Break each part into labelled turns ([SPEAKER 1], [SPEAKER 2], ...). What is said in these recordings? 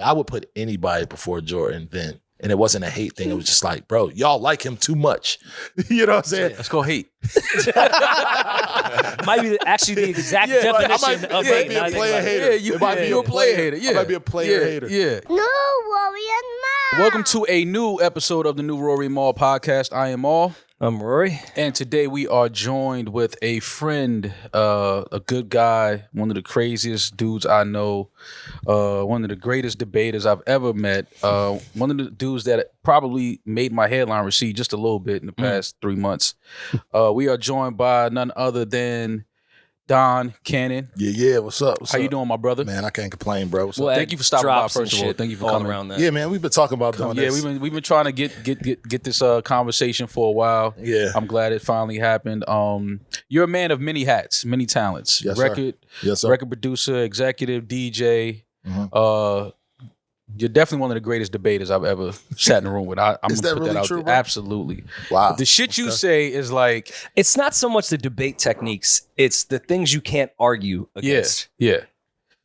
[SPEAKER 1] I would put anybody before Jordan then. And it wasn't a hate thing. It was just like, bro, y'all like him too much. You know what I'm saying?
[SPEAKER 2] Let's go hate.
[SPEAKER 3] Might be actually the exact definition of hate.
[SPEAKER 1] Be a player hater.
[SPEAKER 2] Yeah, you might be a player hater. Yeah.
[SPEAKER 1] I might be a player hater.
[SPEAKER 2] Yeah.
[SPEAKER 4] No, Rory and Ma.
[SPEAKER 2] Welcome to a new episode of the new Rory Mall podcast. I am All.
[SPEAKER 3] I'm Rory.
[SPEAKER 2] And today we are joined with a friend, a good guy, one of the craziest dudes I know, one of the greatest debaters I've ever met, one of the dudes that probably made my headline recede just a little bit in the past 3 months. We are joined by none other than Don Cannon.
[SPEAKER 1] Yeah. What's up?
[SPEAKER 2] How you doing, my brother?
[SPEAKER 1] Man, I can't complain, bro. What's up?
[SPEAKER 3] Well,
[SPEAKER 2] Thank you for stopping by, first of all. Thank you for coming
[SPEAKER 3] around that.
[SPEAKER 1] Yeah, man, we've been talking about doing this.
[SPEAKER 2] Yeah, we've been trying to get this conversation for a while.
[SPEAKER 1] Yeah.
[SPEAKER 2] I'm glad it finally happened. You're a man of many hats, many talents.
[SPEAKER 1] Yes,
[SPEAKER 2] record,
[SPEAKER 1] sir. Yes, sir.
[SPEAKER 2] record producer, executive, DJ. You're definitely one of the greatest debaters I've ever sat in a room with. I'm
[SPEAKER 1] Is
[SPEAKER 2] gonna
[SPEAKER 1] that
[SPEAKER 2] put
[SPEAKER 1] really
[SPEAKER 2] that out
[SPEAKER 1] true,
[SPEAKER 2] there.
[SPEAKER 1] bro?
[SPEAKER 2] Absolutely.
[SPEAKER 1] Wow.
[SPEAKER 2] The shit you say is like,
[SPEAKER 3] It's not so much the debate techniques, it's the things you can't argue against.
[SPEAKER 2] yeah.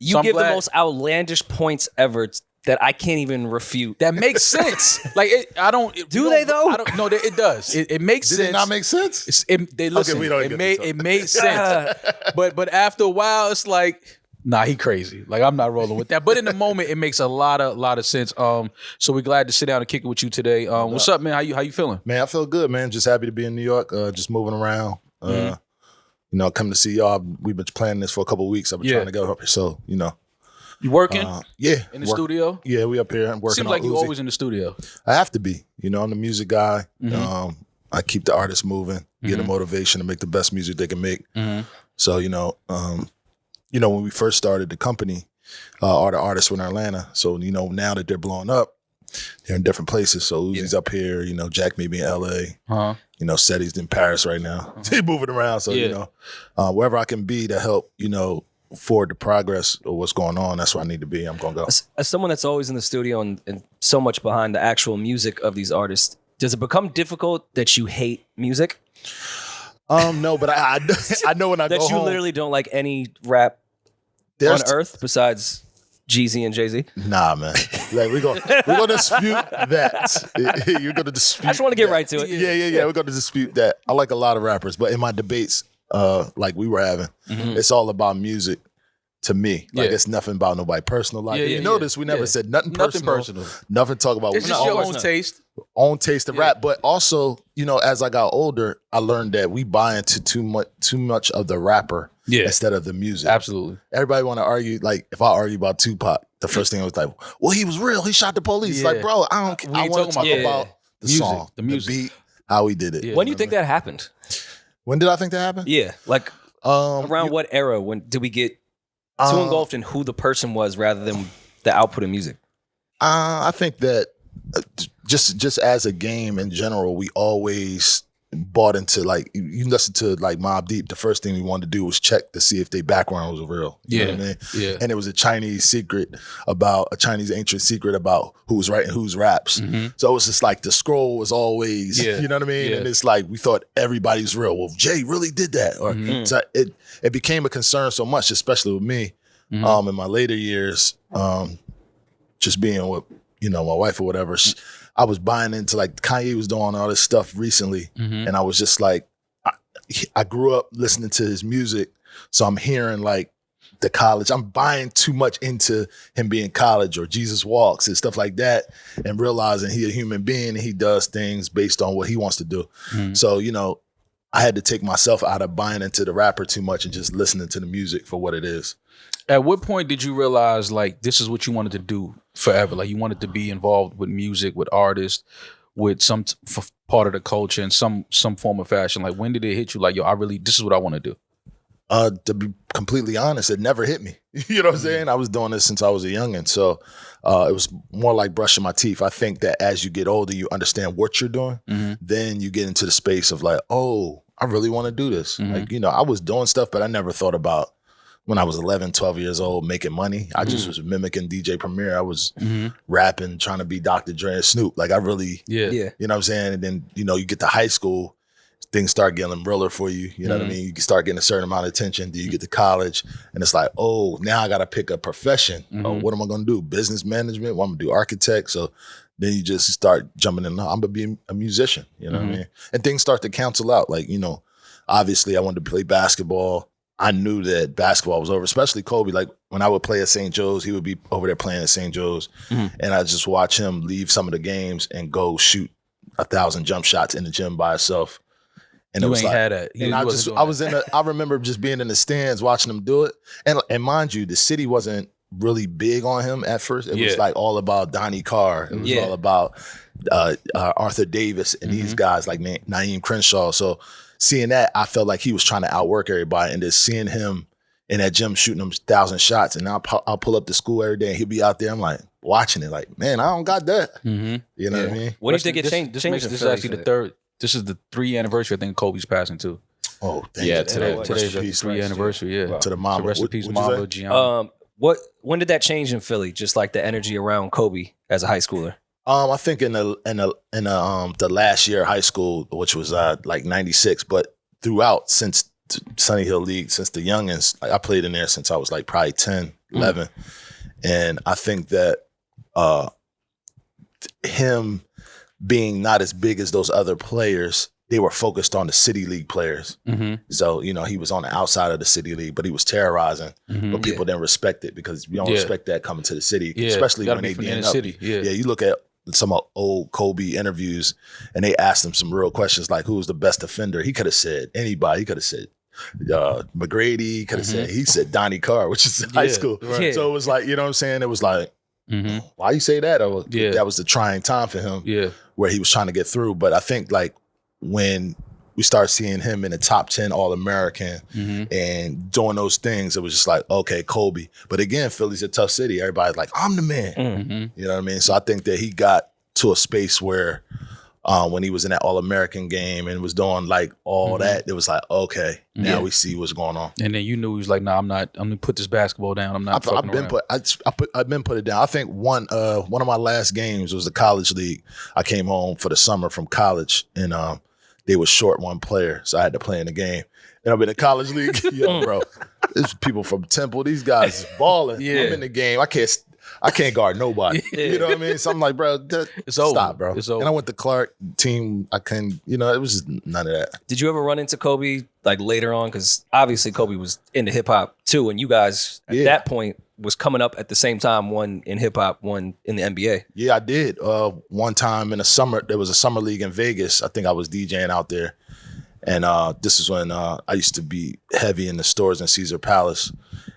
[SPEAKER 3] You
[SPEAKER 2] So I'm
[SPEAKER 3] give
[SPEAKER 2] glad-
[SPEAKER 3] the most outlandish points ever that I can't even refute.
[SPEAKER 2] That makes sense. Like,
[SPEAKER 3] Do they, though?
[SPEAKER 2] No, it does. It makes
[SPEAKER 1] Did
[SPEAKER 2] sense.
[SPEAKER 1] it not make sense?
[SPEAKER 2] Listen,
[SPEAKER 1] we don't
[SPEAKER 2] it
[SPEAKER 1] get
[SPEAKER 2] made
[SPEAKER 1] this
[SPEAKER 2] it made sense. but after a while, it's like, nah, he crazy. Like, I'm not rolling with that. But in the moment, it makes a lot of sense. So we're glad to sit down and kick it with you today. What's up, man? How you feeling?
[SPEAKER 1] Man, I feel good, man. Just happy to be in New York, just moving around. Coming to see y'all. We've been planning this for a couple of weeks. I've been trying to go up here. So,
[SPEAKER 2] You working
[SPEAKER 1] yeah.
[SPEAKER 2] in the studio?
[SPEAKER 1] Yeah, we up here. I'm working
[SPEAKER 2] Seems
[SPEAKER 1] on
[SPEAKER 2] like you
[SPEAKER 1] Uzi.
[SPEAKER 2] always in the studio.
[SPEAKER 1] I have to be. I'm the music guy. I keep the artists moving, get them motivation to make the best music they can make. So, when we first started the company, all the artists were in Atlanta. So, now that they're blowing up, they're in different places. So Uzi's up here, Jack may be in LA. Seti's in Paris right now. He's moving around. So, wherever I can be to help, forward the progress of what's going on, that's where I need to be. I'm going to go.
[SPEAKER 3] As someone that's always in the studio and so much behind the actual music of these artists, does it become difficult that you hate music?
[SPEAKER 1] No, but I know when I
[SPEAKER 3] That
[SPEAKER 1] go
[SPEAKER 3] you
[SPEAKER 1] home,
[SPEAKER 3] literally don't like any rap
[SPEAKER 1] there's
[SPEAKER 3] on earth besides Jeezy and Jay-Z?
[SPEAKER 1] Nah, man. Like we're gonna dispute that. You're gonna dispute.
[SPEAKER 3] I just want to get
[SPEAKER 1] that.
[SPEAKER 3] right to it.
[SPEAKER 1] Yeah. We're gonna dispute that. I like a lot of rappers, but in my debates, like we were having, it's all about music. To me, like it's nothing about nobody personal life. You notice we never said nothing personal. Nothing talk about.
[SPEAKER 2] It's just your own taste.
[SPEAKER 1] Own taste of rap, but also, as I got older, I learned that we buy into too much of the rapper instead of the music.
[SPEAKER 2] Absolutely.
[SPEAKER 1] Everybody want to argue. Like if I argue about Tupac, the first thing I was like, "Well, he was real. He shot the police." Like, bro, I don't. I want to talk about the
[SPEAKER 2] music,
[SPEAKER 1] song,
[SPEAKER 2] the music,
[SPEAKER 1] the beat, how he did it.
[SPEAKER 2] Yeah.
[SPEAKER 3] When do you think that happened?
[SPEAKER 1] When did I think that happened?
[SPEAKER 3] Yeah, like around what era? When did we get too engulfed in who the person was rather than the output of music?
[SPEAKER 1] I think that just as a game in general, we always bought into, like, you listen to like Mobb Deep, the first thing we wanted to do was check to see if their background was real. You know what I mean?
[SPEAKER 2] Yeah.
[SPEAKER 1] And it was a Chinese ancient secret about who was writing whose raps. So it was just like the scroll was always, you know what I mean?
[SPEAKER 2] Yeah.
[SPEAKER 1] And it's like we thought everybody was real. Well, Jay really did that. Or so it became a concern so much, especially with me in my later years, just being with, my wife or whatever. I was buying into, like, Kanye was doing all this stuff recently. And I was just like, I grew up listening to his music. So I'm hearing like the college, I'm buying too much into him being college or Jesus Walks and stuff like that, and realizing he's a human being and he does things based on what he wants to do. So, I had to take myself out of buying into the rapper too much and just listening to the music for what it is.
[SPEAKER 2] At what point did you realize, like, this is what you wanted to do forever? Like, you wanted to be involved with music, with artists, with some part of the culture in some form of fashion? Like, when did it hit you? Like, yo, this is what I want to do.
[SPEAKER 1] To be completely honest, it never hit me. You know what I'm saying? I was doing this since I was a youngin'. So it was more like brushing my teeth. I think that as you get older, you understand what you're doing. Then you get into the space of like, oh, I really want to do this. Like, I was doing stuff, but I never thought about when I was 11, 12 years old, making money. I just was mimicking DJ Premier. I was rapping, trying to be Dr. Dre and Snoop. Like, I really, you know what I'm saying? And then, you get to high school things start getting realer for you. You know what I mean? You can start getting a certain amount of attention. Do you get to college? And it's like, oh, now I got to pick a profession. Oh, what am I going to do? Business management? What I'm going to do? Architect? So then you just start jumping in. I'm going to be a musician. You know what I mean? And things start to cancel out. Like, you know, obviously I wanted to play basketball. I knew that basketball was over, especially Kobe. Like when I would play at St. Joe's, he would be over there playing at St. Joe's. And I just watch him leave some of the games and go shoot 1,000 jump shots in the gym by himself. And
[SPEAKER 2] You
[SPEAKER 1] it was
[SPEAKER 2] ain't
[SPEAKER 1] like,
[SPEAKER 2] had that.
[SPEAKER 1] and I remember just being in the stands watching him do it. And mind you, the city wasn't really big on him at first. It was like all about Donnie Carr. It was all about Arthur Davis and these guys like Naeem Crenshaw. So seeing that, I felt like he was trying to outwork everybody. And just seeing him in that gym shooting them 1,000 shots, and I'll pull up to school every day and he'll be out there. I'm like watching it, like, man, I don't got that. You know what I mean?
[SPEAKER 3] When do you think it changed?
[SPEAKER 2] This is actually the third. This is the 3 anniversary. I think Kobe's passing too.
[SPEAKER 1] Oh, thank
[SPEAKER 2] Yeah,
[SPEAKER 1] you.
[SPEAKER 2] today's the 3 anniversary. Yeah,
[SPEAKER 1] To the mama.
[SPEAKER 2] So rest in
[SPEAKER 1] What-
[SPEAKER 2] peace,
[SPEAKER 1] what'd you
[SPEAKER 2] Mama
[SPEAKER 1] say?
[SPEAKER 2] Gianna.
[SPEAKER 3] When did that change in Philly? Just like the energy around Kobe as a high schooler.
[SPEAKER 1] I think in the last year of high school, which was like 96, but throughout since Sunny Hill League, since the youngins, like I played in there since I was like probably 10, 11. And I think that him being not as big as those other players, they were focused on the city league players. So, you know, he was on the outside of the city league, but he was terrorizing. But people didn't respect it because we don't respect that coming to the city, especially when they
[SPEAKER 2] from the
[SPEAKER 1] being
[SPEAKER 2] inner
[SPEAKER 1] up.
[SPEAKER 2] city. Yeah,
[SPEAKER 1] You look at some old Kobe interviews and they asked him some real questions like, who was the best defender? He could have said anybody. He could have said McGrady. He could have he said Donnie Carr, which is in high school.
[SPEAKER 3] Right.
[SPEAKER 1] So it was like, you know what I'm saying? It was like, why you say that? Or that was the trying time for him where he was trying to get through. But I think like when we start seeing him in the top 10 All-American and doing those things, it was just like, okay, Kobe. But again, Philly's a tough city. Everybody's like, I'm the man. You know what I mean? So I think that he got to a space where when he was in that All-American game and was doing like all that, it was like, okay, now we see what's going on.
[SPEAKER 2] And then you knew he was like, nah, I'm gonna put this basketball down. I'm not
[SPEAKER 1] I've been put it down. I think one of my last games was the college league. I came home for the summer from college and they were short one player, so I had to play in the game. And I'm in the college league. Yo, bro, there's people from Temple. These guys is balling. I'm in the game. I can't guard nobody. You know what I mean? So I'm like, bro, stop, bro.
[SPEAKER 2] It's over.
[SPEAKER 1] And I went to Clark team. I couldn't, you know, it was just none of that.
[SPEAKER 3] Did you ever run into Kobe like later on? Because obviously Kobe was into hip hop too, and you guys at that point was coming up at the same time, one in hip hop, one in the NBA.
[SPEAKER 1] Yeah, I did. One time in the summer, there was a summer league in Vegas. I think I was DJing out there. And this is when I used to be heavy in the stores in Caesar Palace.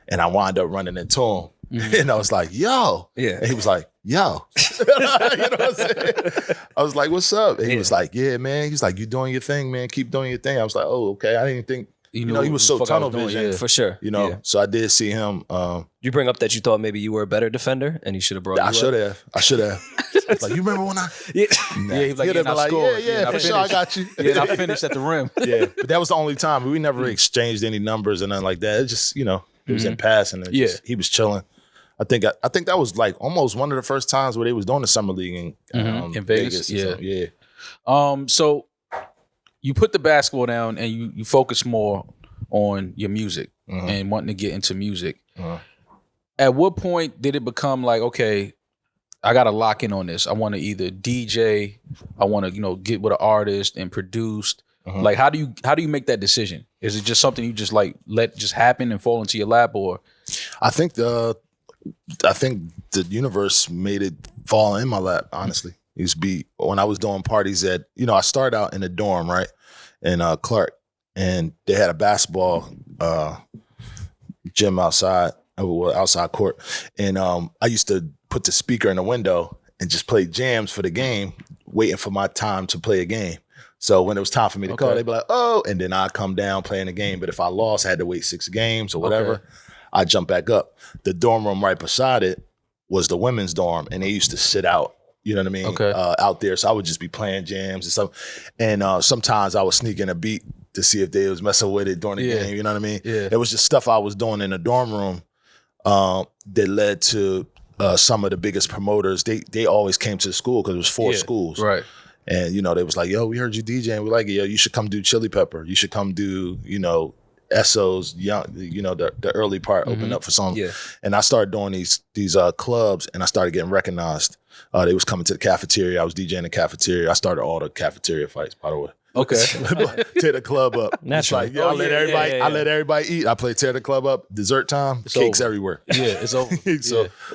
[SPEAKER 1] And I wound up running into him. And I was like, yo. And he was like, yo. You know what I'm saying? I was like, what's up? And he was like, yeah, man. He's like, you doing your thing, man. Keep doing your thing. I was like, oh, okay. I didn't think, you know, he was so tunnel vision.
[SPEAKER 3] For sure.
[SPEAKER 1] You know, so I did see him.
[SPEAKER 3] You bring up that you thought maybe you were a better defender and he should have brought you
[SPEAKER 1] I should have. Like, you remember when I?
[SPEAKER 2] He was like,
[SPEAKER 1] for sure, I got you.
[SPEAKER 2] And I finished at the rim.
[SPEAKER 1] But that was the only time. We never exchanged any numbers or nothing like that. It just, you know, it was in passing. And he was chilling. I think that was like almost one of the first times where they was doing the summer league in Vegas.
[SPEAKER 2] So you put the basketball down and you focus more on your music and wanting to get into music. At what point did it become like, okay, I got to lock in on this. I want to either DJ, I want to, you know, get with an artist and produce. Like, how do you make that decision? Is it just something you just like let just happen and fall into your lap, or?
[SPEAKER 1] I think the universe made it fall in my lap, honestly. It used to be when I was doing parties at, you know, I started out in a dorm, right? In Clark. And they had a basketball gym outside court. And I used to put the speaker in the window and just play jams for the game, waiting for my time to play a game. So when it was time for me to call, they'd be like, oh, and then I'd come down playing the game. But if I lost, I had to wait 6 games or whatever, I'd jump back up. The dorm room right beside it was the women's dorm, and they used to sit out, you know what I mean, out there. So I would just be playing jams and stuff. And sometimes I would sneak in a beat to see if they was messing with it during the game, you know what I mean? It was just stuff I was doing in the dorm room that led to some of the biggest promoters. They always came to the school because it was 4 schools.
[SPEAKER 2] Right.
[SPEAKER 1] And, you know, they was like, yo, we heard you DJ and we like it. Yo, you should come do Chili Pepper. You should come do, you know, SO's young, you know, the early part opened up for songs.
[SPEAKER 3] Yeah.
[SPEAKER 1] And I started doing these clubs and I started getting recognized. They was coming to the cafeteria. I was DJing the cafeteria. I started all the cafeteria fights, by the way.
[SPEAKER 2] Okay.
[SPEAKER 1] Tear the club up.
[SPEAKER 3] Naturally.
[SPEAKER 1] It's like, I let everybody eat. I play tear the club up. Dessert time. Cakes everywhere.
[SPEAKER 2] Yeah, it's over.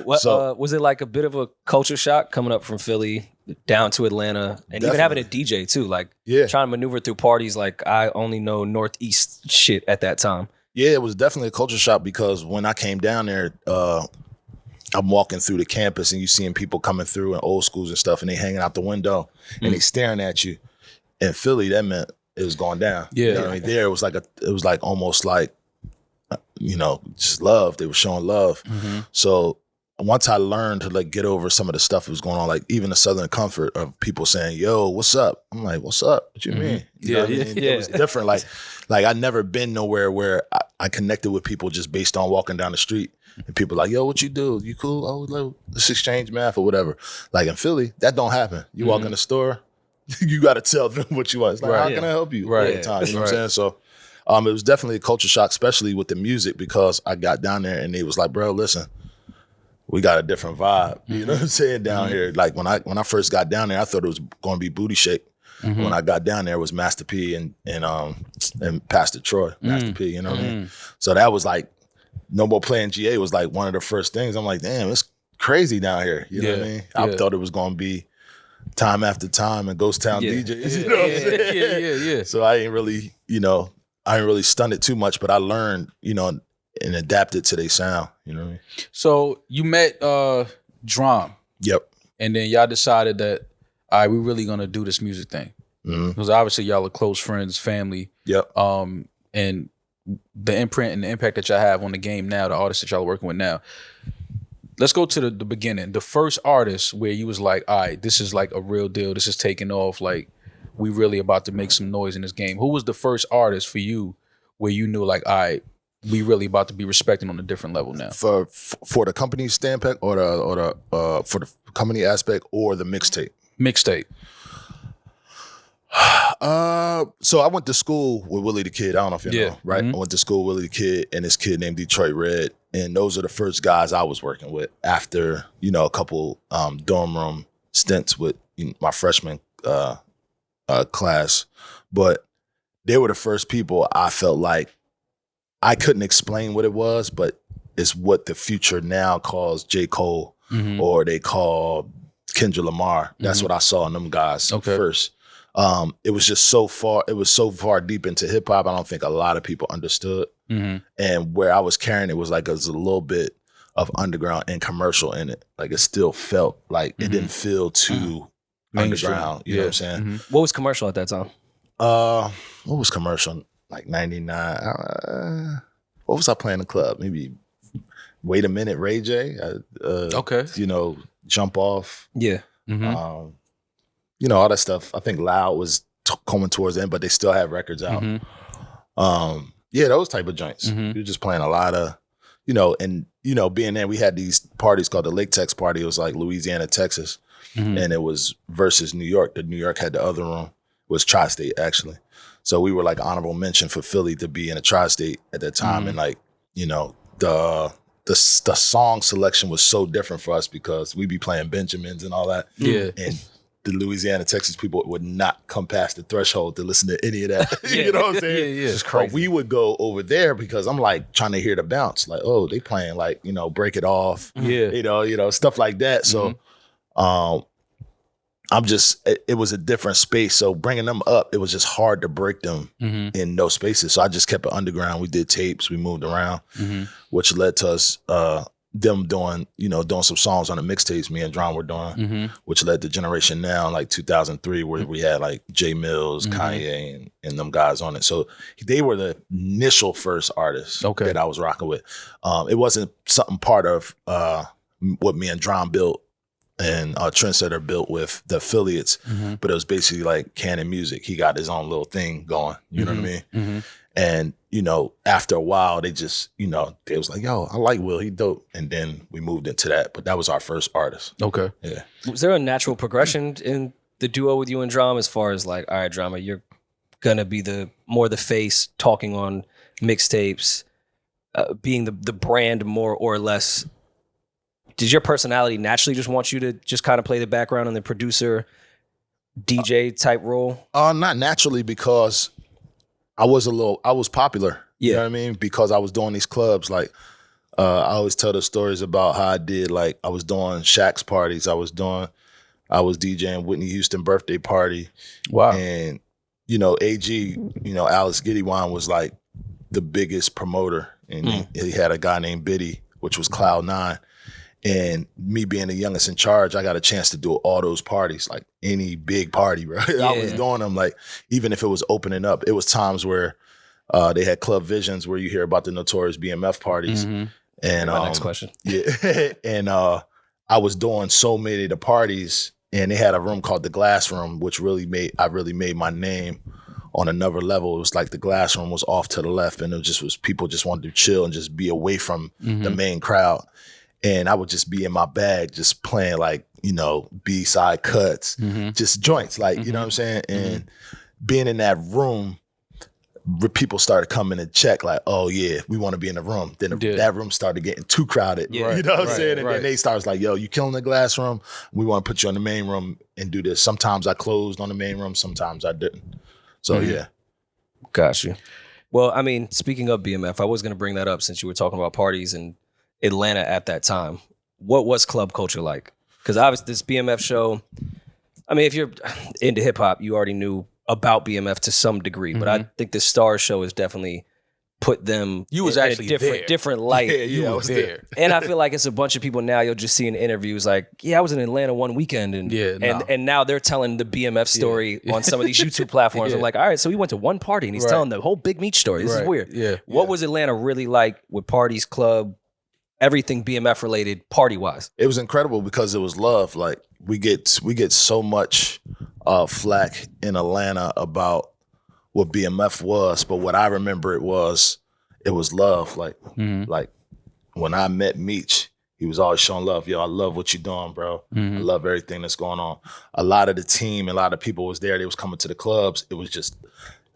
[SPEAKER 3] Was it like a bit of a culture shock coming up from Philly down to Atlanta and even having a DJ too? Like trying to maneuver through parties like I only know Northeast shit at that time.
[SPEAKER 1] Yeah, it was definitely a culture shock because when I came down there, I'm walking through the campus and you seeing people coming through in old schools and stuff and they hanging out the window and they staring at you. In Philly, that meant it was going down.
[SPEAKER 2] Yeah.
[SPEAKER 1] You know what I mean? There, it was like almost like, you know, just love. They were showing love. So once I learned to like get over some of the stuff that was going on, like even the Southern comfort of people saying, yo, what's up? I'm like, what's up? What you mean? You know what I mean? It was different. Like I'd never been nowhere where I connected with people just based on walking down the street. And people like, yo, what you do? You cool? Oh, let's exchange math or whatever. Like in Philly, that don't happen. You walk in the store, you got to tell them what you want. It's like, how can I help you? All the time, you know what I'm saying? So it was definitely a culture shock, especially with the music, because I got down there and they was like, bro, listen, we got a different vibe. You know what I'm saying? Down here. Like when I first got down there, I thought it was going to be Booty Shake. When I got down there, it was Master P and Pastor Troy, Master P, you know what I mean? So that was like, No More Playing GA was like one of the first things. I'm like, damn, it's crazy down here. You know what I mean? I thought it was going to be Time After Time and Ghost Town DJs. You know what I'm saying?
[SPEAKER 2] Yeah.
[SPEAKER 1] So I ain't really stunned it too much, but I learned, you know, and adapted to their sound. You know what I mean?
[SPEAKER 2] So you met Drum.
[SPEAKER 1] Yep.
[SPEAKER 2] And then y'all decided that, all right, we're really gonna do this music thing. Because obviously y'all are close friends, family.
[SPEAKER 1] Yep.
[SPEAKER 2] And the imprint and the impact that y'all have on the game now, the artists that y'all are working with now. Let's go to the beginning. The first artist where you was like, all right, this is like a real deal. This is taking off. Like, we really about to make some noise in this game. Who was the first artist for you where you knew like, all right, we really about to be respected on a different level now?
[SPEAKER 1] For the company standpoint or the for the company aspect or the mixtape?
[SPEAKER 2] Mixtape.
[SPEAKER 1] So I went to school with Willie the Kid. I don't know if you know, right? I went to school with Willie the Kid and this kid named Detroit Red. And those are the first guys I was working with after, you know, a couple dorm room stints with my freshman class. But they were the first people I felt like I couldn't explain what it was, but it's what the future now calls J. Cole or they call Kendrick Lamar. That's what I saw in them guys first. It was just so far deep into hip hop. I don't think a lot of people understood. And where I was carrying it was like, it was a little bit of underground and commercial in it. Like it still felt like it didn't feel too underground. You know what I'm saying?
[SPEAKER 3] What was commercial at that time?
[SPEAKER 1] What was commercial? Like 99. What was I playing in the club? Maybe Wait a Minute, Ray J. You know, Jump Off.
[SPEAKER 3] Yeah.
[SPEAKER 1] You know, all that stuff. I think Loud was coming towards the end, but they still have records out. Yeah, those type of joints. You're just playing a lot of, you know, and, you know, being there, we had these parties called the Lake Tex Party. It was like Louisiana, Texas. And it was versus New York. The New York had the other room. It was Tri-State, actually. So we were like honorable mention for Philly to be in a Tri-State at that time. And like, you know, the song selection was so different for us because we'd be playing Benjamins and all that.
[SPEAKER 2] Yeah.
[SPEAKER 1] And the Louisiana, Texas people would not come past the threshold to listen to any of that. You know what I'm saying?
[SPEAKER 2] Yeah.
[SPEAKER 3] It's crazy.
[SPEAKER 1] But we would go over there because I'm like trying to hear the bounce. Like, oh, they playing like, you know, Break It Off.
[SPEAKER 2] Yeah.
[SPEAKER 1] You know, stuff like that. So it was a different space. So bringing them up, it was just hard to break them in those spaces. So I just kept it underground. We did tapes, we moved around, which led to us them doing some songs on the mixtapes me and Dron were doing, which led to Generation Now, like 2003, where we had like Jay Mills, Kanye, and them guys on it. So they were the initial first artists that I was rocking with. It wasn't something part of what me and Dron built and Trendsetter built with the affiliates, but it was basically like Canon Music. He got his own little thing going, you know what I mean? And, you know, after a while, they just, you know, they was like, yo, I like Will, he dope. And then we moved into that, but that was our first artist.
[SPEAKER 2] Okay.
[SPEAKER 1] Yeah.
[SPEAKER 3] Was there a natural progression in the duo with you and Drama as far as like, all right, Drama, you're gonna be the face talking on mixtapes, being the brand more or less. Did your personality naturally just want you to just kind of play the background in the producer, DJ type role?
[SPEAKER 1] Not naturally, because I was popular.
[SPEAKER 3] Yeah.
[SPEAKER 1] You know what I mean? Because I was doing these clubs. Like, I always tell the stories about how I did, like, I was doing Shaq's parties. I was DJing Whitney Houston birthday party.
[SPEAKER 2] Wow.
[SPEAKER 1] And, AG, Alex Giddywine was like the biggest promoter. And he had a guy named Biddy, which was Cloud9. And me being the youngest in charge, I got a chance to do all those parties, like any big party, bro.
[SPEAKER 3] Yeah.
[SPEAKER 1] I was doing them, like, even if it was opening up. It was times where they had Club Visions where you hear about the notorious BMF parties.
[SPEAKER 3] Mm-hmm.
[SPEAKER 1] And
[SPEAKER 3] my next question.
[SPEAKER 1] Yeah. And I was doing so many of the parties, and they had a room called the Glass Room, which I really made my name on another level. It was like the Glass Room was off to the left, and it was people just wanted to chill and just be away from the main crowd. And I would just be in my bag, just playing like, B-side cuts, just joints, like, you know what I'm saying? And being in that room, people started coming and check, like, oh yeah, we want to be in the room. Then that room started getting too crowded.
[SPEAKER 3] Yeah.
[SPEAKER 1] You know what I'm saying? And then they started like, yo, you killing the Glass Room. We want to put you in the main room and do this. Sometimes I closed on the main room, sometimes I didn't. So yeah.
[SPEAKER 3] Got you. Well, I mean, speaking of BMF, I was going to bring that up since you were talking about parties in Atlanta at that time. What was club culture like? Because obviously this BMF show, I mean, if you're into hip hop, you already knew about BMF to some degree, but I think the Star Show has definitely put them
[SPEAKER 2] in
[SPEAKER 3] a different light.
[SPEAKER 1] Yeah, I was there.
[SPEAKER 3] And I feel like it's a bunch of people now, you'll just see in interviews like, yeah, I was in Atlanta one weekend, and now they're telling the BMF story on some of these YouTube platforms. I'm like, all right, so we went to one party and he's telling the whole Big Meech story. This is weird.
[SPEAKER 2] Yeah.
[SPEAKER 3] What was Atlanta really like with parties, club, everything BMF related, party wise?
[SPEAKER 1] It was incredible because it was love. Like, we get so much flack in Atlanta about what BMF was, but what I remember it was love. Like, like when I met Meech, he was always showing love. Yo, I love what you're doing, bro. I love everything that's going on. A lot of the team, a lot of people was there. They was coming to the clubs. It was just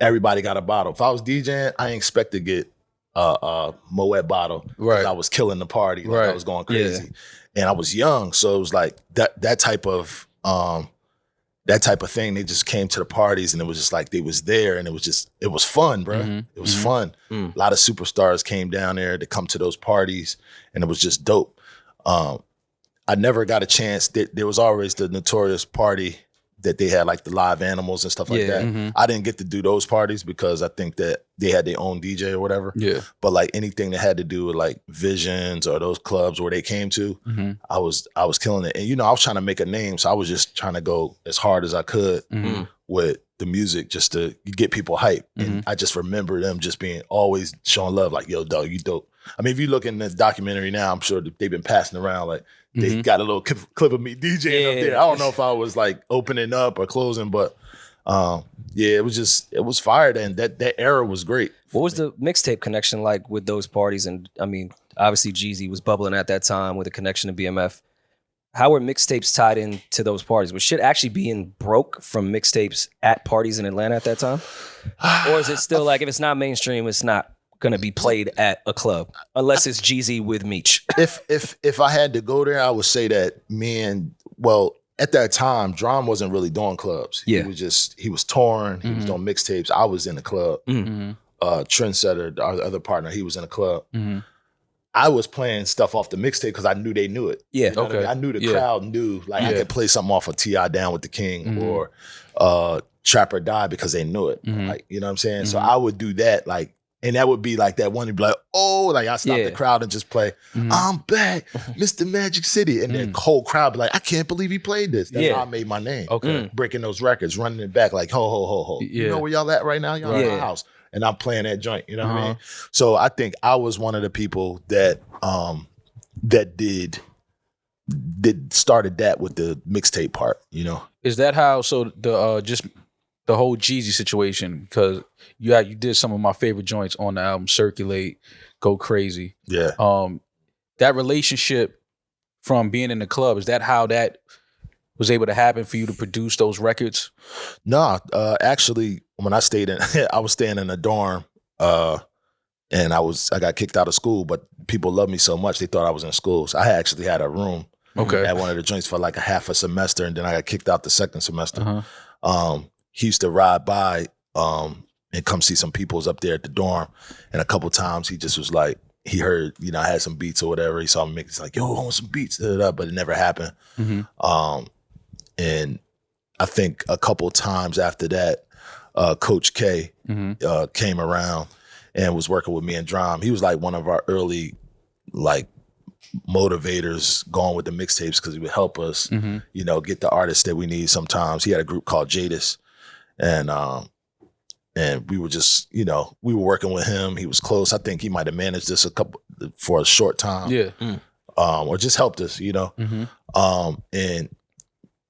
[SPEAKER 1] everybody got a bottle. If I was DJing, I ain't expect to get Moet bottle.
[SPEAKER 2] Right.
[SPEAKER 1] I was killing the party. Like, I was going crazy. And I was young, so it was like that type of thing. They just came to the parties, and it was just like they was there, and it was fun, bro. It was fun. A lot of superstars came down there to come to those parties, and it was just dope. I never got a chance. There was always the notorious party that they had, like the live animals and stuff like that. I didn't get to do those parties because I think that they had their own DJ or whatever. Yeah. But like anything that had to do with like Visions or those clubs where they came to, I was killing it. And I was trying to make a name, so I was just trying to go as hard as I could with the music just to get people hype. And I just remember them just being always showing love, like, yo, dog, you dope. I mean, if you look in the documentary now, I'm sure that they've been passing around, like, they got a little clip of me DJing up there. I don't know if I was like opening up or closing, but it was fire. And that era was great.
[SPEAKER 3] What was the mixtape connection like with those parties? And I mean, obviously Jeezy was bubbling at that time with a connection to BMF. How were mixtapes tied into those parties? Was shit actually being broke from mixtapes at parties in Atlanta at that time? Or is it still like, if it's not mainstream, it's not gonna be played at a club unless it's Jeezy with Meech?
[SPEAKER 1] If I had to go there, I would say that at that time, Drum wasn't really doing clubs.
[SPEAKER 3] Yeah.
[SPEAKER 1] He was touring, he was doing mixtapes. I was in the club. Trendsetter, our other partner, he was in the club. I was playing stuff off the mixtape because I knew they knew it.
[SPEAKER 3] Yeah.
[SPEAKER 1] You know what I mean? I knew the crowd knew, like, I could play something off of T.I. Down with the King or Trap or Die because they knew it. Like, you know what I'm saying? So I would do that, like, and that would be like that one, you'd be like, oh, like I stop the crowd and just play, I'm back, Mr. Magic City. And then the whole crowd be like, I can't believe he played this. That's how I made my name. Okay. Breaking those records, running it back like, ho. You know where y'all at right now? Y'all in my house. And I'm playing that joint, you know what I mean? So I think I was one of the people that started that with the mixtape part,
[SPEAKER 2] Is that how, so the whole Jeezy situation, because you did some of my favorite joints on the album, Circulate, Go Crazy.
[SPEAKER 1] Yeah.
[SPEAKER 2] That relationship from being in the club, is that how that was able to happen for you to produce those records?
[SPEAKER 1] No, actually, when I stayed in, I was staying in a dorm, and I got kicked out of school, but people loved me so much they thought I was in school. So I actually had a room at one of the joints for like a half a semester, and then I got kicked out the second semester. He used to ride by and come see some peoples up there at the dorm, and a couple times he just was like, he heard, I had some beats or whatever. He saw me make, he's like, yo, I want some beats, but it never happened. And I think a couple times after that, Coach K came around and was working with me and Drum. He was like one of our early like motivators going with the mixtapes because he would help us, get the artists that we need sometimes. He had a group called Jadis, and we were just, we were working with him. He was close. I think he might have managed this for a short time. Yeah. Or just helped us, and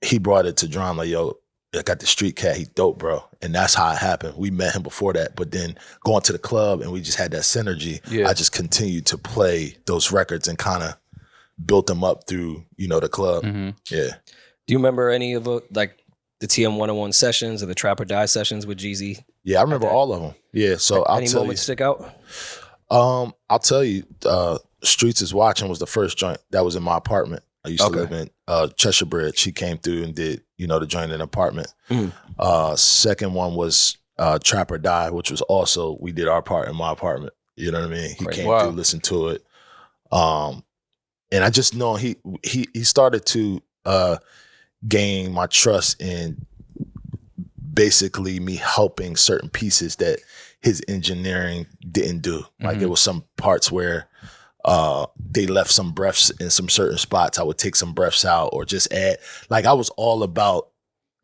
[SPEAKER 1] he brought it to Drum like, yo, I got the street cat. He dope, bro. And that's how it happened. We met him before that, but then going to the club and we just had that synergy. Yeah. I just continued to play those records and kind of built them up through, the club. Yeah.
[SPEAKER 3] Do you remember any of like the TM 101 sessions or the Trap or Die sessions with Jeezy?
[SPEAKER 1] Yeah, I remember all of them. Yeah. So I'll tell you. Any
[SPEAKER 3] moments stick out?
[SPEAKER 1] I'll tell you, Streets is Watching was the first joint that was in my apartment. I used to live in Cheshire Bridge. She came through and did, the joint in an apartment. Second one was Trap or Die, which was also, we did our part in my apartment. You know what I mean? He came through, listened to it. And I just know he started to gain my trust in basically me helping certain pieces that his engineering didn't do. Like there was some parts where they left some breaths in some certain spots. I would take some breaths out or just add. Like I was all about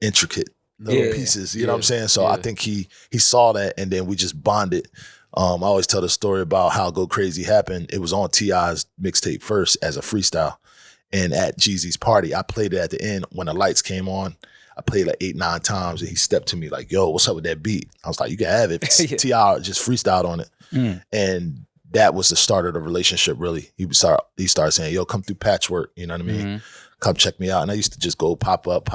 [SPEAKER 1] intricate little pieces. You know what I'm saying? So I think he saw that, and then we just bonded. I always tell the story about how Go Crazy happened. It was on T.I.'s mixtape first as a freestyle. And at Jeezy's party, I played it at the end when the lights came on. I played like 8-9 times, and he stepped to me like, yo, what's up with that beat? I was like, you can have it. T.I. just freestyled on it. And that was the start of the relationship, really. He started saying, yo, come through Patchwork, you know what I mean? Come check me out. And I used to just go pop up.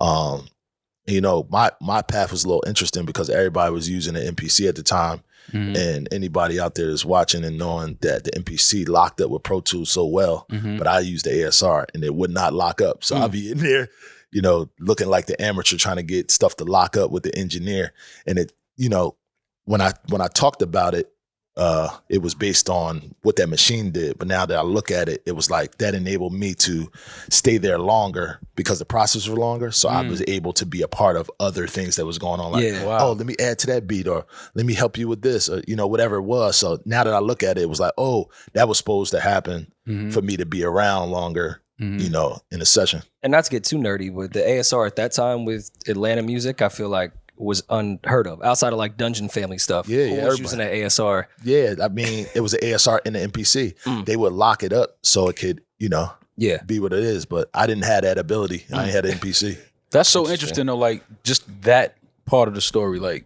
[SPEAKER 1] My path was a little interesting because everybody was using the MPC at the time. And anybody out there is watching and knowing that the MPC locked up with Pro Tools so well, but I used the ASR and it would not lock up. So I'd be in there, looking like the amateur trying to get stuff to lock up with the engineer. And it, when I talked about it, it was based on what that machine did. But now that I look at it, it was like that enabled me to stay there longer because the process was longer. So I was able to be a part of other things that was going on. Like, oh, let me add to that beat, or let me help you with this, or, whatever it was. So now that I look at it, it was like, oh, that was supposed to happen for me to be around longer, in a session. And
[SPEAKER 3] not to get too nerdy, but the ASR at that time with Atlanta music, I feel like was unheard of outside of like Dungeon Family stuff. Who was using that ASR?
[SPEAKER 1] Yeah, I mean, it was an ASR in the MPC. They would lock it up so it could, be what it is. But I didn't have that ability. I ain't had an MPC.
[SPEAKER 2] That's so interesting though, like just that part of the story. Like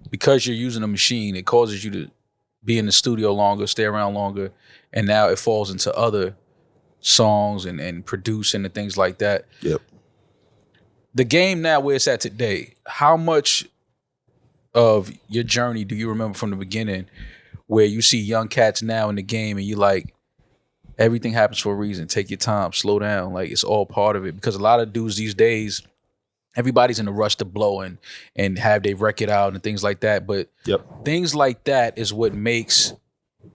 [SPEAKER 2] because you're using a machine, it causes you to be in the studio longer, stay around longer, and now it falls into other songs and producing and things like that.
[SPEAKER 1] Yep.
[SPEAKER 2] The game now where it's at today, how much of your journey do you remember from the beginning where you see young cats now in the game and you like, everything happens for a reason. Take your time, slow down. Like it's all part of it. Because a lot of dudes these days, everybody's in a rush to blow and have their record out and things like that. But things like that is what makes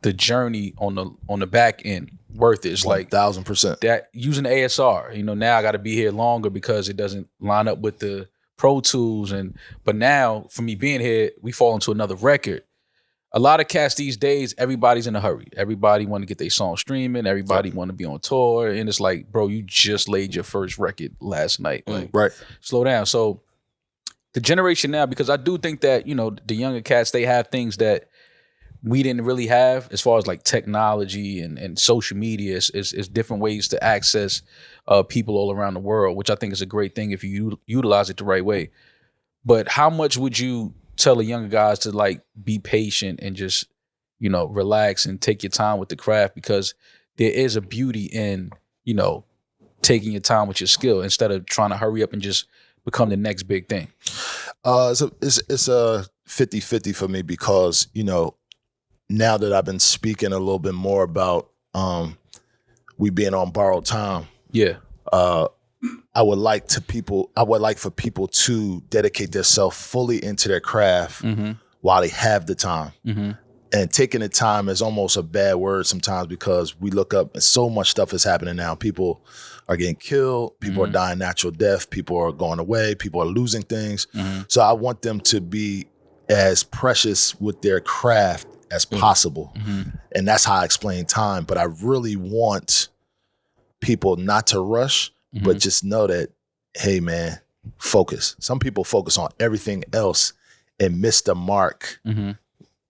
[SPEAKER 2] the journey on the back end worth it. It's
[SPEAKER 1] 1,000%.
[SPEAKER 2] That using the ASR, now I got to be here longer because it doesn't line up with the Pro Tools. But now for me being here, we fall into another record. A lot of cats these days, everybody's in a hurry. Everybody want to get their song streaming. Everybody want to be on tour. And it's like, bro, you just laid your first record last night. Like, slow down. So the generation now, because I do think that, the younger cats, they have things that we didn't really have as far as like technology and social media is different ways to access people all around the world, which I think is a great thing if you utilize it the right way. But how much would you tell the younger guys to like be patient and just, relax and take your time with the craft? Because there is a beauty in, taking your time with your skill instead of trying to hurry up and just become the next big thing?
[SPEAKER 1] It's a 50-50 for me because, now that I've been speaking a little bit more about we being on borrowed time.
[SPEAKER 2] Yeah.
[SPEAKER 1] I would like for people to dedicate themselves fully into their craft while they have the time. And taking the time is almost a bad word sometimes because we look up and so much stuff is happening now. People are getting killed. People are dying natural death. People are going away. People are losing things. So I want them to be as precious with their craft as possible. And that's how I explain time. But I really want people not to rush, but just know that, hey, man, focus. Some people focus on everything else and miss the mark.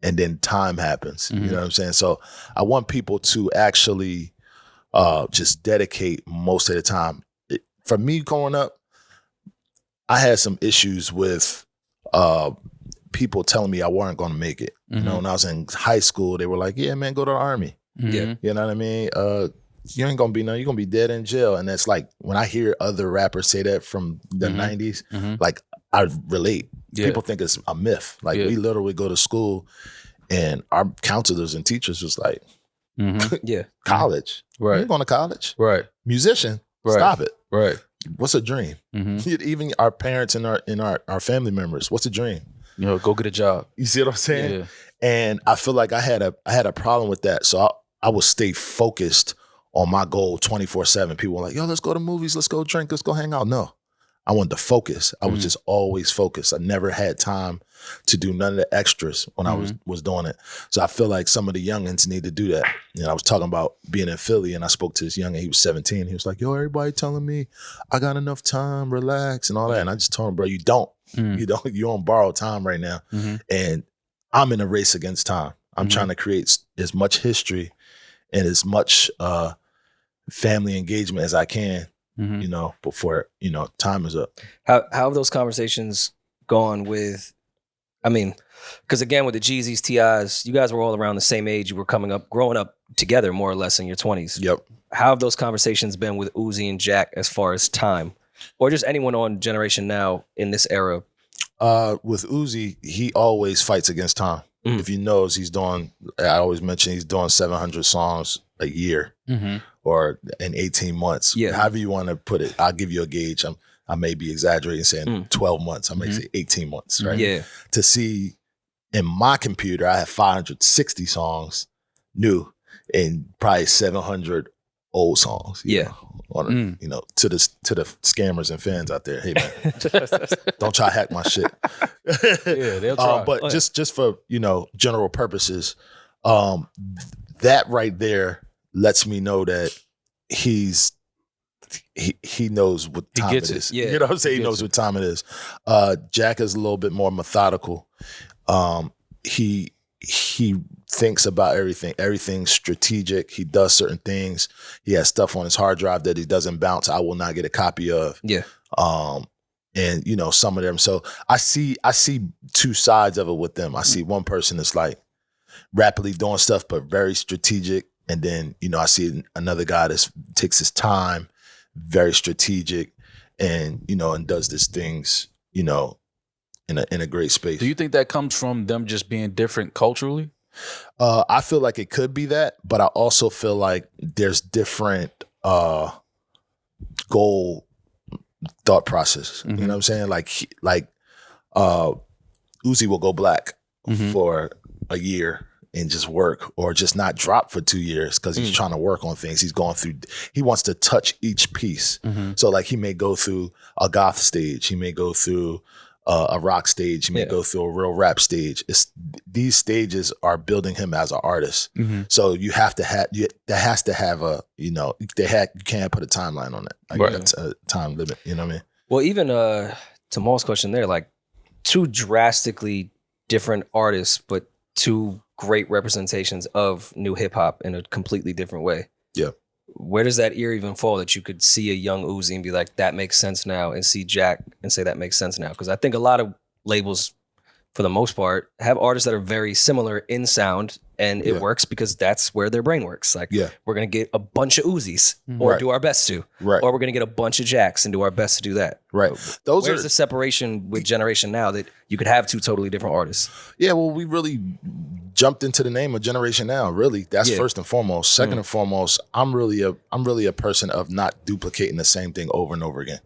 [SPEAKER 1] And then time happens. You know what I'm saying? So I want people to actually just dedicate most of the time. For me growing up, I had some issues with people telling me I wasn't going to make it. When I was in high school, they were like, yeah, man, go to the Army.
[SPEAKER 3] Yeah.
[SPEAKER 1] You know what I mean? You ain't going to be you're going to be dead in jail. And that's like, when I hear other rappers say that from the 90s, like I relate.
[SPEAKER 2] Yeah.
[SPEAKER 1] People think it's a myth. Like we literally go to school and our counselors and teachers was like, college.
[SPEAKER 2] Right.
[SPEAKER 1] You're going to college.
[SPEAKER 2] Right.
[SPEAKER 1] Musician.
[SPEAKER 2] Right.
[SPEAKER 1] Stop it.
[SPEAKER 2] Right.
[SPEAKER 1] What's a dream? Even our parents and our family members, what's a dream?
[SPEAKER 2] Go get a job.
[SPEAKER 1] You see what I'm saying?
[SPEAKER 2] Yeah.
[SPEAKER 1] And I feel like I had a problem with that. So I would stay focused on my goal 24/7. People were like, yo, let's go to movies, let's go drink, let's go hang out. No. I wanted to focus. I was just always focused. I never had time to do none of the extras when I was doing it. So I feel like some of the youngins need to do that. I was talking about being in Philly and I spoke to this youngin, he was 17. He was like, yo, everybody telling me I got enough time, relax and all that. And I just told him, bro, you don't. You don't. You're on borrowed time right now. And I'm in a race against time. I'm trying to create as much history and as much family engagement as I can. Before, time is up.
[SPEAKER 3] How have those conversations gone with, because again, with the Jeezys, T.I.s, you guys were all around the same age. You were growing up together more or less in your 20s.
[SPEAKER 1] Yep.
[SPEAKER 3] How have those conversations been with Uzi and Jack as far as time? Or just anyone on Generation Now in this era?
[SPEAKER 1] With Uzi, he always fights against time. If he knows I always mention he's doing 700 songs a year. Or in 18 months.
[SPEAKER 3] Yeah.
[SPEAKER 1] However you want to put it. I'll give you a gauge. I may be exaggerating saying 12 months. I may say 18 months, right?
[SPEAKER 3] Yeah.
[SPEAKER 1] To see in my computer, I have 560 songs new and probably 700 old songs.
[SPEAKER 3] Yeah.
[SPEAKER 1] To the scammers and fans out there. Hey man, don't try to hack my shit.
[SPEAKER 2] Yeah, they'll try.
[SPEAKER 1] But just for, general purposes, that right there lets me know that he knows what time it is.
[SPEAKER 3] Yeah.
[SPEAKER 1] You know what I'm saying? He knows what time it is. Jack is a little bit more methodical. He thinks about everything. Everything's strategic. He does certain things. He has stuff on his hard drive that he doesn't bounce. I will not get a copy of.
[SPEAKER 3] Yeah.
[SPEAKER 1] And some of them. So I see two sides of it with them. I see one person that's like rapidly doing stuff, but very strategic. And then, I see another guy that takes his time, very strategic, and, and does these things, in a great space.
[SPEAKER 2] Do you think that comes from them just being different culturally?
[SPEAKER 1] I feel like it could be that, but I also feel like there's different goal thought process. You know what I'm saying? Like Uzi will go black for a year and just work, or just not drop for 2 years because he's trying to work on things. He wants to touch each piece. So like he may go through a goth stage. He may go through a rock stage. He may go through a real rap stage. These stages are building him as an artist. So you have to have, that has to have you can't put a timeline on it. Like that's a time limit, you know what I mean?
[SPEAKER 3] Well, even to Maul's question there, like two drastically different artists, but two great representations of new hip hop in a completely different way.
[SPEAKER 1] Yeah.
[SPEAKER 3] Where does that ear even fall that you could see a young Uzi and be like, that makes sense now, and see Jack and say that makes sense now? Because I think a lot of labels for the most part, have artists that are very similar in sound, and it works because that's where their brain works. Like, we're going to get a bunch of Uzis or do our best to, or we're going to get a bunch of Jacks and do our best to do that.
[SPEAKER 1] Right.
[SPEAKER 3] Where's the separation with Generation Now that you could have two totally different artists?
[SPEAKER 1] Yeah, well, we really jumped into the name of Generation Now. Really, that's first and foremost. Second and foremost, I'm really a person of not duplicating the same thing over and over again.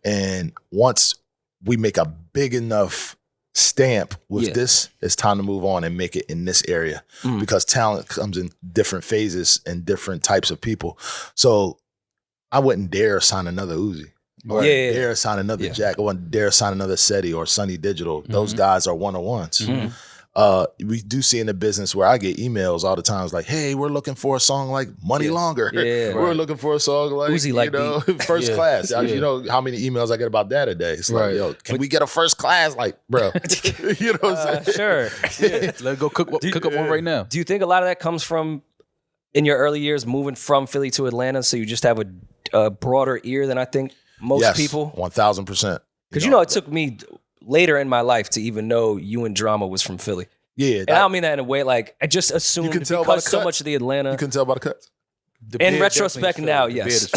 [SPEAKER 1] And once we make a big enough stamp with this, it's time to move on and make it in this area because talent comes in different phases and different types of people. So I wouldn't dare sign another Uzi. Or dare sign another Jack. I wouldn't dare sign another SETI or Sunny Digital. Those guys are one-on-ones. We do see in the business where I get emails all the time. It's like, hey, we're looking for a song like Money Longer. We're looking for a song like,
[SPEAKER 3] Uzi, like
[SPEAKER 1] First Class. You know how many emails I get about that a day. It's like, yo, can we get a First Class? Like, bro, you know what I'm saying?
[SPEAKER 3] Sure.
[SPEAKER 2] Let's go cook up one right now.
[SPEAKER 3] Do you think a lot of that comes from, in your early years, moving from Philly to Atlanta, so you just have a broader ear than I think most people?
[SPEAKER 1] 1,000%.
[SPEAKER 3] Because it took me later in my life to even know You and Drama was from Philly.
[SPEAKER 1] Yeah.
[SPEAKER 3] And I don't mean that in a way, like, I just assumed because so much of the Atlanta.
[SPEAKER 1] You can tell by the cuts.
[SPEAKER 3] In retrospect now, yes.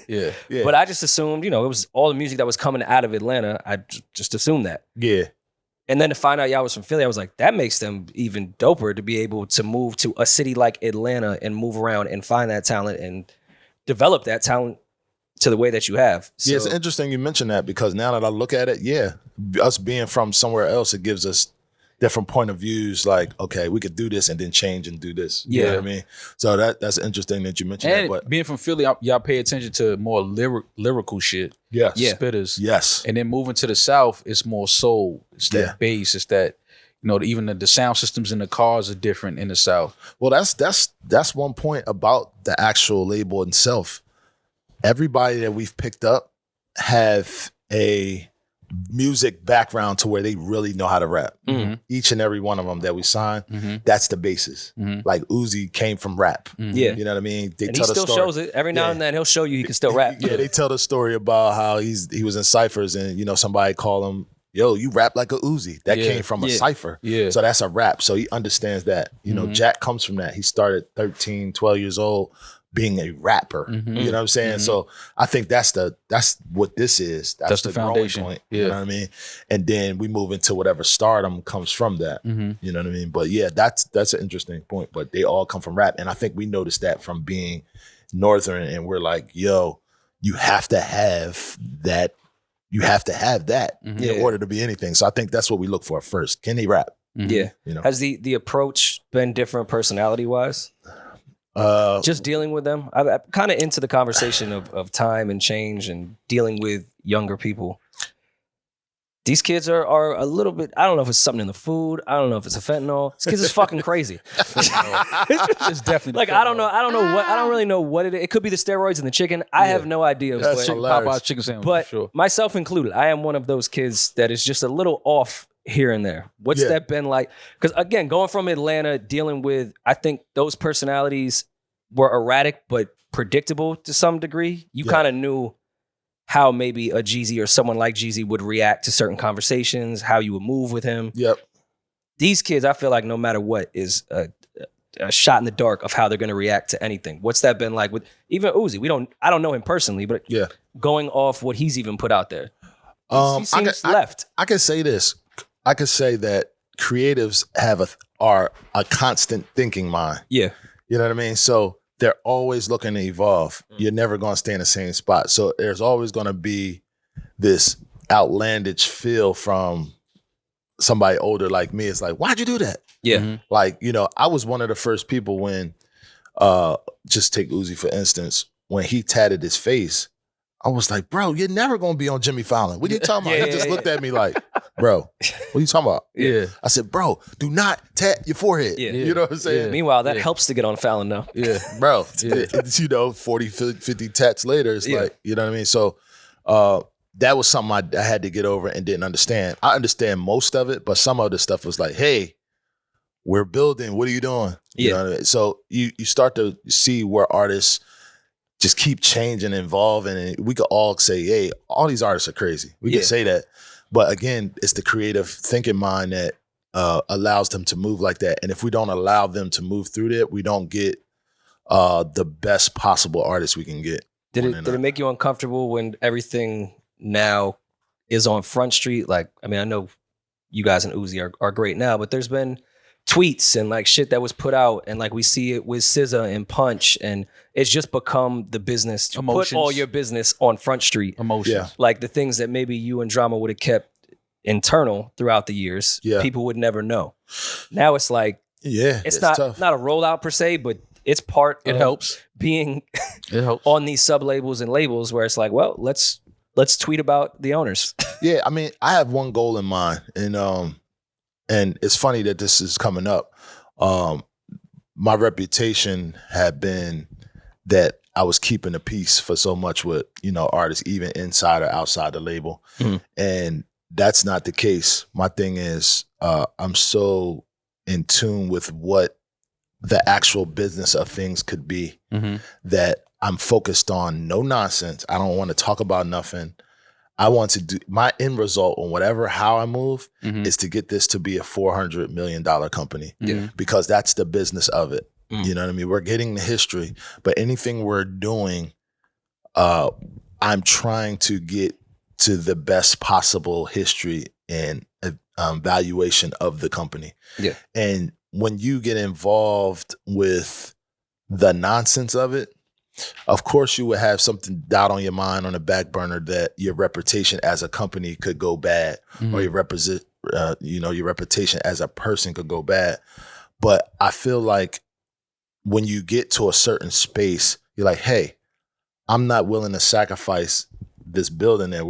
[SPEAKER 1] Yeah.
[SPEAKER 3] But I just assumed, it was all the music that was coming out of Atlanta. I just assumed that.
[SPEAKER 1] Yeah.
[SPEAKER 3] And then to find out y'all was from Philly, I was like, that makes them even doper to be able to move to a city like Atlanta and move around and find that talent and develop that talent to the way that you have. So,
[SPEAKER 1] it's interesting you mentioned that because now that I look at it, us being from somewhere else, it gives us different point of views. Like, okay, we could do this and then change and do this. You know what I mean? So that's interesting that you mentioned
[SPEAKER 2] and
[SPEAKER 1] that. But
[SPEAKER 2] being from Philly, y'all pay attention to more lyrical shit.
[SPEAKER 1] Yes.
[SPEAKER 2] Spitters.
[SPEAKER 1] Yes.
[SPEAKER 2] And then moving to the South, it's more soul. It's that bass. It's that, even the sound systems in the cars are different in the South.
[SPEAKER 1] Well, that's one point about the actual label itself. Everybody that we've picked up have a music background to where they really know how to rap. Each and every one of them that we signed, that's the basis. Like Uzi came from rap. You know what I mean?
[SPEAKER 3] He still shows it. Every now and then he'll show you he can still rap.
[SPEAKER 1] They tell the story about how he was in ciphers and somebody called him, yo, you rap like a Uzi. That came from a cipher. So that's a rap. So he understands that. Jack comes from that. He started 13, 12 years old being a rapper. You know what I'm saying? So I think that's what this is. That's the foundation point. You know what I mean? And then we move into whatever stardom comes from that. You know what I mean? But that's an interesting point. But they all come from rap. And I think we noticed that from being Northern, and we're like, yo, you have to have that. You have to have that in order to be anything. So I think that's what we look for first. Can he rap?
[SPEAKER 3] Yeah. Has the approach been different personality wise? Just dealing with them. I'm kind of into the conversation of time and change and dealing with younger people. These kids are a little bit, I don't know if it's something in the food. I don't know if it's a fentanyl. These kids is fucking crazy.
[SPEAKER 2] It's definitely
[SPEAKER 3] like, I don't really know what it is. It could be the steroids and the chicken. I have no idea.
[SPEAKER 1] That's
[SPEAKER 2] Popeye's chicken sandwich.
[SPEAKER 3] But myself included, I am one of those kids that is just a little off here and there. What's that been like? Because again, going from Atlanta, dealing with, I think those personalities were erratic but predictable to some degree. You kind of knew how maybe a Jeezy or someone like Jeezy would react to certain conversations, how you would move with him. These kids, I feel like no matter what, is a shot in the dark of how they're going to react to anything. What's that been like with even Uzi? I don't know him personally, but going off what he's even put out there, he seems left.
[SPEAKER 1] I can say this. I could say that creatives are a constant thinking mind. You know what I mean? So they're always looking to evolve. You're never going to stay in the same spot. So there's always going to be this outlandish feel from somebody older like me. It's like, why'd you do that? Like, I was one of the first people when, just take Uzi for instance, when he tatted his face, I was like, bro, you're never going to be on Jimmy Fallon. What are you talking about? He just looked at me like, bro, what are you talking about? I said, bro, do not tat your forehead. You know what I'm saying?
[SPEAKER 3] Meanwhile, that helps to get on Fallon now.
[SPEAKER 1] Bro, it's, 40, 50 tats later, it's like, you know what I mean? So that was something I had to get over and didn't understand. I understand most of it, but some of the stuff was like, hey, we're building. What are you doing? You know what I mean? So you start to see where artists just keep changing and evolving. And we could all say, hey, all these artists are crazy. We can say that. But again, it's the creative thinking mind that allows them to move like that. And if we don't allow them to move through that, we don't get the best possible artists we can get.
[SPEAKER 3] Did it make you uncomfortable when everything now is on Front Street? Like, I mean, I know you guys and Uzi are great now, but there's been tweets and like shit that was put out, and like we see it with SZA and Punch, and it's just become the business to put all your business on Front Street.
[SPEAKER 2] Emotions.
[SPEAKER 1] Yeah.
[SPEAKER 3] Like the things that maybe you and Drama would have kept internal throughout the years, people would never know. Now it's like, it's not tough. Not a rollout per se, but it's part
[SPEAKER 2] it
[SPEAKER 3] of
[SPEAKER 2] helps
[SPEAKER 3] being
[SPEAKER 2] it helps
[SPEAKER 3] on these sub labels and labels where it's like, well, let's tweet about the owners.
[SPEAKER 1] Yeah, I mean, I have one goal in mind, and it's funny that this is coming up. My reputation had been that I was keeping the peace for so much with, artists, even inside or outside the label. And that's not the case. My thing is, I'm so in tune with what the actual business of things could be that I'm focused on no nonsense. I don't want to talk about nothing. I want to do my end result on how I move is to get this to be a $400 million company because that's the business of it. You know what I mean? We're getting the history, but anything we're doing, I'm trying to get to the best possible history and valuation of the company. Yeah. And when you get involved with the nonsense of it, of course you would have something doubt on your mind on the back burner that your reputation as a company could go bad or your reputation as a person could go bad. But I feel like when you get to a certain space, you're like, hey, I'm not willing to sacrifice this building that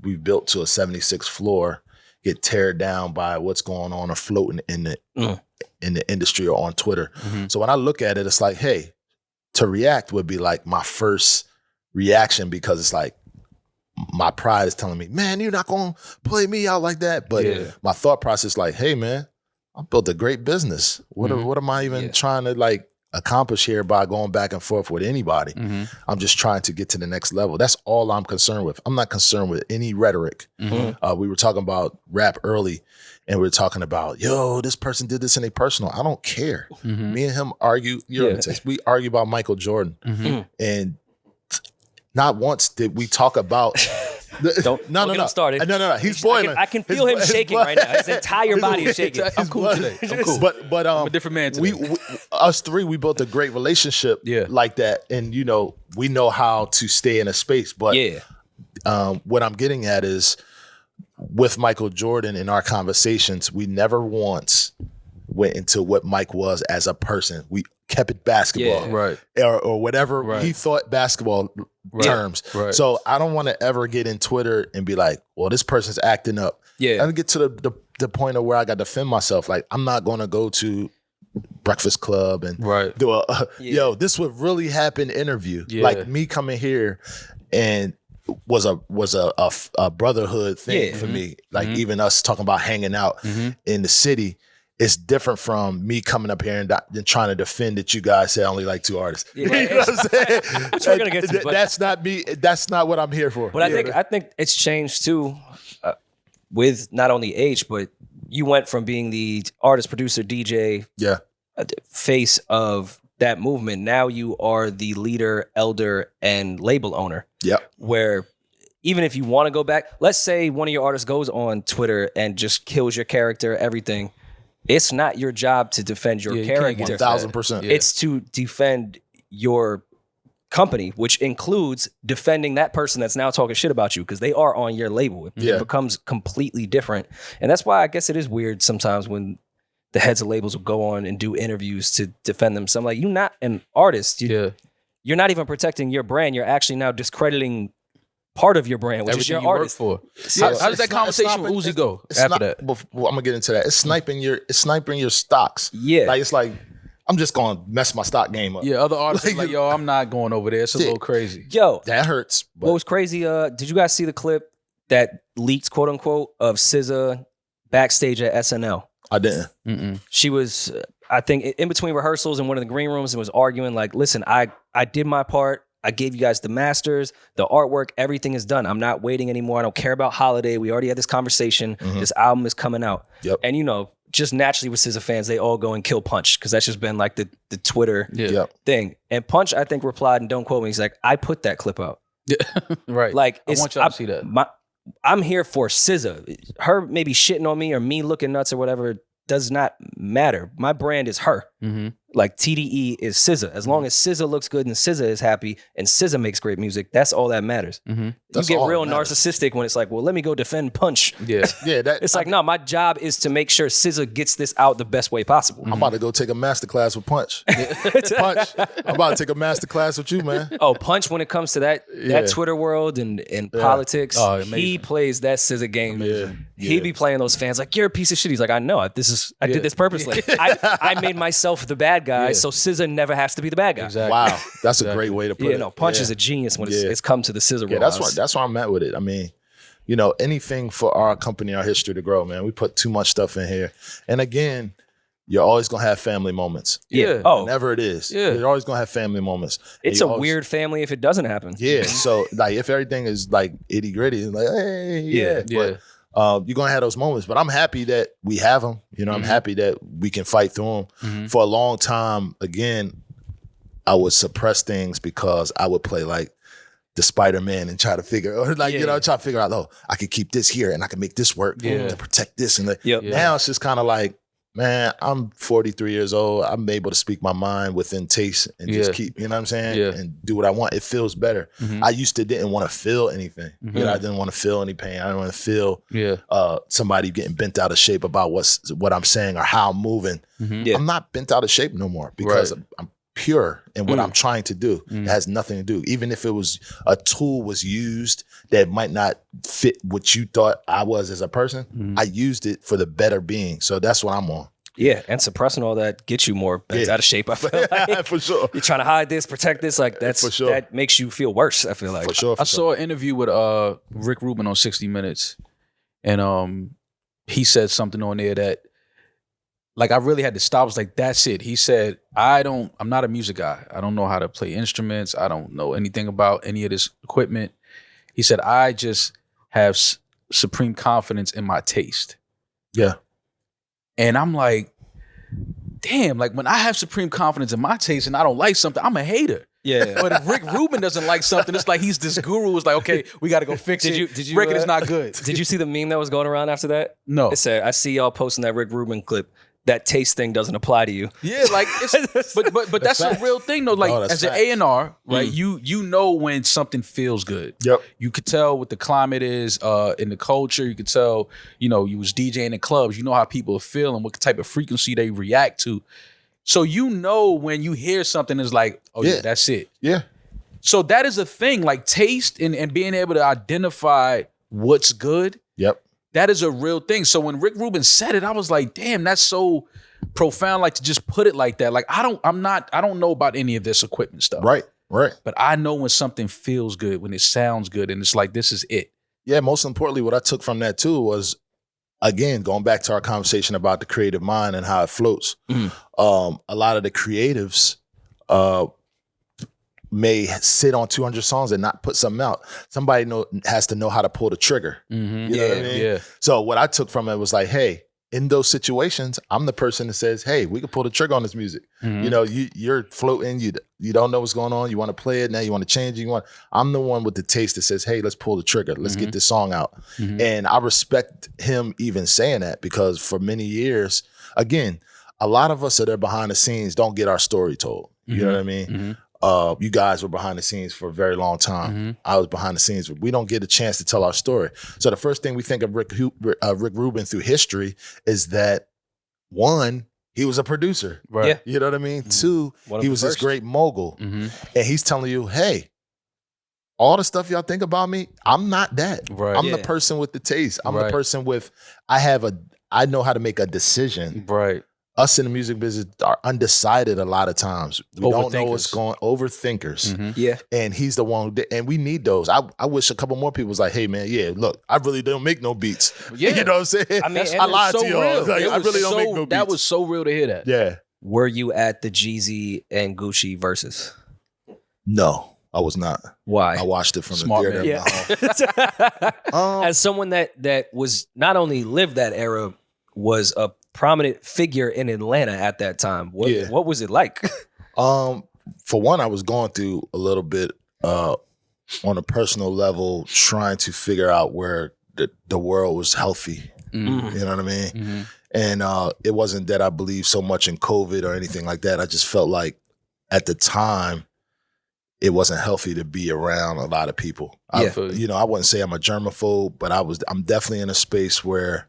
[SPEAKER 1] we've built to a 76th floor, get teared down by what's going on or floating in the industry or on Twitter. So when I look at it, it's like, hey, to react would be like my first reaction because it's like my pride is telling me, man, you're not going to play me out like that. But my thought process is like, hey, man, I built a great business. What am I even trying to like accomplish here by going back and forth with anybody? I'm just trying to get to the next level. That's all I'm concerned with. I'm not concerned with any rhetoric. We were talking about rap early, and we were talking about, yo, this person did this in a personal. I don't care. Me and him argue. We argue about Michael Jordan, and not once did we talk about.
[SPEAKER 3] Don't get him started.
[SPEAKER 1] No. He's boiling.
[SPEAKER 3] I can feel him shaking right now. His entire body is shaking.
[SPEAKER 2] I'm cool today. I'm cool.
[SPEAKER 1] But
[SPEAKER 2] I'm a different man today.
[SPEAKER 1] Us three, we built a great relationship like that, and we know how to stay in a space. But what I'm getting at is with Michael Jordan in our conversations, we never once went into what Mike was as a person. We kept it basketball, or whatever he thought basketball terms. So I don't want to ever get in Twitter and be like, well, this person's acting up. I don't get to the point of where I got to defend myself. Like, I'm not going to go to Breakfast Club and do a yo, this would really happen interview. Like me coming here and was a brotherhood thing for me. Like even us talking about hanging out in the city. It's different from me coming up here and trying to defend that you guys say only like two artists. You know what I'm saying?
[SPEAKER 3] Which we're gonna get to,
[SPEAKER 1] that's not me. That's not what I'm here for.
[SPEAKER 3] But I think it's changed too, with not only age, but you went from being the artist, producer, DJ, face of that movement. Now you are the leader, elder, and label owner. Where even if you want to go back, let's say one of your artists goes on Twitter and just kills your character, everything. It's not your job to defend your character.
[SPEAKER 1] 1,000%.
[SPEAKER 3] It's to defend your company, which includes defending that person that's now talking shit about you because they are on your label. It becomes completely different. And that's why I guess it is weird sometimes when the heads of labels will go on and do interviews to defend them. So I'm like, you're not an artist. You're not even protecting your brand. You're actually now discrediting part of your brand, which
[SPEAKER 2] everything
[SPEAKER 3] is your artist.
[SPEAKER 2] For. How does that conversation with Uzi go after that?
[SPEAKER 1] Well, I'm gonna get into that. It's sniping your stocks. Like it's like I'm just gonna mess my stock game up.
[SPEAKER 2] Other artists like, yo, I'm not going over there. It's a little crazy.
[SPEAKER 3] Yo,
[SPEAKER 1] that hurts.
[SPEAKER 3] What was crazy? Did you guys see the clip that leaked, quote unquote, of SZA backstage at SNL?
[SPEAKER 1] I didn't.
[SPEAKER 3] She was, I think, in between rehearsals in one of the green rooms and was arguing like, listen, I did my part. I gave you guys the masters, the artwork, everything is done. I'm not waiting anymore. I don't care about holiday. We already had this conversation. This album is coming out.
[SPEAKER 1] Yep.
[SPEAKER 3] And, you know, just naturally with SZA fans, they all go and kill Punch because that's just been like the Twitter thing. And Punch, I think, replied, and don't quote me, he's like, I put that clip out.
[SPEAKER 2] Right.
[SPEAKER 3] Like,
[SPEAKER 2] I want y'all to see that.
[SPEAKER 3] I'm here for SZA. Her maybe shitting on me or me looking nuts or whatever does not matter. My brand is her. Like TDE is SZA. As long as SZA looks good and SZA is happy and SZA makes great music, that's all that matters. You get real narcissistic when it's like, well, let me go defend Punch.
[SPEAKER 2] Yeah.
[SPEAKER 3] It's like, no, my job is to make sure SZA gets this out the best way possible.
[SPEAKER 1] I'm about to go take a masterclass with Punch. Punch, I'm about to take a masterclass with you, man.
[SPEAKER 3] Oh, Punch, when it comes to that Twitter world and politics, he plays that SZA game. He be playing those fans like, you're a piece of shit. He's like, I know. I did this purposely. I made myself the bad guy, so SZA never has to be the bad guy.
[SPEAKER 2] Exactly.
[SPEAKER 1] Wow, that's a great way to put it.
[SPEAKER 3] No, Punch is a genius when it's come to the SZA world.
[SPEAKER 1] That's why I'm at with it. I mean, you know, anything for our company, our history to grow, man. We put too much stuff in here, and again, you're always gonna have family moments. Whenever it is, you're always gonna have family moments.
[SPEAKER 3] It's a weird family if it doesn't happen.
[SPEAKER 1] So like if everything is like itty gritty, like hey, but you're gonna have those moments. But I'm happy that we have them. You know, I'm happy that we can fight through them. For a long time, again, I would suppress things because I would play like the Spider-Man and try to figure, or like, you know, try to figure out, oh, I could keep this here and I can make this work to protect this. And now it's just kind of like, man, I'm 43 years old. I'm able to speak my mind within taste and just keep, you know what I'm saying? And do what I want. It feels better. I used to didn't want to feel anything. You know, I didn't want to feel any pain. I didn't want to feel somebody getting bent out of shape about what I'm saying or how I'm moving. I'm not bent out of shape no more because I'm pure in what I'm trying to do. It has nothing to do. Even if it was a tool was used that might not fit what you thought I was as a person, I used it for the better being. So that's what I'm on.
[SPEAKER 3] Yeah, and suppressing all that gets you more bent out of shape. I feel like
[SPEAKER 1] for sure.
[SPEAKER 3] You're trying to hide this, protect this. Like that's
[SPEAKER 1] for sure.
[SPEAKER 3] That makes you feel worse. I feel like
[SPEAKER 1] for sure.
[SPEAKER 2] I saw an interview with Rick Rubin on 60 Minutes, and he said something on there that, like, I really had to stop. I was like, that's it. He said, I'm not a music guy. I don't know how to play instruments. I don't know anything about any of this equipment. He said, I just have supreme confidence in my taste.
[SPEAKER 1] Yeah.
[SPEAKER 2] And I'm like, damn, like when I have supreme confidence in my taste and I don't like something, I'm a hater.
[SPEAKER 3] Yeah.
[SPEAKER 2] But if Rick Rubin doesn't like something, it's like he's this guru. It's like, okay, we got to go fix it. Did you reckon it's not good?
[SPEAKER 3] Did you see the meme that was going around after that?
[SPEAKER 2] No.
[SPEAKER 3] It said, I see y'all posting that Rick Rubin clip. That taste thing doesn't apply to you.
[SPEAKER 2] Yeah, like it's but that's a real thing though. Like as an A&R, right? You know when something feels good.
[SPEAKER 1] Yep.
[SPEAKER 2] You could tell what the climate is in the culture. You could tell, you know, you was DJing in clubs. You know how people are feeling, what type of frequency they react to. So you know when you hear something is like, oh yeah, that's it.
[SPEAKER 1] Yeah.
[SPEAKER 2] So that is a thing, like taste and being able to identify what's good.
[SPEAKER 1] Yep.
[SPEAKER 2] That is a real thing. So when Rick Rubin said it, I was like, damn, that's so profound, like to just put it like that. Like I don't know about any of this equipment stuff.
[SPEAKER 1] Right.
[SPEAKER 2] But I know when something feels good, when it sounds good, and it's like, this is it.
[SPEAKER 1] Yeah, most importantly, what I took from that too was, again, going back to our conversation about the creative mind and how it floats. A lot of the creatives may sit on 200 songs and not put something out. Somebody has to know how to pull the trigger. You know what I mean?
[SPEAKER 2] Yeah.
[SPEAKER 1] So what I took from it was like, hey, in those situations, I'm the person that says, hey, we can pull the trigger on this music. You know, you're floating, you don't know what's going on, you want to play it, now you want to change it, I'm the one with the taste that says, hey, let's pull the trigger, let's get this song out. And I respect him even saying that, because for many years, again, a lot of us that are behind the scenes don't get our story told. You know what I mean? You guys were behind the scenes for a very long time. I was behind the scenes. We don't get a chance to tell our story. So the first thing we think of Rick Rubin through history is that, one, he was a producer.
[SPEAKER 2] Right.
[SPEAKER 3] Yeah.
[SPEAKER 1] You know what I mean? Two, he was this great mogul. And he's telling you, hey, all the stuff y'all think about me, I'm not that.
[SPEAKER 2] Right.
[SPEAKER 1] I'm the person with the taste. I'm the person with, I know how to make a decision.
[SPEAKER 2] Right.
[SPEAKER 1] Us in the music business are undecided a lot of times. We don't know what's going, overthinkers.
[SPEAKER 3] Yeah.
[SPEAKER 1] And he's the one, and we need those. I wish a couple more people was like, hey man, yeah, look, I really don't make no beats.
[SPEAKER 2] Yeah.
[SPEAKER 1] You know what I'm saying?
[SPEAKER 3] I mean,
[SPEAKER 1] I lied
[SPEAKER 2] so
[SPEAKER 1] to y'all. Like, I really don't make no beats.
[SPEAKER 2] That was so real to hear that.
[SPEAKER 1] Yeah.
[SPEAKER 3] Were you at the Jeezy and Gucci versus?
[SPEAKER 1] No, I was not.
[SPEAKER 3] Why?
[SPEAKER 1] I watched it from
[SPEAKER 2] Smart
[SPEAKER 1] the
[SPEAKER 2] man.
[SPEAKER 1] theater at my home.
[SPEAKER 3] As someone that was not only lived that era, was a prominent figure in Atlanta at that time. What was it like?
[SPEAKER 1] For one, I was going through a little bit on a personal level, trying to figure out where the world was healthy.
[SPEAKER 3] Mm-hmm.
[SPEAKER 1] You know what I mean?
[SPEAKER 2] Mm-hmm.
[SPEAKER 1] And it wasn't that I believed so much in COVID or anything like that. I just felt like at the time, it wasn't healthy to be around a lot of people.
[SPEAKER 3] Yeah.
[SPEAKER 1] I wouldn't say I'm a germaphobe, but I'm definitely in a space where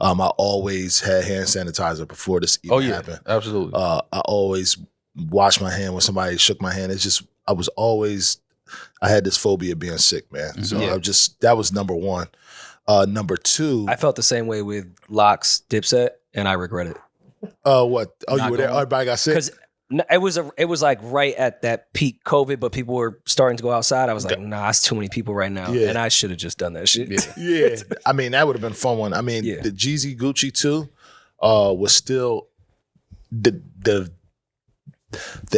[SPEAKER 1] I always had hand sanitizer before this even happened.
[SPEAKER 2] Absolutely.
[SPEAKER 1] I always washed my hand when somebody shook my hand. It's just I had this phobia of being sick, man.
[SPEAKER 2] Mm-hmm.
[SPEAKER 1] So that was number one. Number two,
[SPEAKER 3] I felt the same way with Locks, Dipset, and I regret it.
[SPEAKER 1] what? Oh,
[SPEAKER 2] Not
[SPEAKER 1] you were there?
[SPEAKER 2] going.
[SPEAKER 1] Everybody got sick?
[SPEAKER 3] Because it was like right at that peak COVID, but people were starting to go outside. I was like, nah, it's too many people right now.
[SPEAKER 1] Yeah.
[SPEAKER 3] And I should have just done that shit.
[SPEAKER 1] Yeah. I mean, that would have been a fun one. I mean, the Jeezy Gucci too was still the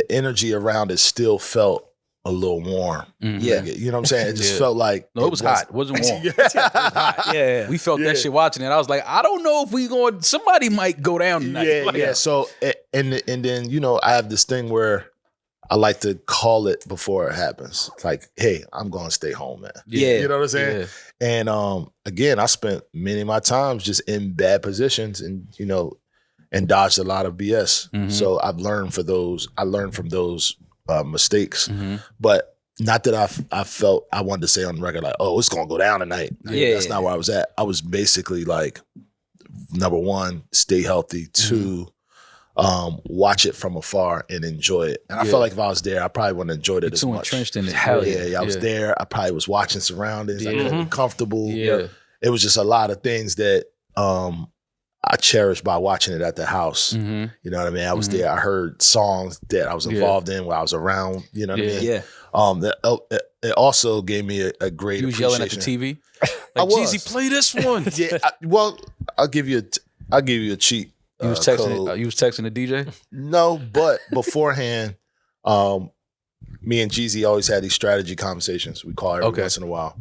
[SPEAKER 1] energy around it still felt a little warm.
[SPEAKER 2] Mm-hmm.
[SPEAKER 3] Yeah.
[SPEAKER 1] Like, you know what I'm saying? It just felt like
[SPEAKER 2] No, it was hot. It wasn't warm.
[SPEAKER 3] Yeah.
[SPEAKER 2] We felt that shit watching it. I was like, I don't know if somebody might go down tonight.
[SPEAKER 1] Yeah. So and then I have this thing where I like to call it before it happens. It's like, hey, I'm going to stay home, man.
[SPEAKER 3] Yeah.
[SPEAKER 1] You know what I'm saying?
[SPEAKER 2] Yeah.
[SPEAKER 1] And again, I spent many of my times just in bad positions and and dodged a lot of BS.
[SPEAKER 2] Mm-hmm.
[SPEAKER 1] So I've learned from those mistakes.
[SPEAKER 2] Mm-hmm.
[SPEAKER 1] But not that I felt I wanted to say on the record like, oh, it's gonna go down tonight.
[SPEAKER 3] Yeah.
[SPEAKER 1] That's not where I was at. I was basically like, number one, stay healthy. Two, watch it from afar and enjoy it. And I felt like if I was there, I probably wouldn't have enjoyed it as
[SPEAKER 2] Too
[SPEAKER 1] much.
[SPEAKER 2] entrenched in it.
[SPEAKER 3] Hell
[SPEAKER 1] Yeah, I was there. I probably was watching surroundings. I
[SPEAKER 2] Yeah.
[SPEAKER 1] couldn't be comfortable.
[SPEAKER 2] Yeah.
[SPEAKER 1] It was just a lot of things that I cherished by watching it at the house.
[SPEAKER 2] Mm-hmm.
[SPEAKER 1] You know what I mean? I was there. I heard songs that I was involved in while I was around. You know what I mean?
[SPEAKER 3] Yeah.
[SPEAKER 1] It also gave me a great
[SPEAKER 2] You was
[SPEAKER 1] appreciation.
[SPEAKER 2] yelling at the TV.
[SPEAKER 1] I
[SPEAKER 2] Like,
[SPEAKER 1] was.
[SPEAKER 2] Jeezy, play this one.
[SPEAKER 1] Well, I'll give you a cheat.
[SPEAKER 2] You was texting.
[SPEAKER 1] code.
[SPEAKER 2] You was texting the DJ.
[SPEAKER 1] No, but beforehand, me and Jeezy always had these strategy conversations. We call every once in a while,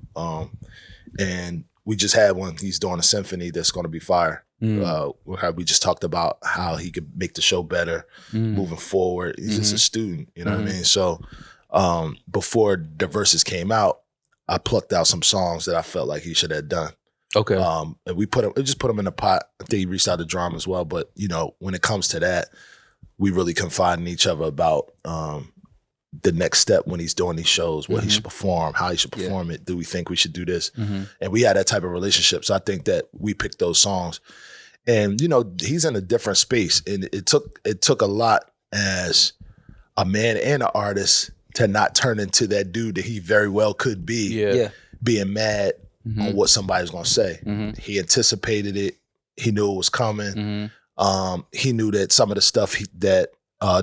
[SPEAKER 1] and we just had one. He's doing a symphony that's going to be fire. We just talked about how he could make the show better moving forward. He's just a student, you know what I mean? So before the verses came out, I plucked out some songs that I felt like he should have done.
[SPEAKER 2] Okay.
[SPEAKER 1] And we just put him in the pot. I think he reached out to Drum as well. But when it comes to that, we really confide in each other about the next step when he's doing these shows, what he should perform, how he should perform it. Do we think we should do this? And we had that type of relationship. So I think that we picked those songs. And he's in a different space, and it took a lot as a man and an artist to not turn into that dude that he very well could be. Being mad on what somebody's gonna say. He anticipated it. He knew it was coming. He knew that some of the stuff that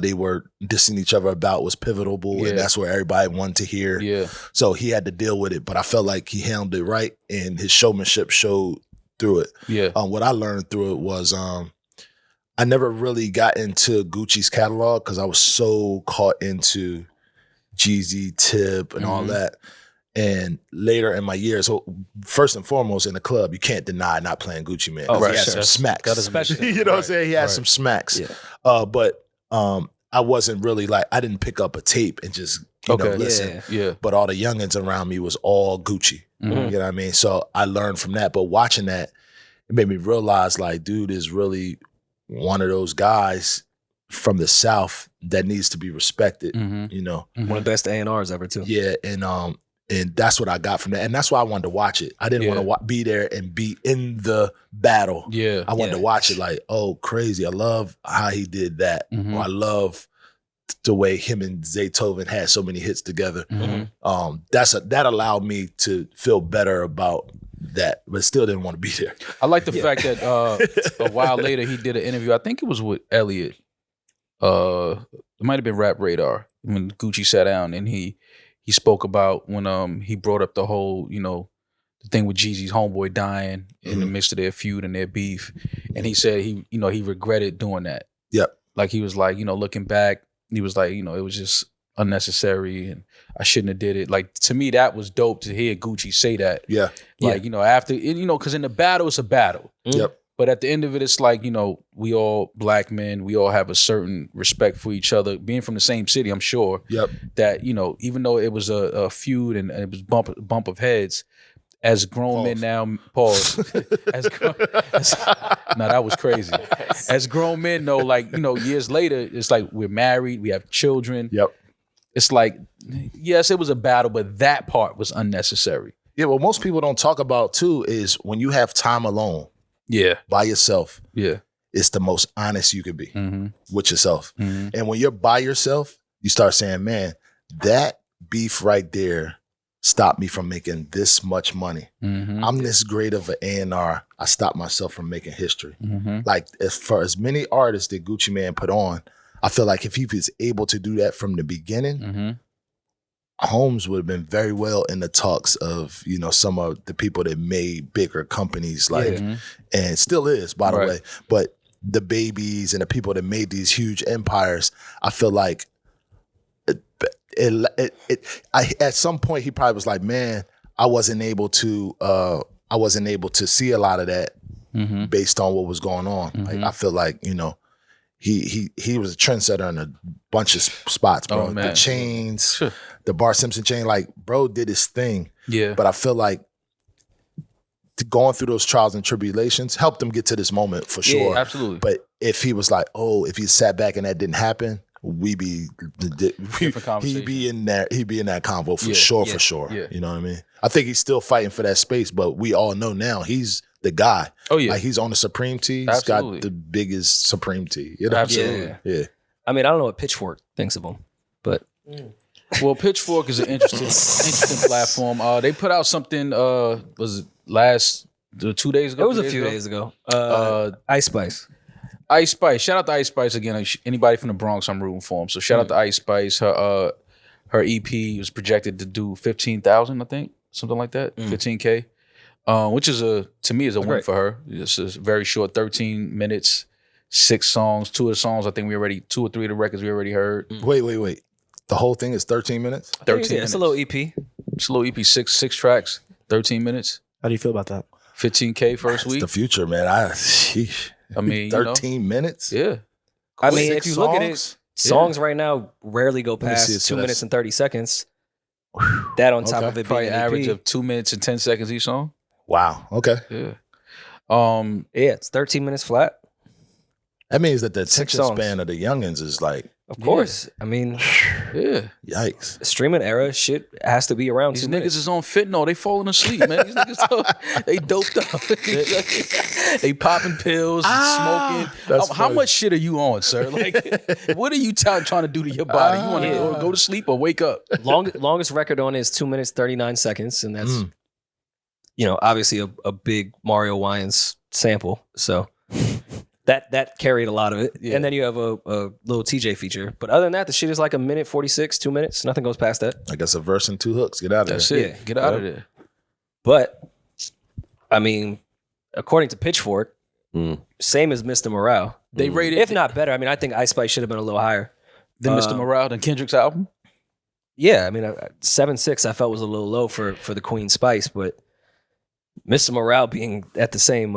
[SPEAKER 1] they were dissing each other about was pivotal, and that's where everybody wanted to hear.
[SPEAKER 2] Yeah.
[SPEAKER 1] So he had to deal with it, but I felt like he handled it right, and his showmanship showed through it.
[SPEAKER 2] Yeah.
[SPEAKER 1] What I learned through it was I never really got into Gucci's catalog because I was so caught into Jeezy, Tip, and all that. And later in my years, so first and foremost in the club, you can't deny not playing Gucci Mane.
[SPEAKER 3] Oh,
[SPEAKER 1] He had some smacks.
[SPEAKER 3] Especially.
[SPEAKER 1] You know what I'm saying? He had some smacks.
[SPEAKER 3] Yeah.
[SPEAKER 1] But I wasn't really like, I didn't pick up a tape and just listen.
[SPEAKER 2] Yeah.
[SPEAKER 1] But all the youngins around me was all Gucci. You know what I mean? So I learned from that. But watching that, it made me realize like, dude is really one of those guys from the South that needs to be respected.
[SPEAKER 3] One of the best A&Rs ever too.
[SPEAKER 1] Yeah. And that's what I got from that. And that's why I wanted to watch it. I didn't want to be there and be in the battle.
[SPEAKER 2] Yeah.
[SPEAKER 1] I wanted to watch it like, oh, crazy. I love how he did that. Or I love the way him and Zaytoven had so many hits together. That allowed me to feel better about that, but still didn't want to be there.
[SPEAKER 2] I like the fact that a while later he did an interview. I think it was with Elliot. It might have been Rap Radar when Gucci sat down and he spoke about when he brought up the whole the thing with Jeezy's homeboy dying in the midst of their feud and their beef, and he said he regretted doing that.
[SPEAKER 1] Yep.
[SPEAKER 2] Like he was like looking back, he was like it was just unnecessary and I shouldn't have did it. Like, to me, that was dope to hear Gucci say that.
[SPEAKER 1] Yeah.
[SPEAKER 2] Like, you know, after, you know, because in the battle, it's a battle.
[SPEAKER 1] Yep.
[SPEAKER 2] But at the end of it, it's like, you know, we all black men, we all have a certain respect for each other. Being from the same city, I'm sure that, you know, even though it was a feud and it was bump of heads, as grown men now, no, that was crazy. As grown men, though, like, you know, years later, it's like we're married, we have children.
[SPEAKER 1] Yep.
[SPEAKER 2] It's like, yes, it was a battle, but that part was unnecessary.
[SPEAKER 1] Yeah, what most people don't talk about, too, is when you have time alone. Yeah. By yourself. Yeah. It's the most honest you could be with yourself. And when you're by yourself, you start saying, man, that beef right there stopped me from making this much money. I'm this great of an A&R. I stopped myself from making history. Like, as many artists that Gucci Mane put on, I feel like if he was able to do that from the beginning, Holmes would have been very well in the talks of, you know, some of the people that made bigger companies, like, and still is, by the way. But the babies and the people that made these huge empires, I feel like at some point he probably was like, man, I wasn't able to see a lot of that based on what was going on. Like, I feel like, you know, he was a trendsetter in a bunch of spots, bro. The chains, the Bart Simpson chain, like, bro did his thing. Yeah. But I feel like going through those trials and tribulations helped him get to this moment for sure. Yeah, absolutely. But if he was like, if he sat back and that didn't happen, he'd be in that convo for sure. Yeah. You know what I mean? I think he's still fighting for that space, but we all know now he's the guy. Oh yeah, like, he's on the Supreme Tee. He's got the biggest Supreme Tee. You know? Absolutely. Yeah.
[SPEAKER 3] I mean, I don't know what Pitchfork thinks of him, but
[SPEAKER 2] well, Pitchfork is an interesting platform. They put out something. Was it 2 days ago?
[SPEAKER 3] It was a few days ago. Ice Spice.
[SPEAKER 2] Ice Spice. Shout out to Ice Spice again. Anybody from the Bronx, I'm rooting for him. So shout out to Ice Spice. Her EP was projected to do 15,000, I think, something like that, 15K. Which is to me is a win for her. It's a very short, 13 minutes, 6 songs. 2 of the songs, I think 2 or 3 of the records we already heard.
[SPEAKER 1] Wait. The whole thing is 13 minutes?
[SPEAKER 2] 13 minutes.
[SPEAKER 3] It's a little EP.
[SPEAKER 2] It's a little EP, six tracks, 13 minutes.
[SPEAKER 5] How do you feel about that?
[SPEAKER 2] 15K first week.
[SPEAKER 1] It's the future, man. I mean, 13 minutes?
[SPEAKER 2] Yeah.
[SPEAKER 3] I mean, if you look at it, songs right now rarely go past 2 minutes and 30 seconds. That on top of it
[SPEAKER 2] probably
[SPEAKER 3] being
[SPEAKER 2] an average of 2 minutes and 10 seconds each song.
[SPEAKER 1] Wow. Okay.
[SPEAKER 2] Yeah.
[SPEAKER 3] It's 13 minutes flat.
[SPEAKER 1] That means that the attention span of the youngins is like,
[SPEAKER 3] of course. I mean,
[SPEAKER 1] yikes.
[SPEAKER 3] Streaming era shit has to be around.
[SPEAKER 2] These
[SPEAKER 3] 2
[SPEAKER 2] niggas
[SPEAKER 3] minutes.
[SPEAKER 2] is on fentanyl. They falling asleep, man. These niggas, they doped up. They popping pills, smoking. How much shit are you on, sir? Like, what are you trying to do to your body? You want to go to sleep or wake up?
[SPEAKER 3] Longest record on is 2 minutes 39 seconds, and that's you know, obviously a big Mario Wines sample. So that carried a lot of it. Yeah. And then you have a little TJ feature. But other than that, the shit is like 1:46, 2 minutes. Nothing goes past that.
[SPEAKER 1] I guess a verse and 2 hooks. Get out of there.
[SPEAKER 2] That's it. Get out of there.
[SPEAKER 3] But, I mean, according to Pitchfork, same as Mr. Morale.
[SPEAKER 2] They rated,
[SPEAKER 3] if not better. I mean, I think Ice Spice should have been a little higher
[SPEAKER 2] than Mr. Morale, than Kendrick's album.
[SPEAKER 3] Yeah, I mean, 7.6 I felt was a little low for the Queen Spice, but Mr. Morale being at the same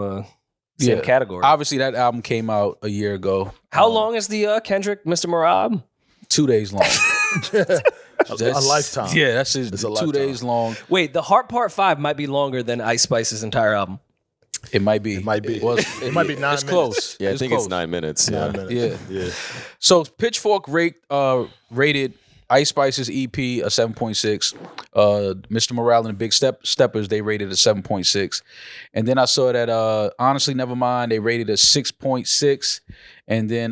[SPEAKER 3] category.
[SPEAKER 2] Obviously, that album came out a year ago.
[SPEAKER 3] How long is the Kendrick Mr. Morale album?
[SPEAKER 2] 2 days long.
[SPEAKER 1] A lifetime.
[SPEAKER 2] Yeah, that's just 2 days long.
[SPEAKER 3] Wait, the Heart Part 5 might be longer than Ice Spice's entire album.
[SPEAKER 2] It might be.
[SPEAKER 1] It might be.
[SPEAKER 2] It might be 9 minutes.
[SPEAKER 6] Close. Yeah, I think
[SPEAKER 2] close.
[SPEAKER 6] it's 9 minutes.
[SPEAKER 1] 9 minutes.
[SPEAKER 2] Yeah. So Pitchfork rated Ice Spice's EP a 7.6. Mr. Morale and the Big Steppers, they rated a 7.6. And then I saw that Honestly Nevermind, they rated a 6.6. And then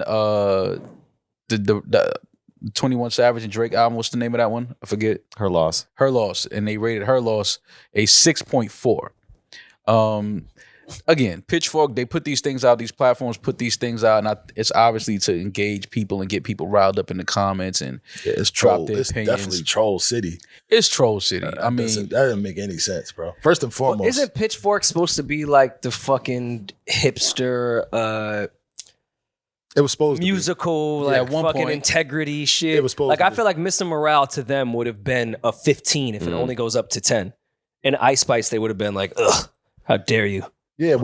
[SPEAKER 2] the 21 Savage and Drake album, what's the name of that one? I forget.
[SPEAKER 6] Her Loss.
[SPEAKER 2] And they rated Her Loss a 6.4. Again, Pitchfork, they put these things out, these platforms put these things out, and it's obviously to engage people and get people riled up in the comments and
[SPEAKER 1] it's
[SPEAKER 2] drop
[SPEAKER 1] troll.
[SPEAKER 2] their
[SPEAKER 1] It's
[SPEAKER 2] opinions.
[SPEAKER 1] definitely troll city.
[SPEAKER 2] It's troll city. I mean,
[SPEAKER 1] that doesn't make any sense, bro. First and foremost,
[SPEAKER 3] Isn't Pitchfork supposed to be like the fucking hipster
[SPEAKER 1] It was supposed
[SPEAKER 3] musical,
[SPEAKER 1] to
[SPEAKER 3] like
[SPEAKER 2] at one
[SPEAKER 3] fucking
[SPEAKER 2] point,
[SPEAKER 3] integrity shit.
[SPEAKER 1] It was supposed
[SPEAKER 3] like
[SPEAKER 1] to
[SPEAKER 3] I
[SPEAKER 1] be.
[SPEAKER 3] feel like Mr. Morale to them would have been a 15 if it only goes up to 10. And Ice Spice, they would have been like, ugh, how dare you?
[SPEAKER 1] Yeah,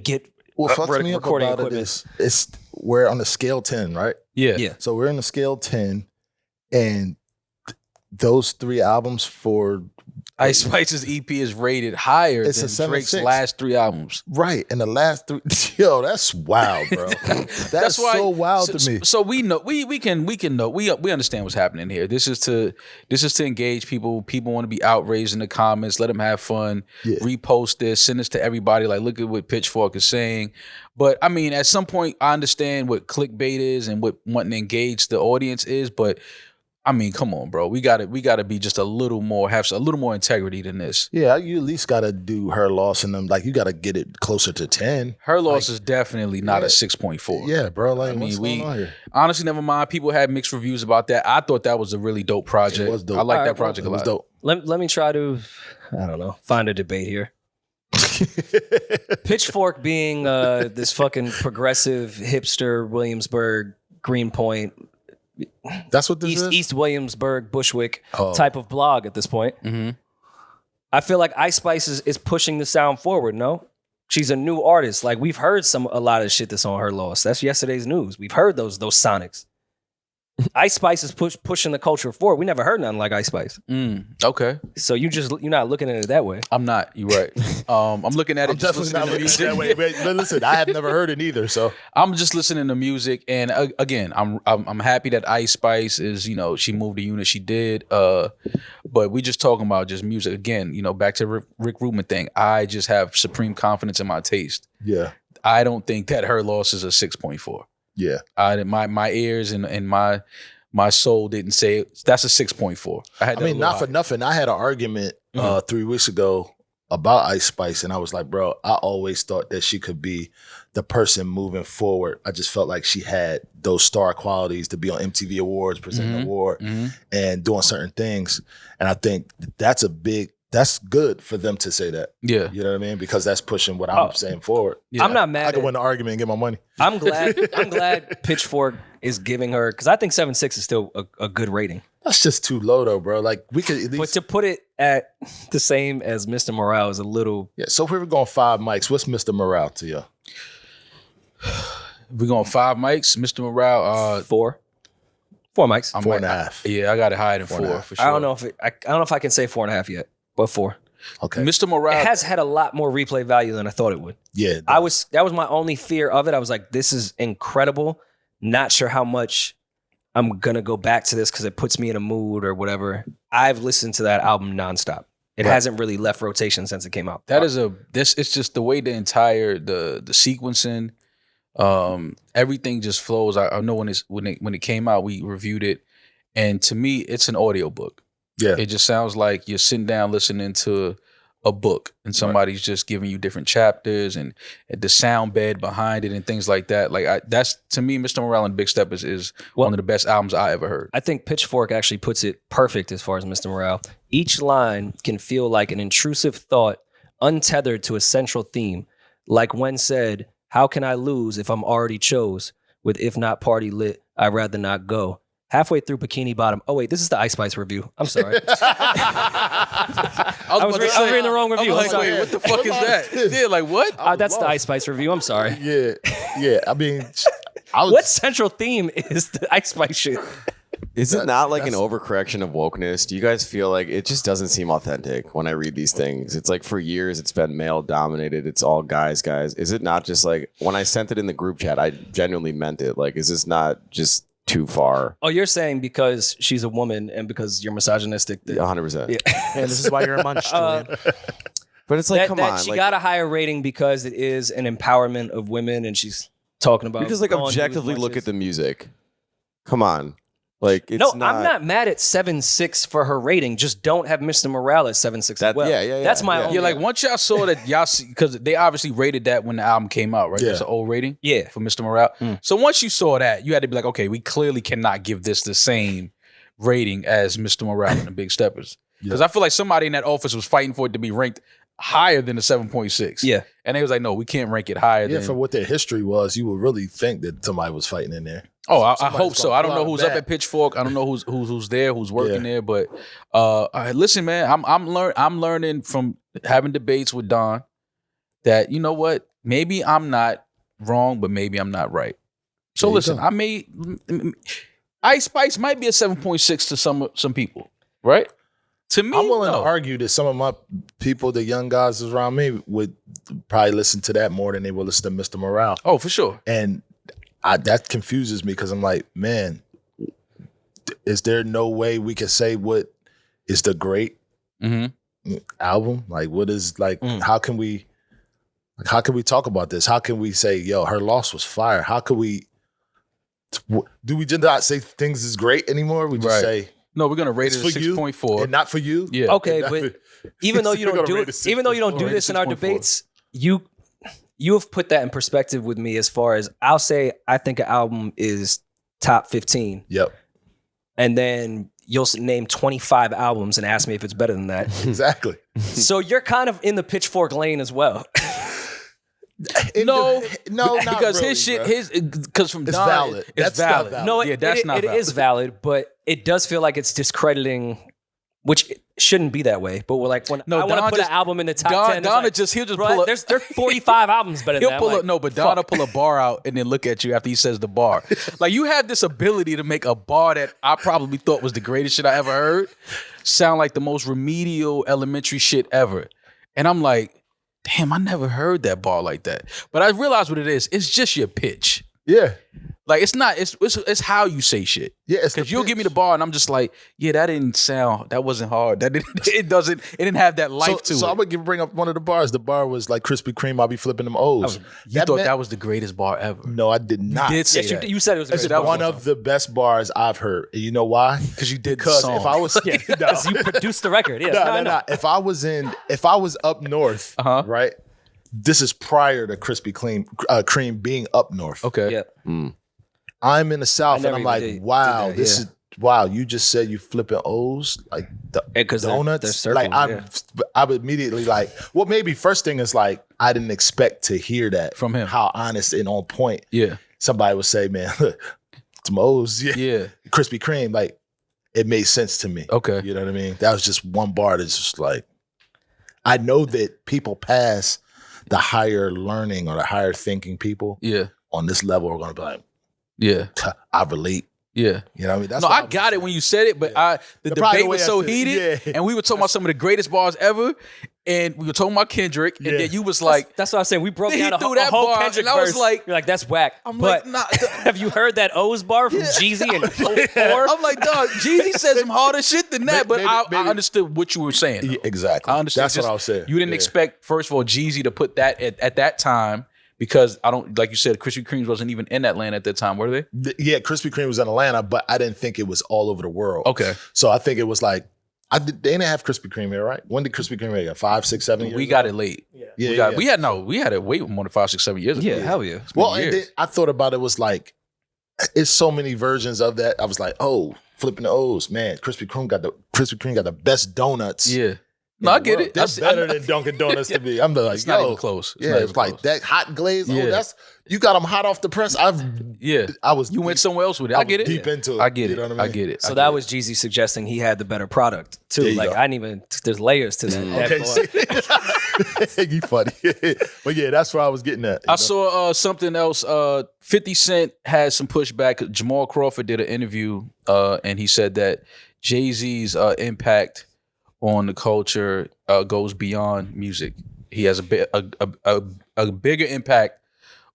[SPEAKER 3] Get
[SPEAKER 1] what fucks me up
[SPEAKER 3] recording
[SPEAKER 1] about
[SPEAKER 3] equipment.
[SPEAKER 1] it is we're on the scale 10, right?
[SPEAKER 2] Yeah.
[SPEAKER 1] So we're in the scale 10, and those 3 albums for
[SPEAKER 2] Ice Spice's EP is rated higher
[SPEAKER 1] It's a
[SPEAKER 2] than Drake's
[SPEAKER 1] 7.6.
[SPEAKER 2] last 3 albums.
[SPEAKER 1] right, and the last 3, yo, that's wild, bro. That's
[SPEAKER 2] why-
[SPEAKER 1] so wild to me.
[SPEAKER 2] So we know we can know we understand what's happening here. This is to engage people. People want to be outraged in the comments. Let them have fun.
[SPEAKER 1] Yeah.
[SPEAKER 2] Repost this. Send this to everybody. Like, look at what Pitchfork is saying. But I mean, at some point, I understand what clickbait is and what wanting to engage the audience is. But I mean, come on, bro. We gotta be just a little more, have a little more integrity than this.
[SPEAKER 1] Yeah, you at least gotta do Her Loss in them. Like, you gotta get it closer to 10.
[SPEAKER 2] Her loss is definitely not a 6.4.
[SPEAKER 1] Yeah, bro. Like,
[SPEAKER 2] I mean,
[SPEAKER 1] what's going on here?
[SPEAKER 2] honestly, never mind. People had mixed reviews about that. I thought that was a really dope project.
[SPEAKER 1] It was dope.
[SPEAKER 2] I like
[SPEAKER 3] All
[SPEAKER 2] that
[SPEAKER 3] right,
[SPEAKER 2] project
[SPEAKER 1] It
[SPEAKER 2] a
[SPEAKER 1] was
[SPEAKER 2] lot.
[SPEAKER 1] dope.
[SPEAKER 3] Let me try to, I don't know, find a debate here. Pitchfork being this fucking progressive hipster Williamsburg, Greenpoint,
[SPEAKER 1] That's what this is?
[SPEAKER 3] East Williamsburg, Bushwick
[SPEAKER 1] Oh.
[SPEAKER 3] type of blog at this point.
[SPEAKER 2] Mhm.
[SPEAKER 3] I feel like Ice Spice is pushing the sound forward, no? She's a new artist. Like, we've heard a lot of shit that's on Her Loss. That's yesterday's news. We've heard those sonics. Ice Spice is pushing the culture forward. We never heard nothing like Ice Spice.
[SPEAKER 2] Okay.
[SPEAKER 3] So you're not looking at it that way.
[SPEAKER 2] I'm not. You're right. I'm looking at it.
[SPEAKER 1] I'm
[SPEAKER 2] just
[SPEAKER 1] definitely not
[SPEAKER 2] listening to
[SPEAKER 1] looking
[SPEAKER 2] music.
[SPEAKER 1] that way. But listen, I have never heard it either. So
[SPEAKER 2] I'm just listening to music, and again, I'm happy that Ice Spice is, she moved the unit she did. But we just talking about just music again. Back to Rick Rubin thing. I just have supreme confidence in my taste.
[SPEAKER 1] yeah,
[SPEAKER 2] I don't think that Her Loss is a 6.4.
[SPEAKER 1] yeah.
[SPEAKER 2] My ears and my soul didn't say it. That's a 6.4.
[SPEAKER 1] I mean, not for nothing. I had an argument 3 weeks ago about Ice Spice, and I was like, bro, I always thought that she could be the person moving forward. I just felt like she had those star qualities to be on MTV Awards, presenting an award, and doing certain things. And I think that's good for them to say that.
[SPEAKER 2] Yeah.
[SPEAKER 1] You know what I mean? Because that's pushing what I'm saying forward.
[SPEAKER 2] Yeah.
[SPEAKER 3] I'm not
[SPEAKER 1] I
[SPEAKER 3] mad
[SPEAKER 1] can
[SPEAKER 3] at
[SPEAKER 1] win the argument and get my money.
[SPEAKER 3] I'm glad Pitchfork is giving her, because I think 7.6 is still a good rating.
[SPEAKER 1] That's just too low though, bro. Like, we could at
[SPEAKER 3] But
[SPEAKER 1] least.
[SPEAKER 3] to put it at the same as Mr. Morale is a little.
[SPEAKER 1] Yeah. So if we were going 5 mics, what's Mr. Morale to you?
[SPEAKER 2] We're going 5 mics. Mr. Morale,
[SPEAKER 3] 4 mics.
[SPEAKER 2] I'm
[SPEAKER 1] 4.5.
[SPEAKER 2] Yeah, I got it higher than 4
[SPEAKER 1] 4.5.
[SPEAKER 2] for sure.
[SPEAKER 3] I don't know if I can say 4.5 yet, but 4.
[SPEAKER 1] Okay.
[SPEAKER 2] Mr. Morale.
[SPEAKER 3] It has had a lot more replay value than I thought it would.
[SPEAKER 1] Yeah.
[SPEAKER 3] That was my only fear of it. I was like, this is incredible. Not sure how much I'm gonna go back to this because it puts me in a mood or whatever. I've listened to that album nonstop. It hasn't really left rotation since it came out.
[SPEAKER 2] It's just the way the entire the sequencing, everything just flows. I know when it came out, we reviewed it, and to me, it's an audiobook.
[SPEAKER 1] Yeah.
[SPEAKER 2] It just sounds like you're sitting down listening to a book, and somebody's just giving you different chapters and the sound bed behind it and things like that. Like, that's, to me, Mr. Morale and Big Step is one of the best albums I ever heard.
[SPEAKER 3] I think Pitchfork actually puts it perfect as far as Mr. Morale. Each line can feel like an intrusive thought untethered to a central theme. Like when said, how can I lose if I'm already chose? With if not party lit, I'd rather not go. Halfway through Bikini Bottom. Oh, wait, this is the Ice Spice review. I'm sorry. I was reading the wrong review.
[SPEAKER 2] I'm like, wait, what the fuck is that? Yeah, like, what?
[SPEAKER 3] That's the Ice Spice review. I'm sorry.
[SPEAKER 1] Yeah. Yeah. I mean,
[SPEAKER 3] What central theme is the Ice Spice shit?
[SPEAKER 5] Is it not like an overcorrection of wokeness? Do you guys feel like it just doesn't seem authentic when I read these things? It's like for years it's been male dominated. It's all guys. Is it not just like when I sent it in the group chat, I genuinely meant it? Like, is this not just too far?
[SPEAKER 3] Oh, you're saying because she's a woman and because you're misogynistic.
[SPEAKER 5] 100%.
[SPEAKER 3] Yeah.
[SPEAKER 6] And this is why you're a munch, Julian.
[SPEAKER 5] But it's like, come on.
[SPEAKER 3] She
[SPEAKER 5] like,
[SPEAKER 3] got a higher rating because it is an empowerment of women and she's talking about.
[SPEAKER 5] because like objectively look at the music. Come on. Like, it's
[SPEAKER 3] I'm not mad at 7.6 for her rating. Just don't have Mr. Morale at 7.6 as well.
[SPEAKER 5] yeah,
[SPEAKER 3] That's my only.
[SPEAKER 2] Yeah, like once y'all saw that, y'all see, because they obviously rated that when the album came out, right?
[SPEAKER 1] Yeah.
[SPEAKER 2] That's an old rating.
[SPEAKER 3] Yeah.
[SPEAKER 2] For Mr. Morale. So once you saw that, you had to be like, okay, we clearly cannot give this the same rating as Mr. Morale and the Big Steppers. Because I feel like somebody in that office was fighting for it to be ranked higher than the 7.6.
[SPEAKER 3] Yeah.
[SPEAKER 2] And they was like, no, we can't rank it higher
[SPEAKER 1] Yeah,
[SPEAKER 2] than.
[SPEAKER 1] for what their history was, you would really think that somebody was fighting in there.
[SPEAKER 2] Oh, I
[SPEAKER 1] Somebody's
[SPEAKER 2] hope so.
[SPEAKER 1] gonna
[SPEAKER 2] I don't know
[SPEAKER 1] pull
[SPEAKER 2] who's
[SPEAKER 1] out
[SPEAKER 2] up
[SPEAKER 1] a
[SPEAKER 2] at Pitchfork. I don't know who's there, who's working
[SPEAKER 1] Yeah.
[SPEAKER 2] there. But listen, man, I'm learning from having debates with Don that, you know what, maybe I'm not wrong, but maybe I'm not right. So
[SPEAKER 1] There you
[SPEAKER 2] listen,
[SPEAKER 1] go.
[SPEAKER 2] Ice Spice might be a 7.6 to some people, right? To me,
[SPEAKER 1] I'm willing
[SPEAKER 2] no.
[SPEAKER 1] to argue that some of my people, the young guys around me, would probably listen to that more than they would listen to Mr. Morale.
[SPEAKER 2] Oh, for sure.
[SPEAKER 1] And that confuses me because I'm like, man, is there no way we can say what is the great album? Like, what is like? How can we talk about this? How can we say, yo, her loss was fire? How can we? Do we just not say things is great anymore? We just say
[SPEAKER 2] no. We're gonna rate
[SPEAKER 1] it's
[SPEAKER 2] it a
[SPEAKER 1] for you
[SPEAKER 2] 6.4
[SPEAKER 1] and not for you.
[SPEAKER 2] Yeah.
[SPEAKER 3] Okay, but even though you don't do it, even though you don't do this in our
[SPEAKER 2] 6.4.
[SPEAKER 3] debates, you have put that in perspective with me as far as I'll say I think an album is top 15.
[SPEAKER 1] Yep.
[SPEAKER 3] And then you'll name 25 albums and ask me if it's better than that.
[SPEAKER 1] Exactly.
[SPEAKER 3] So you're kind of in the Pitchfork lane as well.
[SPEAKER 1] No, not
[SPEAKER 2] because
[SPEAKER 1] really,
[SPEAKER 2] his shit,
[SPEAKER 1] bro.
[SPEAKER 2] because from
[SPEAKER 1] It's
[SPEAKER 2] Don,
[SPEAKER 1] valid.
[SPEAKER 2] it's
[SPEAKER 1] That's not
[SPEAKER 2] valid.
[SPEAKER 1] valid.
[SPEAKER 3] No,
[SPEAKER 2] yeah, that's not
[SPEAKER 3] it
[SPEAKER 2] valid.
[SPEAKER 3] is valid, but it does feel like it's discrediting, which it shouldn't be that way. But we're like, when I want to
[SPEAKER 2] Don
[SPEAKER 3] put
[SPEAKER 2] just-
[SPEAKER 3] an album in the top
[SPEAKER 2] Don-
[SPEAKER 3] 10,
[SPEAKER 2] Donna
[SPEAKER 3] like,
[SPEAKER 2] just- he'll just
[SPEAKER 3] bro,
[SPEAKER 2] pull up-
[SPEAKER 3] there's 45 albums better than
[SPEAKER 2] He'll
[SPEAKER 3] that.
[SPEAKER 2] pull
[SPEAKER 3] I'm
[SPEAKER 2] up,
[SPEAKER 3] like,
[SPEAKER 2] no, but Don will
[SPEAKER 3] fuck.
[SPEAKER 2] pull a bar out and then look at you after he says the bar. Like, you have this ability to make a bar that I probably thought was the greatest shit I ever heard sound like the most remedial elementary shit ever. And I'm like, damn, I never heard that bar like that. But I realize what it is. It's just your pitch.
[SPEAKER 1] Yeah.
[SPEAKER 2] Like, it's not, it's how you say shit.
[SPEAKER 1] Yeah, it's
[SPEAKER 2] Because
[SPEAKER 1] the
[SPEAKER 2] you'll
[SPEAKER 1] pitch.
[SPEAKER 2] give me the bar and I'm just like, yeah, that wasn't hard. It didn't have that life to
[SPEAKER 1] So
[SPEAKER 2] it.
[SPEAKER 1] I'm gonna bring up one of the bars. The bar was like Krispy Kreme. I'll be flipping them O's.
[SPEAKER 2] You thought that was the greatest bar ever.
[SPEAKER 1] No, I did not.
[SPEAKER 2] You did say
[SPEAKER 3] Yes,
[SPEAKER 2] that.
[SPEAKER 3] you said it was
[SPEAKER 1] It's
[SPEAKER 3] great.
[SPEAKER 2] that was
[SPEAKER 1] one
[SPEAKER 2] awesome.
[SPEAKER 1] of the best bars I've heard. And you know why?
[SPEAKER 2] Because you did the
[SPEAKER 1] Because
[SPEAKER 2] song.
[SPEAKER 1] if I was
[SPEAKER 3] Yeah, because you produced the record. Yeah, I know.
[SPEAKER 1] no. If I was up north, right? This is prior to Krispy Kreme being up north.
[SPEAKER 2] Okay.
[SPEAKER 3] Yeah.
[SPEAKER 1] I'm in the south, and
[SPEAKER 3] never
[SPEAKER 1] I'm
[SPEAKER 3] even
[SPEAKER 1] like,
[SPEAKER 3] did
[SPEAKER 1] wow,
[SPEAKER 3] that,
[SPEAKER 1] this
[SPEAKER 3] yeah.
[SPEAKER 1] is wow. You just said you flipping O's like
[SPEAKER 3] Because they're
[SPEAKER 1] donuts.
[SPEAKER 3] circles,
[SPEAKER 1] Like I'm immediately like, well, maybe first thing is like I didn't expect to hear that
[SPEAKER 2] From him.
[SPEAKER 1] How honest and on point.
[SPEAKER 2] Yeah.
[SPEAKER 1] Somebody would say, man, look, some O's,
[SPEAKER 2] Yeah.
[SPEAKER 1] Krispy Kreme, like it made sense to me.
[SPEAKER 2] Okay.
[SPEAKER 1] You know what I mean? That was just one bar that's just like, I know that people pass the higher learning or the higher thinking people
[SPEAKER 2] Yeah.
[SPEAKER 1] on this level are going to be like,
[SPEAKER 2] Yeah.
[SPEAKER 1] I relate.
[SPEAKER 2] Yeah.
[SPEAKER 1] You know what I mean? That's
[SPEAKER 2] No,
[SPEAKER 1] what
[SPEAKER 2] I got it when you said it, but the
[SPEAKER 1] Probably
[SPEAKER 2] debate
[SPEAKER 1] the way
[SPEAKER 2] was
[SPEAKER 1] I
[SPEAKER 2] so
[SPEAKER 1] said it,
[SPEAKER 2] heated,
[SPEAKER 1] yeah.
[SPEAKER 2] and we were talking about some of the greatest bars ever, and we were talking about Kendrick, and
[SPEAKER 1] Yeah.
[SPEAKER 2] then you was like,
[SPEAKER 3] That's what I was saying. We broke
[SPEAKER 2] Then he
[SPEAKER 3] down a
[SPEAKER 2] threw
[SPEAKER 3] whole,
[SPEAKER 2] that
[SPEAKER 3] a whole
[SPEAKER 2] bar,
[SPEAKER 3] Kendrick
[SPEAKER 2] and I was
[SPEAKER 3] verse.
[SPEAKER 2] like-
[SPEAKER 3] You're like, that's whack.
[SPEAKER 2] I'm
[SPEAKER 3] but
[SPEAKER 2] like, nah.
[SPEAKER 3] have you heard that O's bar from Jeezy and 04?
[SPEAKER 2] I'm like, dog, Jeezy said some harder shit than that, but
[SPEAKER 1] Maybe-
[SPEAKER 2] I
[SPEAKER 1] maybe-
[SPEAKER 2] understood what you were saying. though.
[SPEAKER 1] Yeah, exactly.
[SPEAKER 2] I understand.
[SPEAKER 1] That's what I was saying.
[SPEAKER 2] You didn't
[SPEAKER 1] Yeah.
[SPEAKER 2] expect, first of all, Jeezy to put that at that time, because I don't, like you said, Krispy Kreme's wasn't even in Atlanta at that time, were they?
[SPEAKER 1] Yeah, Krispy Kreme was in Atlanta, but I didn't think it was all over the world.
[SPEAKER 2] Okay.
[SPEAKER 1] So I think it was like, they didn't have Krispy Kreme here, right? When did Krispy Kreme get? 5, 6, 7 years
[SPEAKER 2] We
[SPEAKER 1] ago?
[SPEAKER 2] got it late.
[SPEAKER 1] Yeah,
[SPEAKER 2] We had it way more than 5, 6, 7 years ago.
[SPEAKER 3] Yeah, hell yeah.
[SPEAKER 2] It's been
[SPEAKER 1] Well, and
[SPEAKER 2] years.
[SPEAKER 1] then I thought about it was like, it's so many versions of that. I was like, oh, flipping the O's, man. Krispy Kreme got the best donuts.
[SPEAKER 2] Yeah. No, I get it.
[SPEAKER 1] That's better than Dunkin' Donuts to me. I'm like,
[SPEAKER 2] It's not
[SPEAKER 1] yo,
[SPEAKER 2] even close. It's
[SPEAKER 1] Yeah,
[SPEAKER 2] not
[SPEAKER 1] it's
[SPEAKER 2] even
[SPEAKER 1] like
[SPEAKER 2] close.
[SPEAKER 1] that hot glaze.
[SPEAKER 2] Yeah.
[SPEAKER 1] Oh, you got them hot off the press.
[SPEAKER 2] Yeah.
[SPEAKER 1] I was.
[SPEAKER 2] You went somewhere else with it.
[SPEAKER 1] I
[SPEAKER 2] I get
[SPEAKER 1] was
[SPEAKER 2] it.
[SPEAKER 1] deep into it.
[SPEAKER 2] I get
[SPEAKER 1] You
[SPEAKER 2] it.
[SPEAKER 1] know what I
[SPEAKER 2] I
[SPEAKER 1] mean?
[SPEAKER 2] get it.
[SPEAKER 3] So
[SPEAKER 2] I
[SPEAKER 3] that
[SPEAKER 2] get
[SPEAKER 3] was Jeezy suggesting he had the better product too.
[SPEAKER 1] There you
[SPEAKER 3] Like
[SPEAKER 1] go.
[SPEAKER 3] I didn't even. There's layers to that.
[SPEAKER 1] Okay,
[SPEAKER 3] That
[SPEAKER 1] you funny, but yeah, that's where I was getting at.
[SPEAKER 2] I saw something else. 50 Cent had some pushback. Jamal Crawford did an interview, and he said that Jay-Z's impact on the culture goes beyond music. He has a bigger impact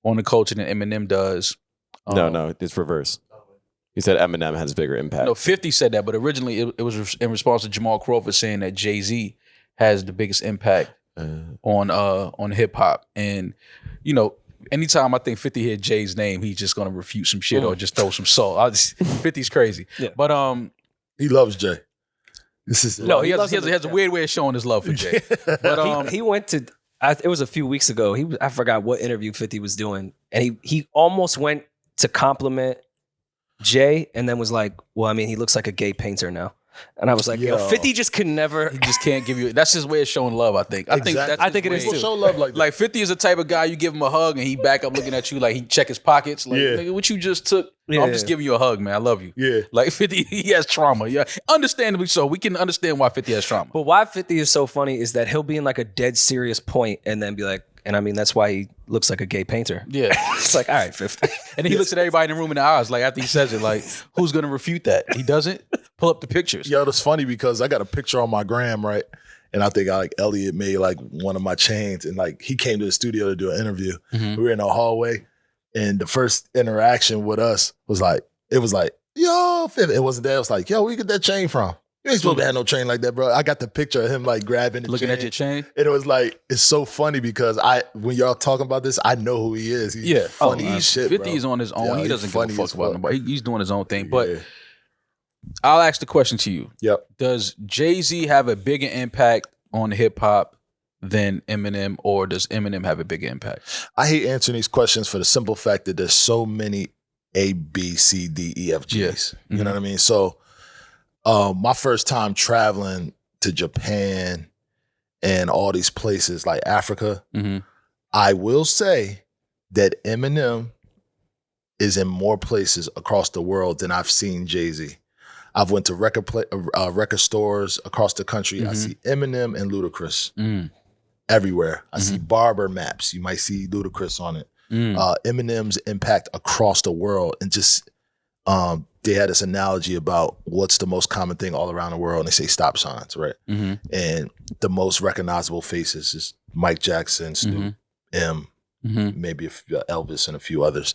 [SPEAKER 2] on the culture than Eminem does.
[SPEAKER 5] No, it's reverse. He said Eminem has bigger impact.
[SPEAKER 2] No, 50 said that, but originally it was in response to Jamal Crawford saying that Jay-Z has the biggest impact on hip hop. And you know, anytime I think 50 hear Jay's name, he's just gonna refute some shit or just throw some salt. 50's crazy.
[SPEAKER 3] Yeah.
[SPEAKER 2] But
[SPEAKER 1] he loves Jay. This is
[SPEAKER 2] no, he has a weird way of showing his love for Jay. But
[SPEAKER 3] he went to. It was a few weeks ago. I forgot what interview 50 was doing, and he almost went to compliment Jay, and then was like, "Well, I mean, he looks like a gay painter now." And I was like, yo, 50 just can never.
[SPEAKER 2] He just can't give you. That's his way of showing love. I think.
[SPEAKER 1] Exactly.
[SPEAKER 3] I think it is
[SPEAKER 1] People
[SPEAKER 3] too.
[SPEAKER 1] show love like that.
[SPEAKER 2] Like 50 is the type of guy you give him a hug and he back up looking at you like he check his pockets. Like, nigga, what you just took? No, I'm just giving you a hug, man. I love you.
[SPEAKER 1] Yeah.
[SPEAKER 2] Like 50, he has trauma. Yeah, understandably so. We can understand why 50 has trauma.
[SPEAKER 3] But why 50 is so funny is that he'll be in like a dead serious point and then be like, and I mean, that's why he looks like a gay painter.
[SPEAKER 2] Yeah.
[SPEAKER 3] It's like, all right, 50.
[SPEAKER 2] And then he looks at everybody in the room in the eyes, like after he says it, like, who's gonna refute that? He doesn't? Pull up the pictures.
[SPEAKER 1] Yo, that's funny because I got a picture on my gram, right? And I think Elliot made like one of my chains, and like he came to the studio to do an interview. We were in the hallway, and the first interaction with us was like, yo, 50. It wasn't that. It was like, yo, where you get that chain from? You ain't supposed to have no chain like that, bro. I got the picture of him like grabbing the
[SPEAKER 2] Looking
[SPEAKER 1] chain.
[SPEAKER 2] at your chain?
[SPEAKER 1] And it was like, it's so funny because when y'all talking about this, I know who he is. He's funny as shit,
[SPEAKER 2] 50
[SPEAKER 1] bro.
[SPEAKER 2] is on his own.
[SPEAKER 1] Yeah,
[SPEAKER 2] he doesn't give a
[SPEAKER 1] funny
[SPEAKER 2] fuck
[SPEAKER 1] as
[SPEAKER 2] about
[SPEAKER 1] fuck.
[SPEAKER 2] nobody. He's doing his own thing. But
[SPEAKER 1] Yeah.
[SPEAKER 2] I'll ask the question to you.
[SPEAKER 1] Yep.
[SPEAKER 2] Does Jay-Z have a bigger impact on hip-hop than Eminem, or does Eminem have a bigger impact?
[SPEAKER 1] I hate answering these questions for the simple fact that there's so many A, B, C, D, E, F, Gs.
[SPEAKER 2] Yes.
[SPEAKER 1] You know what I mean? So my first time traveling to Japan and all these places like Africa, I will say that Eminem is in more places across the world than I've seen Jay-Z. I've went to record stores across the country. I see Eminem and Ludacris everywhere. I see barber maps. You might see Ludacris on it. Eminem's impact across the world, and just they had this analogy about what's the most common thing all around the world, and they say stop signs, right? And the most recognizable faces is Mike Jackson, Snoop, M, maybe Elvis, and a few others.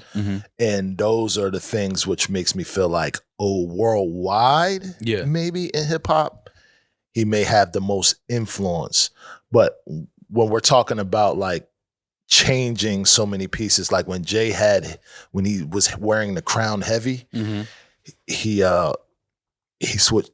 [SPEAKER 1] And those are the things which makes me feel like, oh, worldwide, maybe in hip hop, he may have the most influence. But when we're talking about like changing so many pieces, like when when he was wearing the crown heavy, he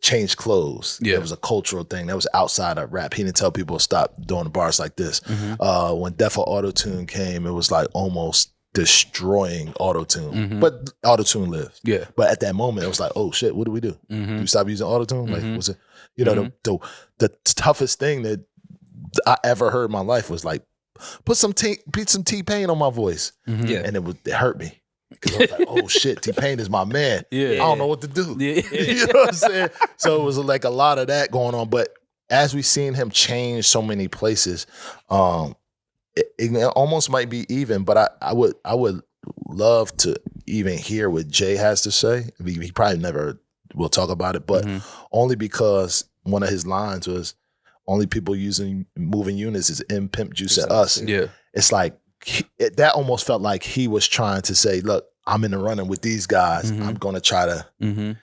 [SPEAKER 1] changed clothes. It was a cultural thing. That was outside of rap. He didn't tell people to stop doing the bars like this. When Defo Auto-Tune came, it was like almost destroying Auto-Tune. But Auto-Tune lived. But at that moment, it was like, oh shit, what do we do? Do we stop using Auto-Tune? Like, was it, the toughest thing that I ever heard in my life was like, put some T-Pain on my voice. And it hurt me. Because I was like, oh shit, T-Pain is my man. I don't know what to do. You know what I'm saying? So it was like a lot of that going on. But as we've seen him change so many places, it almost might be even, but I would love to even hear what Jay has to say. He probably never will talk about it, but only because one of his lines was, only people using moving units is M, Pimp, Juice, and Us. It's like, that almost felt like he was trying to say, look, I'm in the running with these guys. I'm going to try to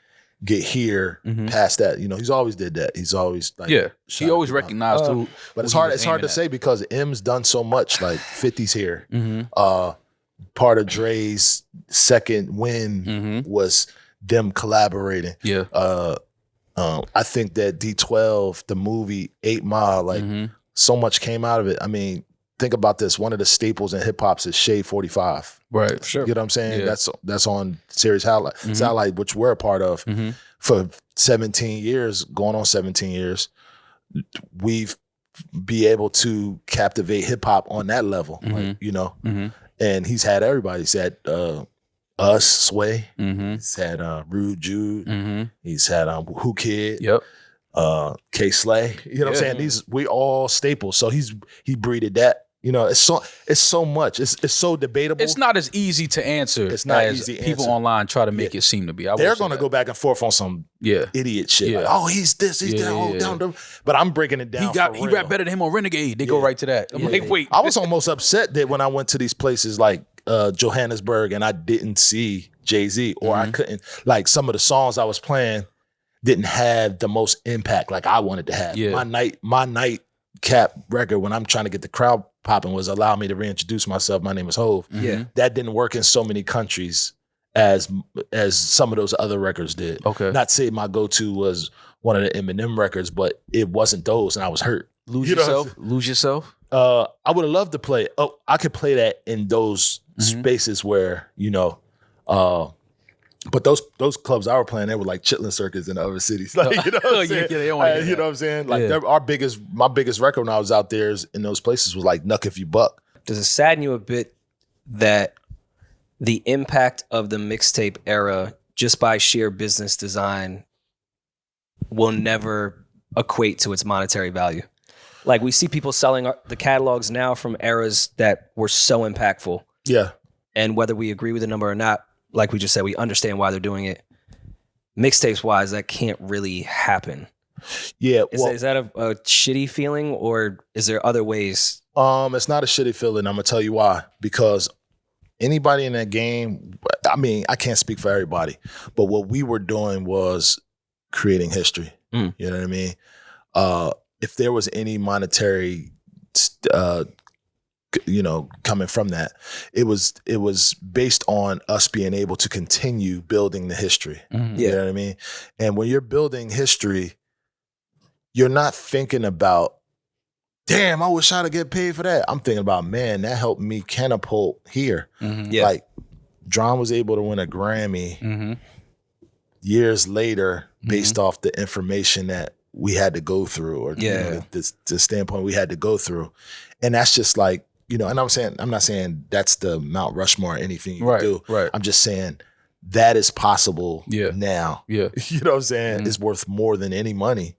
[SPEAKER 1] get here past that. You know, he's always did that. He's always like,
[SPEAKER 2] he always recognized who.
[SPEAKER 1] But it's hard to say because M's done so much. Like 50's here. Part of Dre's second win was them collaborating. I think that D12, the movie 8 Mile, like so much came out of it. I mean, think about this. One of the staples in hip hop is Shade 45.
[SPEAKER 2] Right. Sure.
[SPEAKER 1] You know what I'm saying? That's on Series Satellite, which we're a part of for 17 years, going on 17 years. We've be able to captivate hip hop on that level, like, you know. And he's had everybody. He's had Us, Sway. He's had Rude Jude. He's had Who Kid. K Slay. You know what I'm saying? We all staples. So he breeded that. You know, it's so much. It's so debatable.
[SPEAKER 2] It's not as easy to answer.
[SPEAKER 1] It's not
[SPEAKER 2] as
[SPEAKER 1] easy to
[SPEAKER 2] people
[SPEAKER 1] answer.
[SPEAKER 2] online try to make it seem to be.
[SPEAKER 1] They're going to go back and forth on some idiot shit. Like, oh, he's this, he's that. Down. But I'm breaking it down. He
[SPEAKER 2] rap better than him on Renegade. They go right to that. I'm like, wait.
[SPEAKER 1] I was almost upset that when I went to these places like Johannesburg and I didn't see Jay-Z, or I couldn't, like some of the songs I was playing didn't have the most impact like I wanted to have. My nightcap record, when I'm trying to get the crowd popping, was Allow Me to Reintroduce Myself. My name is Hove. That didn't work in so many countries as some of those other records did. Not say my go-to was one of the Eminem records, but it wasn't those, and I was hurt.
[SPEAKER 2] Lose yourself.
[SPEAKER 1] I would have loved to play. Oh, I could play that in those spaces where, you know, But those clubs I were playing, they were like chitlin circuits in the other cities. Like, you know what I'm saying?
[SPEAKER 2] They don't wanna hear
[SPEAKER 1] You know what I'm saying? Like my biggest record when I was out there in those places was like Nuck If You Buck.
[SPEAKER 3] Does it sadden you a bit that the impact of the mixtape era, just by sheer business design, will never equate to its monetary value? Like, we see people selling the catalogs now from eras that were so impactful.
[SPEAKER 1] Yeah.
[SPEAKER 3] And whether we agree with the number or not, like we just said, we understand why they're doing it. Mixtapes wise, that can't really happen.
[SPEAKER 1] Yeah.
[SPEAKER 3] Is that a shitty feeling, or is there other ways?
[SPEAKER 1] It's not a shitty feeling. I'm gonna tell you why. Because anybody in that game, I mean, I can't speak for everybody, but what we were doing was creating history. You know what I mean? If there was any monetary coming from that, it was based on us being able to continue building the history. You know what I mean? And when you're building history, you're not thinking about, damn, I wish I'd get paid for that. I'm thinking about, man, that helped me catapult here. Like, Dron was able to win a Grammy years later based off the information that we had to go through, or the standpoint we had to go through. And that's just like, and I'm not saying that's the Mount Rushmore or anything you can do.
[SPEAKER 2] Right.
[SPEAKER 1] I'm just saying that is possible now.
[SPEAKER 2] Yeah.
[SPEAKER 1] You know what I'm saying? It's worth more than any money,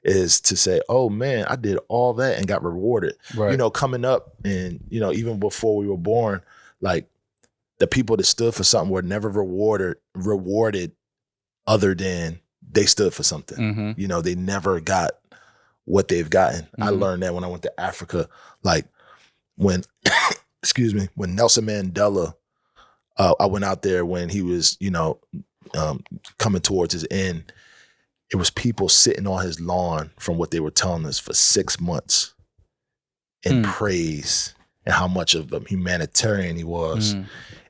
[SPEAKER 1] is to say, oh man, I did all that and got rewarded.
[SPEAKER 2] Right.
[SPEAKER 1] Coming up and, even before we were born, like, the people that stood for something were never rewarded other than they stood for something. They never got what they've gotten. I learned that when I went to Africa. Like, when, when Nelson Mandela, I went out there when he was, coming towards his end. It was people sitting on his lawn from what they were telling us for 6 months in praise and how much of a humanitarian he was.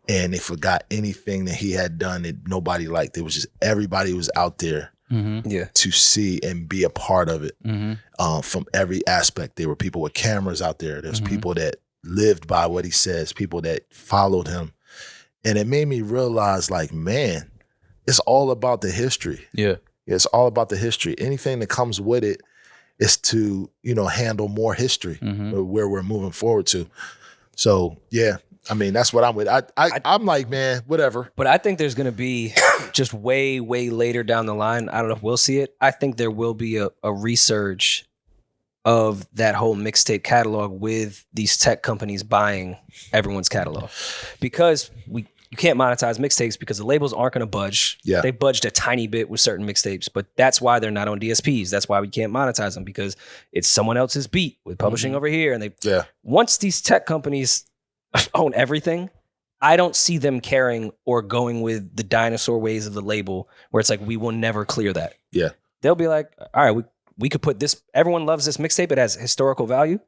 [SPEAKER 1] And they forgot anything that he had done that nobody liked. It was just everybody was out there to see and be a part of it from every aspect. There were people with cameras out there. There's people that lived by what he says, people that followed him. And it made me realize, like, man, it's all about the history. Yeah, it's all about the history. Anything that comes with it is to, handle more history where we're moving forward to. So, yeah. I mean, that's what I'm with. I'm like, man, whatever.
[SPEAKER 3] But I think there's going to be just way, way later down the line. I don't know if we'll see it. I think there will be a resurge of that whole mixtape catalog with these tech companies buying everyone's catalog, because you can't monetize mixtapes because the labels aren't going to budge. Yeah. They budged a tiny bit with certain mixtapes, but that's why they're not on DSPs. That's why we can't monetize them, because it's someone else's beat with publishing over here. And once these tech companies own everything, I don't see them caring or going with the dinosaur ways of the label where it's like, we will never clear that. Yeah. They'll be like, all right, we could put this, everyone loves this mixtape, it has historical value,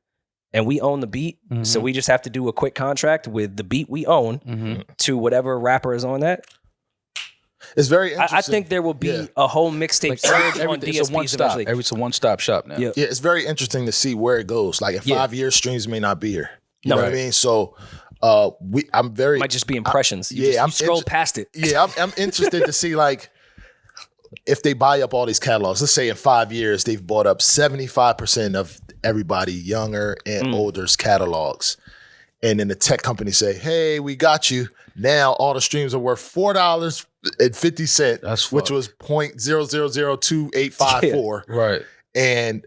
[SPEAKER 3] and we own the beat, so we just have to do a quick contract with the beat we own to whatever rapper is on that.
[SPEAKER 1] It's very interesting.
[SPEAKER 3] I think there will be a whole mixtape surge on DSPs eventually.
[SPEAKER 2] It's a one-stop shop now.
[SPEAKER 1] Yeah, it's very interesting to see where it goes. Like, in 5 years, streams may not be here. You know what I mean? So I'm very...
[SPEAKER 3] It might just be impressions. You scroll past it.
[SPEAKER 1] Yeah, I'm interested to see, like, if they buy up all these catalogs. Let's say in 5 years, they've bought up 75% of everybody younger and older's catalogs. And then the tech company say, hey, we got you. Now all the streams are worth $4.50, which was 0.000285 Right. And,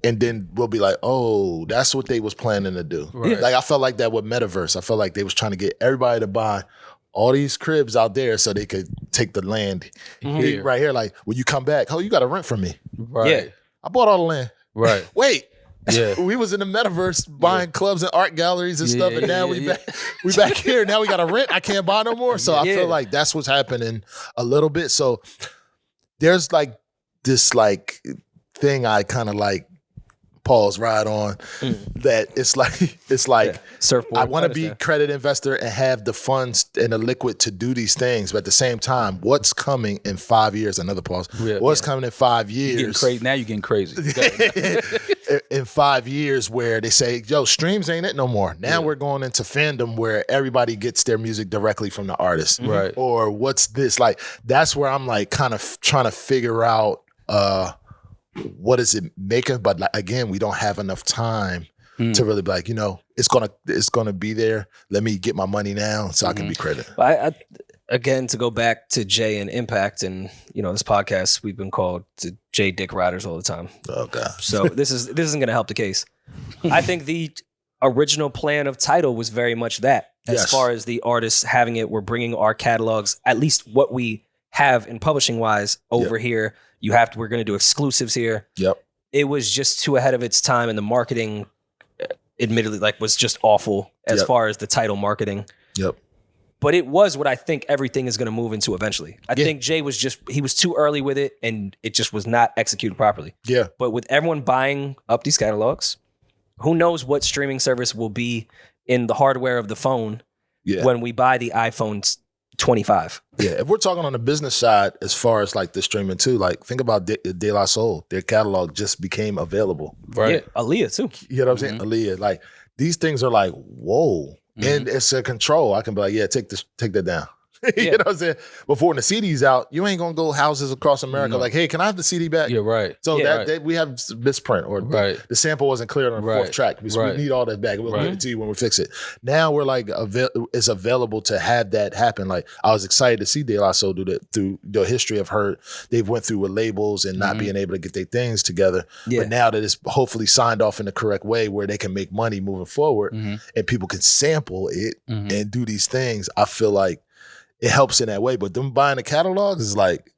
[SPEAKER 1] and then we'll be like, oh, that's what they was planning to do. Right. Like, I felt like that with Metaverse. I felt like they was trying to get everybody to buy all these cribs out there so they could take the land right here. Like, when you come back, you got to rent from me.
[SPEAKER 2] Right. Yeah.
[SPEAKER 1] I bought all the land.
[SPEAKER 2] Right.
[SPEAKER 1] Wait. Yeah. We was in the Metaverse buying clubs and art galleries and stuff, and now we back here. Now we got to rent. I can't buy no more. So I feel like that's what's happening a little bit. So there's like this like thing I kind of like Paul's ride on. That it's like
[SPEAKER 3] surfboard.
[SPEAKER 1] I want to be credit investor and have the funds and the liquid to do these things, but at the same time, what's coming in 5 years? Another pause. What's coming in 5 years?
[SPEAKER 2] You're getting crazy. Now you're getting crazy.
[SPEAKER 1] In 5 years, where they say, "Yo, streams ain't it no more." Now we're going into fandom where everybody gets their music directly from the artist,
[SPEAKER 2] right?
[SPEAKER 1] Or what's this like? That's where I'm like kind of trying to figure out. What is it making? But like, again, we don't have enough time to really be like, it's gonna be there. Let me get my money now so I can be credited.
[SPEAKER 3] I again, to go back to Jay and Impact, and this podcast, we've been called to Jay Dick Riders all the time.
[SPEAKER 1] Oh God!
[SPEAKER 3] So this isn't going to help the case. I think the original plan of Tidal was very much that. As far as the artists having it, we're bringing our catalogs, at least what we have in publishing wise, over here. We're going to do exclusives here.
[SPEAKER 1] Yep.
[SPEAKER 3] It was just too ahead of its time, and the marketing, admittedly, was just awful as far as the Tidal marketing.
[SPEAKER 1] Yep.
[SPEAKER 3] But it was what I think everything is going to move into eventually. I think Jay was he was too early with it, and it just was not executed properly.
[SPEAKER 1] Yeah.
[SPEAKER 3] But with everyone buying up these catalogs, who knows what streaming service will be in the hardware of the phone when we buy the iPhone 25.
[SPEAKER 1] Yeah, if we're talking on the business side, as far as like the streaming too, like think about De La Soul. Their catalog just became available.
[SPEAKER 2] Right.
[SPEAKER 3] Yeah, Aaliyah too.
[SPEAKER 1] You know what I'm saying? Aaliyah. Like these things are like, whoa. And it's a control. I can be like, take that down. You know what I'm saying? Before when the CD's out, you ain't gonna go houses across America like, hey, can I have the CD back?
[SPEAKER 2] Yeah, right.
[SPEAKER 1] So we have misprint or the sample wasn't clear on the fourth track. We need all that back. We'll give it to you when we fix it. Now we're like, it's available to have that happen. Like I was excited to see De La Soul do that through the history of her. They've went through with labels and not being able to get their things together. Yeah. But now that it's hopefully signed off in the correct way where they can make money moving forward and people can sample it and do these things, I feel like it helps in that way. But them buying the catalogs is like,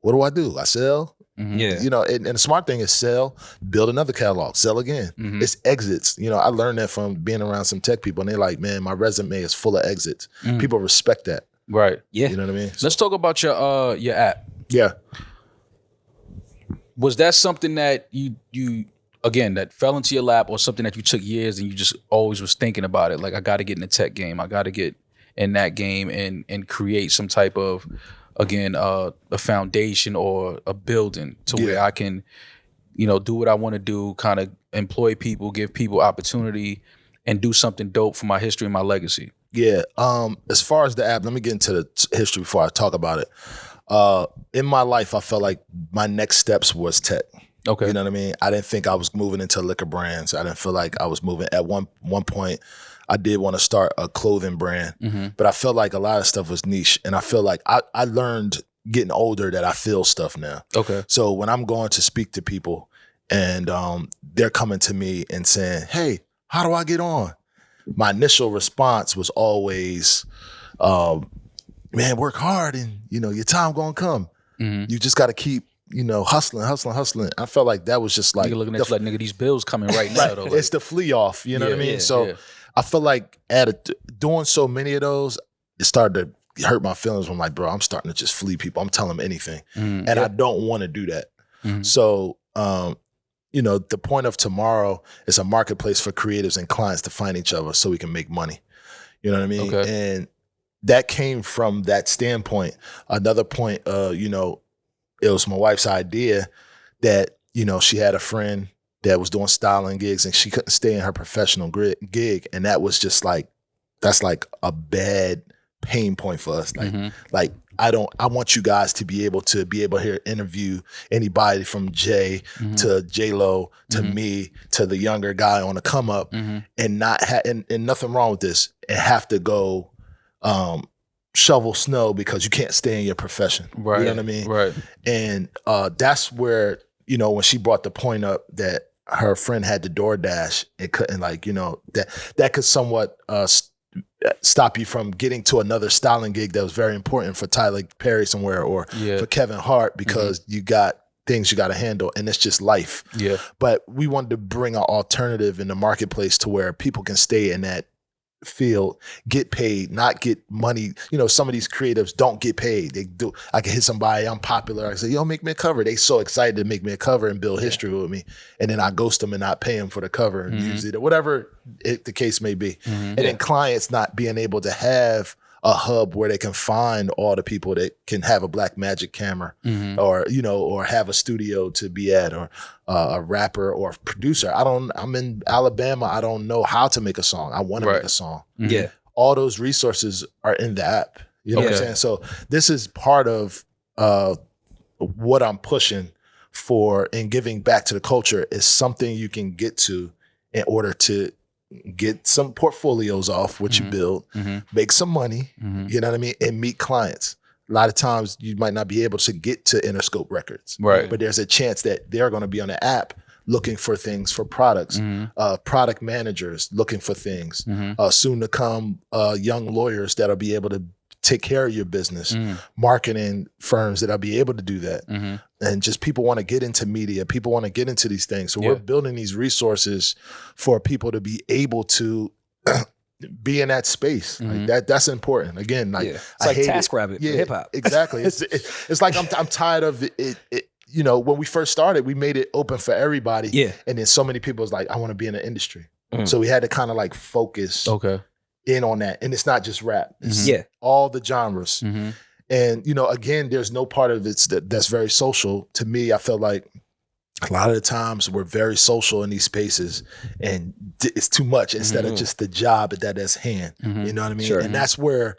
[SPEAKER 1] what do? I sell?
[SPEAKER 3] Yeah.
[SPEAKER 1] And the smart thing is sell, build another catalog, sell again. It's exits. I learned that from being around some tech people, and they're like, man, my resume is full of exits. People respect that.
[SPEAKER 2] Right.
[SPEAKER 3] Yeah.
[SPEAKER 1] You know what I mean?
[SPEAKER 2] Let's talk about your app.
[SPEAKER 1] Yeah.
[SPEAKER 2] Was that something that you again, that fell into your lap, or something that you took years and you just always was thinking about it? Like, I got to get in the tech game. I got to get in that game and create some type of, again, a foundation or a building to where I can, do what I want to do, kind of employ people, give people opportunity, and do something dope for my history and my legacy.
[SPEAKER 1] Yeah. As far as the app, let me get into the history before I talk about it. In my life, I felt like my next steps was tech.
[SPEAKER 2] Okay.
[SPEAKER 1] You know what I mean? I didn't think I was moving into liquor brands. I didn't feel like I was moving. At one point, I did want to start a clothing brand, but I felt like a lot of stuff was niche. And I feel like I learned getting older that I feel stuff now. Okay. So when I'm going to speak to people and they're coming to me and saying, hey, how do I get on? My initial response was always, man, work hard and, your time gonna come. You just got to keep, hustling. I felt like that was just like,
[SPEAKER 2] nigga looking at you like, nigga, these bills coming right now. Though,
[SPEAKER 1] it's the flea off, what I mean? So I feel like doing so many of those, it started to hurt my feelings. I'm like, bro, I'm starting to just flee people. I'm telling them anything. And I don't want to do that. So, the point of TmrO is a marketplace for creatives and clients to find each other so we can make money. You know what I mean? Okay. And that came from that standpoint. Another point, it was my wife's idea that, she had a friend that was doing styling gigs and she couldn't stay in her professional gig. And that was just like, that's like a bad pain point for us. Like, I want you guys to be able to hear interview anybody from Jay to J-Lo to me to the younger guy on the come up and not and nothing wrong with this, and have to go shovel snow because you can't stay in your profession. Right. You know what I mean? Right. And that's where, when she brought the point up that her friend had the DoorDash, it couldn't that could somewhat stop you from getting to another styling gig that was very important for Tyler Perry somewhere or for Kevin Hart because you got things you got to handle and it's just life. Yeah. But we wanted to bring an alternative in the marketplace to where people can stay in that field get paid, not get money. You know, some of these creatives don't get paid. They do. I can hit somebody, I'm popular. I say, yo, make me a cover. They so excited to make me a cover and build history with me. And then I ghost them and not pay them for the cover and use it or whatever the case may be. And then clients not being able to have a hub where they can find all the people that can have a Black Magic camera or, you know, or have a studio to be at, or a rapper or a producer. I'm in Alabama. I don't know how to make a song. I want to make a song.
[SPEAKER 3] Yeah.
[SPEAKER 1] All those resources are in the app. You know what I'm saying? So this is part of what I'm pushing for and giving back to the culture is something you can get to in order to get some portfolios off what you build, make some money, you know what I mean, and meet clients. A lot of times you might not be able to get to Interscope Records, but there's a chance that they're going to be on the app looking for things for products, product managers looking for things, soon to come young lawyers that'll be able to take care of your business, marketing firms that'll be able to do that. And just people want to get into media, people want to get into these things. So we're building these resources for people to be able to be in that space. Like that's important. Again, like
[SPEAKER 3] it's like TaskRabbit for hip hop.
[SPEAKER 1] Exactly. It's like I'm tired of it. You know, when we first started, we made it open for everybody. Yeah. And then so many people was like, I want to be in the industry. So we had to kind of like focus in on that. And it's not just rap. It's all the genres. And, you know, again, there's no part of it that's very social. To me, I felt like a lot of the times we're very social in these spaces and it's too much instead of just the job that's hand. You know what I mean? Sure. And that's where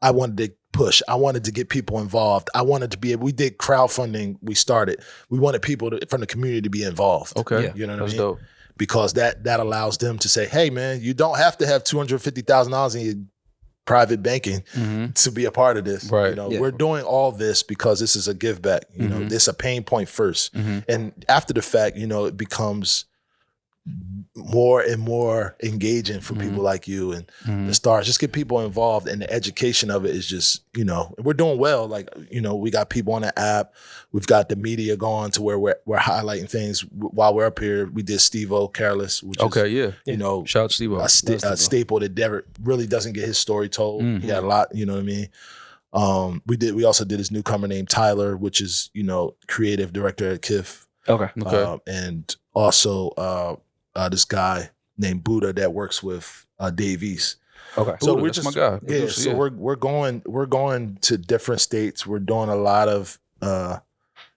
[SPEAKER 1] I wanted to push. I wanted to get people involved. I wanted to be able, we did crowdfunding, we started. We wanted people from the community to be involved. Okay. You know what I mean? Dope. Because that allows them to say, hey man, you don't have to have $250,000 in your private banking to be a part of this. Right. You know, we're doing all this because this is a give back. You know, this is a pain point first. And after the fact, you know, it becomes more and more engaging for people like you and the stars. Just get people involved, and the education of it is just, you know, we're doing well. Like, you know, we got people on the app. We've got the media going to where we're highlighting things. While we're up here, we did Steve-O Careless, which is, you know,
[SPEAKER 2] shout out Steve-O.
[SPEAKER 1] A staple that never really doesn't get his story told. He had a lot, you know what I mean? We also did his newcomer named Tyler, which is, you know, creative director at KIF. And also this guy named Buddha that works with Dave East. So
[SPEAKER 2] Buddha,
[SPEAKER 1] we're just
[SPEAKER 2] my guy.
[SPEAKER 1] Yeah, so we're going to different states. We're doing a lot of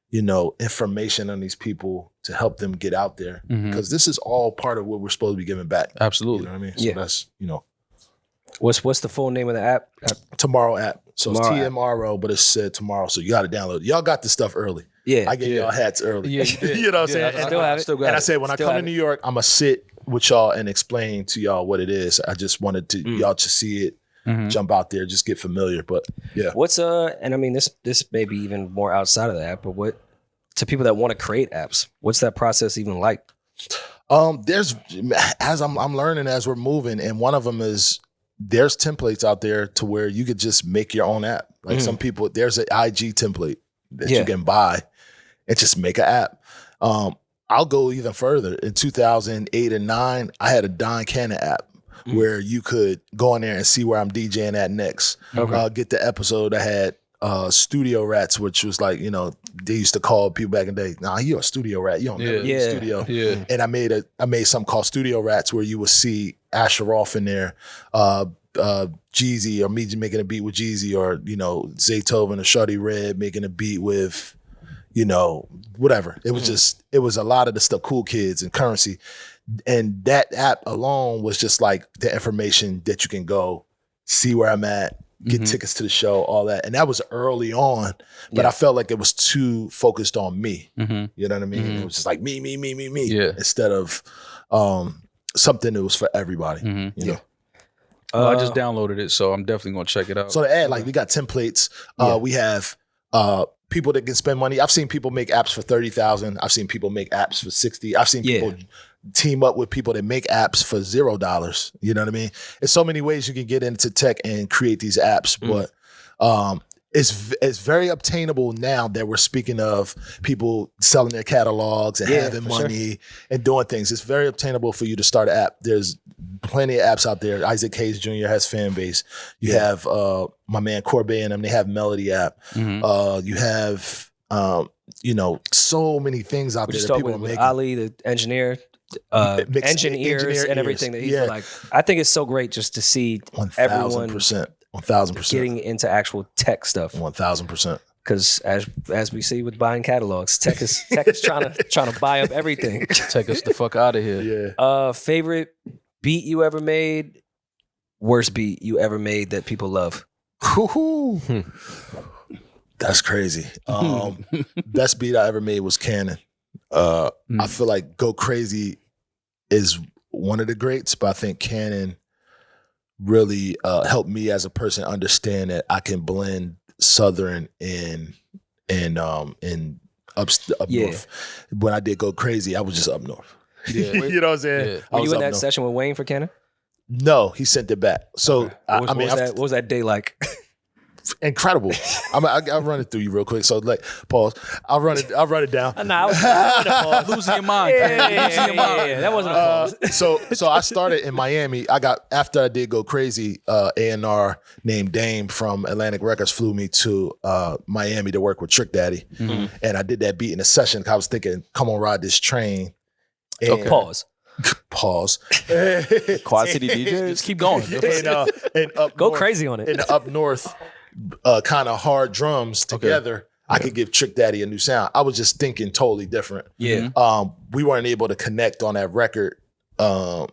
[SPEAKER 1] you know, information on these people to help them get out there, because this is all part of what we're supposed to be giving back.
[SPEAKER 2] Absolutely.
[SPEAKER 1] You know what I mean? So that's, you know.
[SPEAKER 3] What's the full name of the app?
[SPEAKER 1] TmrO App. So
[SPEAKER 3] TmrO
[SPEAKER 1] it's TmrO, but it's said tomorrow. So you got to download it. Y'all got this stuff early. Yeah. I gave y'all hats early. Yeah, you did. You know what I'm saying?
[SPEAKER 3] I still have it.
[SPEAKER 1] And I said, when I come to New York, I'm going to sit with y'all and explain to y'all what it is. I just wanted to y'all to see it, jump out there, just get familiar. But yeah.
[SPEAKER 3] What's and I mean this may be even more outside of the app, but what to people that want to create apps, what's that process even like?
[SPEAKER 1] There's, as I'm learning as we're moving, and one of them is there's templates out there to where you could just make your own app. Like some people, there's an IG template that you can buy and just make an app. I'll go even further. In 2008 and 9, I had a Don Cannon app where you could go in there and see where I'm DJing at next. Get the episode. I had Studio Rats, which was like, you know, they used to call people back in the day, nah, you're a studio rat. You don't never be in the studio. Yeah. And I made something called Studio Rats where you would see Asher Roth in there, Jeezy, or me making a beat with Jeezy, or, you know, Zaytoven or Shawty Red making a beat with, you know, whatever. It was just, it was a lot of the stuff, Cool Kids and Currency. And that app alone was just like the information that you can go see where I'm at, get tickets to the show, all that. And that was early on, but I felt like it was too focused on me. You know what I mean? It was just like me, instead of something that was for everybody. You know?
[SPEAKER 2] I just downloaded it, so I'm definitely going to check it out.
[SPEAKER 1] So to add, like, we got templates. We have people that can spend money. I've seen people make apps for $30,000. I've seen people make apps for $60,000. I've seen people team up with people that make apps for $0. You know what I mean? There's so many ways you can get into tech and create these apps, but it's very obtainable now that we're speaking of people selling their catalogs and having money and doing things. It's very obtainable for you to start an app. There's plenty of apps out there. Isaac Hayes Jr. has Fanbase. You have my man Corbet and them. They have Melody app. You have so many things out there that people are making.
[SPEAKER 3] Ali, the engineer. Engineers and everything that he's like. I think it's so great just to see
[SPEAKER 1] 1,000%
[SPEAKER 3] getting into actual tech stuff.
[SPEAKER 1] 1,000%.
[SPEAKER 3] Because as we see with buying catalogs, tech is trying to buy up everything.
[SPEAKER 2] Take us the fuck out of here.
[SPEAKER 1] Yeah.
[SPEAKER 3] Favorite beat you ever made? Worst beat you ever made that people love?
[SPEAKER 1] That's crazy. Best beat I ever made was Cannon. I feel like Go Crazy is one of the greats, but I think Cannon really helped me as a person understand that I can blend Southern and up north. When I did Go Crazy, I was just up north.
[SPEAKER 2] Yeah.
[SPEAKER 1] You know what I'm saying?
[SPEAKER 3] Were you in that session with Wayne for Cannon?
[SPEAKER 1] No, he sent it back. So
[SPEAKER 3] what was that day like?
[SPEAKER 1] Incredible. I'll run it through you real quick. So pause. I'll run it down.
[SPEAKER 3] Nah, I was
[SPEAKER 2] losing your mind. Losing your mind.
[SPEAKER 3] Yeah, that wasn't a pause.
[SPEAKER 1] So I started in Miami. After I did Go Crazy, A&R named Dame from Atlantic Records flew me to Miami to work with Trick Daddy. And I did that beat in a session. I was thinking, come on, ride this train.
[SPEAKER 3] Pause.
[SPEAKER 1] Pause.
[SPEAKER 5] Quad City DJs?
[SPEAKER 2] Just keep going.
[SPEAKER 1] And up
[SPEAKER 3] Go
[SPEAKER 1] north,
[SPEAKER 3] crazy on it.
[SPEAKER 1] In the up north, kind of hard drums together, I could give Trick Daddy a new sound. I was just thinking totally different.
[SPEAKER 3] Yeah.
[SPEAKER 1] We weren't able to connect on that record. But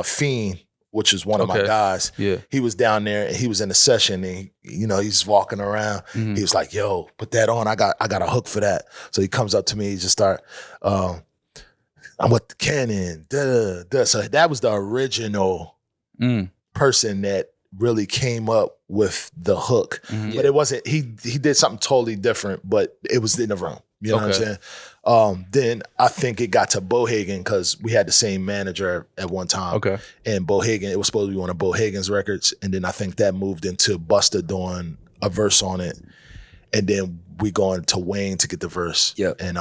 [SPEAKER 1] Fiend, which is one of my guys, he was down there and he was in a session and he's walking around. He was like, yo, put that on. I got a hook for that. So he comes up to me, he just start, I'm with the Cannon. So that was the original person that really came up with the hook. But it wasn't, he did something totally different, but it was in the room. You know what I'm saying? Then I think it got to Bohagen because we had the same manager at one time. And Bohagen, it was supposed to be one of Bohagen's records. And then I think that moved into Busta doing a verse on it. And then we going to Wayne to get the verse. And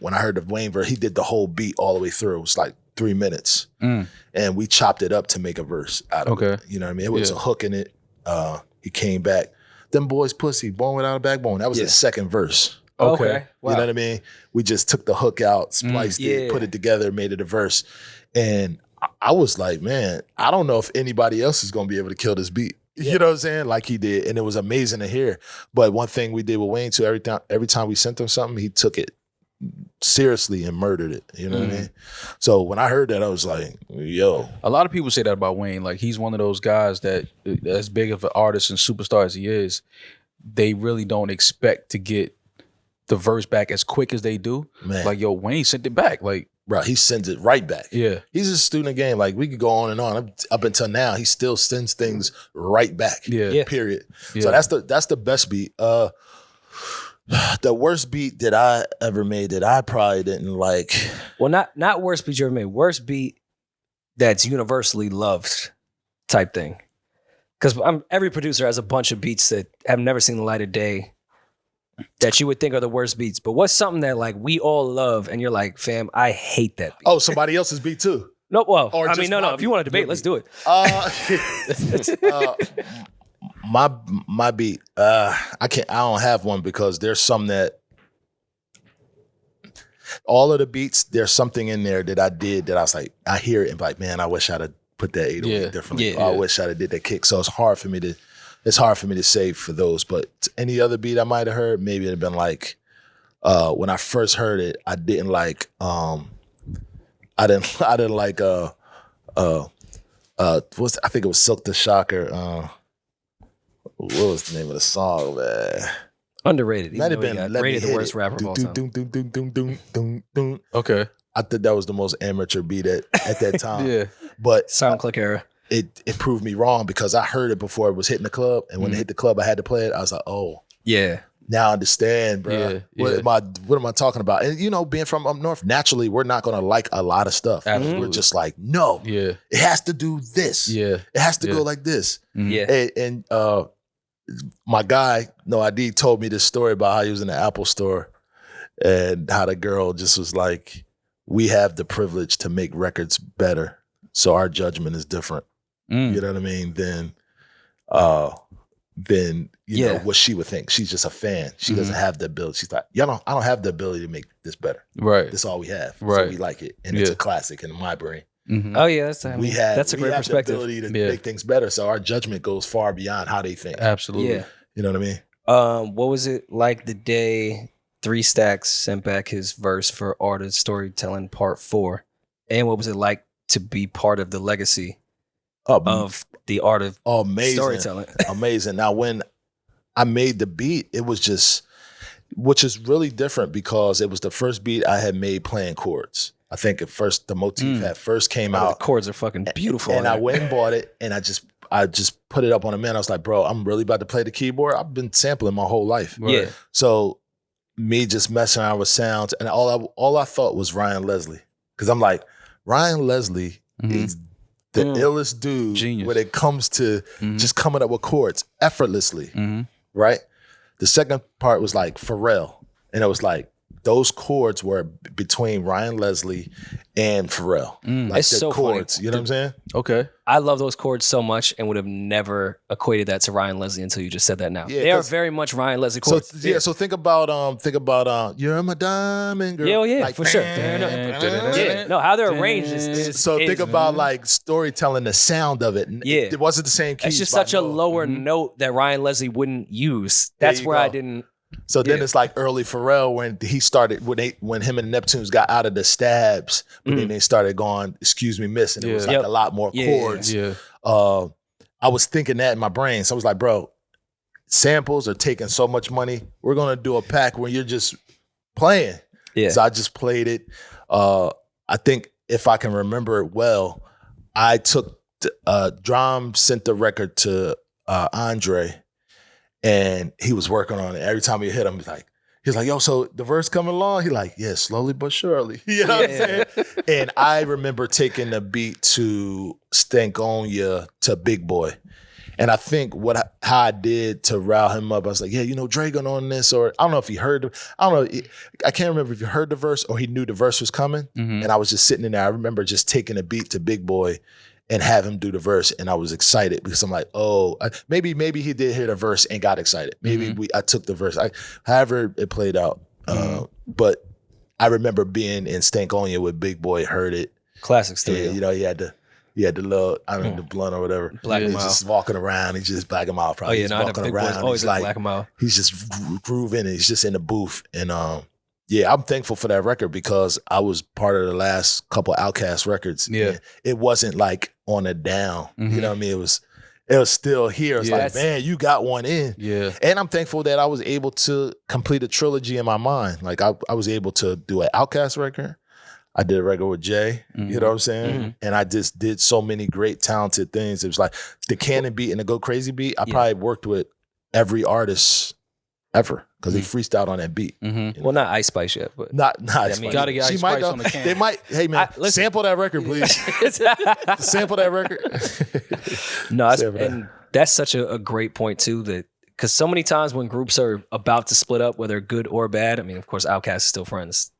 [SPEAKER 1] when I heard the Wayne verse, he did the whole beat all the way through. It was like 3 minutes. And we chopped it up to make a verse out of it. You know what I mean? It was a hook in it. He came back. Them boys pussy, born without a backbone. That was his second verse.
[SPEAKER 3] Wow.
[SPEAKER 1] You know what I mean? We just took the hook out, spliced it, put it together, made it a verse. And I was like, man, I don't know if anybody else is going to be able to kill this beat. You know what I'm saying? Like he did. And it was amazing to hear. But one thing we did with Wayne too, every time we sent him something, he took it seriously and murdered it. You know what I mean? So when I heard that, I was like, yo.
[SPEAKER 2] A lot of people say that about Wayne. Like he's one of those guys that, as big of an artist and superstar as he is, they really don't expect to get the verse back as quick as they do.
[SPEAKER 1] Man.
[SPEAKER 2] Like, yo, Wayne sent it back. Like,
[SPEAKER 1] bro, he sends it right back.
[SPEAKER 2] Yeah.
[SPEAKER 1] He's a student of game. Like, we could go on and on. Up until now, he still sends things right back.
[SPEAKER 2] Yeah.
[SPEAKER 1] Period. So that's the best beat. The worst beat that I ever made that I probably didn't like.
[SPEAKER 3] Well, not worst beat you ever made. Worst beat that's universally loved type thing. Because every producer has a bunch of beats that have never seen the light of day that you would think are the worst beats. But what's something that like we all love and you're like, fam, I hate that beat.
[SPEAKER 1] Oh, somebody else's beat too.
[SPEAKER 3] No, well,
[SPEAKER 1] Or
[SPEAKER 3] I mean, no. If you want to debate, let's do it.
[SPEAKER 1] My beat, I don't have one because there's some that all of the beats, there's something in there that I did that I was like, I hear it and be like, man, I wish I'd have put that 808 differently. I wish I'd have did that kick. So it's hard for me to say for those. But any other beat I might have heard, maybe it'd have been like when I first heard it, I didn't like I think it was Silk the Shocker. What was the name of the song, man?
[SPEAKER 3] Underrated.
[SPEAKER 1] Might have been
[SPEAKER 3] rated the worst rapper of all time.
[SPEAKER 2] okay.
[SPEAKER 1] I thought that was the most amateur beat at that time.
[SPEAKER 2] Yeah.
[SPEAKER 1] But
[SPEAKER 3] SoundClick era.
[SPEAKER 1] It proved me wrong because I heard it before it was hitting the club. And when it hit the club, I had to play it. I was like, oh.
[SPEAKER 3] Yeah.
[SPEAKER 1] Now I understand, bro.
[SPEAKER 2] Yeah.
[SPEAKER 1] What am I talking about? And being from up north, naturally, we're not going to like a lot of stuff.
[SPEAKER 2] Absolutely.
[SPEAKER 1] We're just like, no.
[SPEAKER 2] Yeah.
[SPEAKER 1] It has to do this.
[SPEAKER 2] Yeah.
[SPEAKER 1] It has to go like this.
[SPEAKER 3] Yeah.
[SPEAKER 1] And my guy, No ID, told me this story about how he was in the Apple store and how the girl just was like, we have the privilege to make records better, so our judgment is different. You know what I mean? Than you know what she would think. She's just a fan. She doesn't have the ability. She's like, I don't have the ability to make this better.
[SPEAKER 2] Right.
[SPEAKER 1] That's all we have.
[SPEAKER 2] Right.
[SPEAKER 1] So we like it. And it's a classic in my brain.
[SPEAKER 3] Oh yeah, that's
[SPEAKER 1] That's
[SPEAKER 3] a great perspective.
[SPEAKER 1] The ability to make things better. So our judgment goes far beyond how they think.
[SPEAKER 2] Absolutely.
[SPEAKER 3] Yeah.
[SPEAKER 1] You know what I mean?
[SPEAKER 3] What was it like the day 3 Stacks sent back his verse for Art of Storytelling Part 4? And what was it like to be part of the legacy of the art of storytelling?
[SPEAKER 1] Amazing. Now, when I made the beat, it was just, which is really different because it was the first beat I had made playing chords. I think at first the motif had first came out.
[SPEAKER 3] The chords are fucking beautiful.
[SPEAKER 1] And I went and bought it, and I just put it up on a man. I was like, bro, I'm really about to play the keyboard. I've been sampling my whole life.
[SPEAKER 3] Right. Yeah.
[SPEAKER 1] So me just messing around with sounds, and all I thought was Ryan Leslie. Because I'm like, Ryan Leslie is the illest dude
[SPEAKER 2] Genius.
[SPEAKER 1] when it comes to just coming up with chords effortlessly, right? The second part was like Pharrell, and it was like those chords were between Ryan Leslie and Pharrell. Like
[SPEAKER 3] It's
[SPEAKER 1] the
[SPEAKER 3] so
[SPEAKER 1] chords,
[SPEAKER 3] funny.
[SPEAKER 1] you know what I'm saying?
[SPEAKER 2] Okay.
[SPEAKER 3] I love those chords so much and would have never equated that to Ryan Leslie until you just said that now.
[SPEAKER 1] Yeah,
[SPEAKER 3] they are
[SPEAKER 1] 'cause-
[SPEAKER 3] very much Ryan Leslie
[SPEAKER 1] So
[SPEAKER 3] chords.
[SPEAKER 1] so think about you're my diamond girl.
[SPEAKER 3] Yeah,
[SPEAKER 1] Like,
[SPEAKER 3] for sure.
[SPEAKER 2] Yeah.
[SPEAKER 3] Yeah, no, how they're arranged is
[SPEAKER 1] So think about like storytelling, the sound of it.
[SPEAKER 3] Yeah.
[SPEAKER 1] It wasn't the same key.
[SPEAKER 3] it's just such a lower note that Ryan Leslie wouldn't use. That's
[SPEAKER 1] you
[SPEAKER 3] where I
[SPEAKER 1] go.
[SPEAKER 3] didn't.
[SPEAKER 1] So then it's like early Pharrell when he started when him and Neptunes got out of the stabs, but then they started going, excuse me, miss, and it was like a lot more chords.
[SPEAKER 2] Yeah.
[SPEAKER 1] I was thinking that in my brain. So I was like, bro, samples are taking so much money. We're gonna do a pack where you're just playing.
[SPEAKER 3] Yeah.
[SPEAKER 1] So I just played it. I think if I can remember it well, I took Drum sent the record to Andre, and he was working on it. Every time he hit him, he's like, yo, so the verse coming along? He like, yeah, slowly but surely. You know what I'm saying? And I remember taking the beat to Stank On Ya to Big Boy. And I think how I did to rile him up, I was like, yeah, you know, Dragon on this, or I don't know if he heard, I can't remember if he heard the verse or he knew the verse was coming. And I was just sitting in there. I remember just taking a beat to Big Boy and have him do the verse, and I was excited because I'm like, maybe he did hear the verse and got excited. Maybe I took the verse. However it played out, but I remember being in Stank On Ya with Big Boy, heard it.
[SPEAKER 3] Classic studio.
[SPEAKER 1] And, you know, he had the little, I don't know, the blunt or whatever.
[SPEAKER 3] Black
[SPEAKER 1] He's
[SPEAKER 3] Mile.
[SPEAKER 1] just walking around. He's just Black Mile. Probably. He's walking around.
[SPEAKER 3] Always
[SPEAKER 1] He's
[SPEAKER 3] like
[SPEAKER 1] like,
[SPEAKER 3] Black Mile.
[SPEAKER 1] he's just grooving. He's just in the booth, and yeah, I'm thankful for that record because I was part of the last couple Outkast records.
[SPEAKER 2] Yeah.
[SPEAKER 1] It wasn't like on a down. You know what I mean? It was still here. It's like, man, you got one in.
[SPEAKER 2] Yeah.
[SPEAKER 1] And I'm thankful that I was able to complete a trilogy in my mind. Like I was able to do an Outkast record. I did a record with Jay. You know what I'm saying? And I just did so many great, talented things. It was like the Cannon beat and the Go Crazy beat. I probably worked with every artist ever because they freestyled on that beat.
[SPEAKER 3] Well, not Ice Spice yet, but
[SPEAKER 1] Not
[SPEAKER 3] I mean,
[SPEAKER 2] gotta get
[SPEAKER 1] She
[SPEAKER 2] Ice
[SPEAKER 1] might
[SPEAKER 2] Spice
[SPEAKER 1] though.
[SPEAKER 2] on the can.
[SPEAKER 1] They might. Hey man, sample that record, please. Sample that record.
[SPEAKER 3] no, and that's such a great point too. That because so many times when groups are about to split up, whether good or bad, I mean, of course, Outkast is still friends.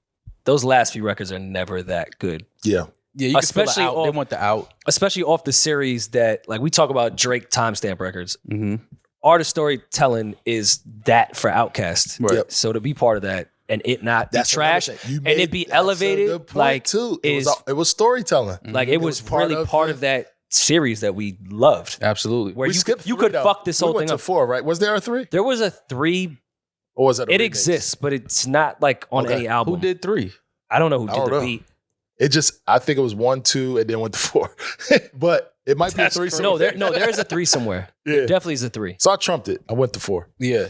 [SPEAKER 3] Those last few records are never that good.
[SPEAKER 1] Yeah.
[SPEAKER 2] Yeah, you
[SPEAKER 3] Especially
[SPEAKER 2] can feel the out. They want the out.
[SPEAKER 3] Especially off the series that, like, we talk about Drake timestamp records. Art of Storytelling is that for Outkast.
[SPEAKER 2] Right.
[SPEAKER 1] Yep.
[SPEAKER 3] So to be part of that and it not be
[SPEAKER 1] That's
[SPEAKER 3] trash
[SPEAKER 1] another thing. You
[SPEAKER 3] and
[SPEAKER 1] made-
[SPEAKER 3] it be
[SPEAKER 1] that's a
[SPEAKER 3] elevated,
[SPEAKER 1] good point,
[SPEAKER 3] like,
[SPEAKER 1] too.
[SPEAKER 3] is
[SPEAKER 1] It was storytelling.
[SPEAKER 3] like it was
[SPEAKER 1] part
[SPEAKER 3] really
[SPEAKER 1] of
[SPEAKER 3] part
[SPEAKER 1] it.
[SPEAKER 3] of that series that we loved.
[SPEAKER 2] Absolutely.
[SPEAKER 3] Where
[SPEAKER 1] We skipped
[SPEAKER 3] you
[SPEAKER 1] three,
[SPEAKER 3] could
[SPEAKER 1] though.
[SPEAKER 3] fuck this
[SPEAKER 1] We
[SPEAKER 3] whole
[SPEAKER 1] went
[SPEAKER 3] thing
[SPEAKER 1] to
[SPEAKER 3] up.
[SPEAKER 1] 4, right? Was there a 3?
[SPEAKER 3] There was a 3.
[SPEAKER 1] Or was that a
[SPEAKER 3] It
[SPEAKER 1] remix?
[SPEAKER 3] exists, but it's not like on
[SPEAKER 1] Okay.
[SPEAKER 3] any album.
[SPEAKER 2] Who did 3?
[SPEAKER 3] I don't know who
[SPEAKER 1] I
[SPEAKER 3] did
[SPEAKER 1] don't
[SPEAKER 3] the
[SPEAKER 1] know.
[SPEAKER 3] beat.
[SPEAKER 1] It just, I think it was 1, 2, and then went to 4. But it might be a 3
[SPEAKER 3] No,
[SPEAKER 1] somewhere.
[SPEAKER 3] there is a 3 somewhere.
[SPEAKER 1] Yeah.
[SPEAKER 3] There definitely is a 3.
[SPEAKER 1] So I trumped it. I went to 4.
[SPEAKER 2] Yeah.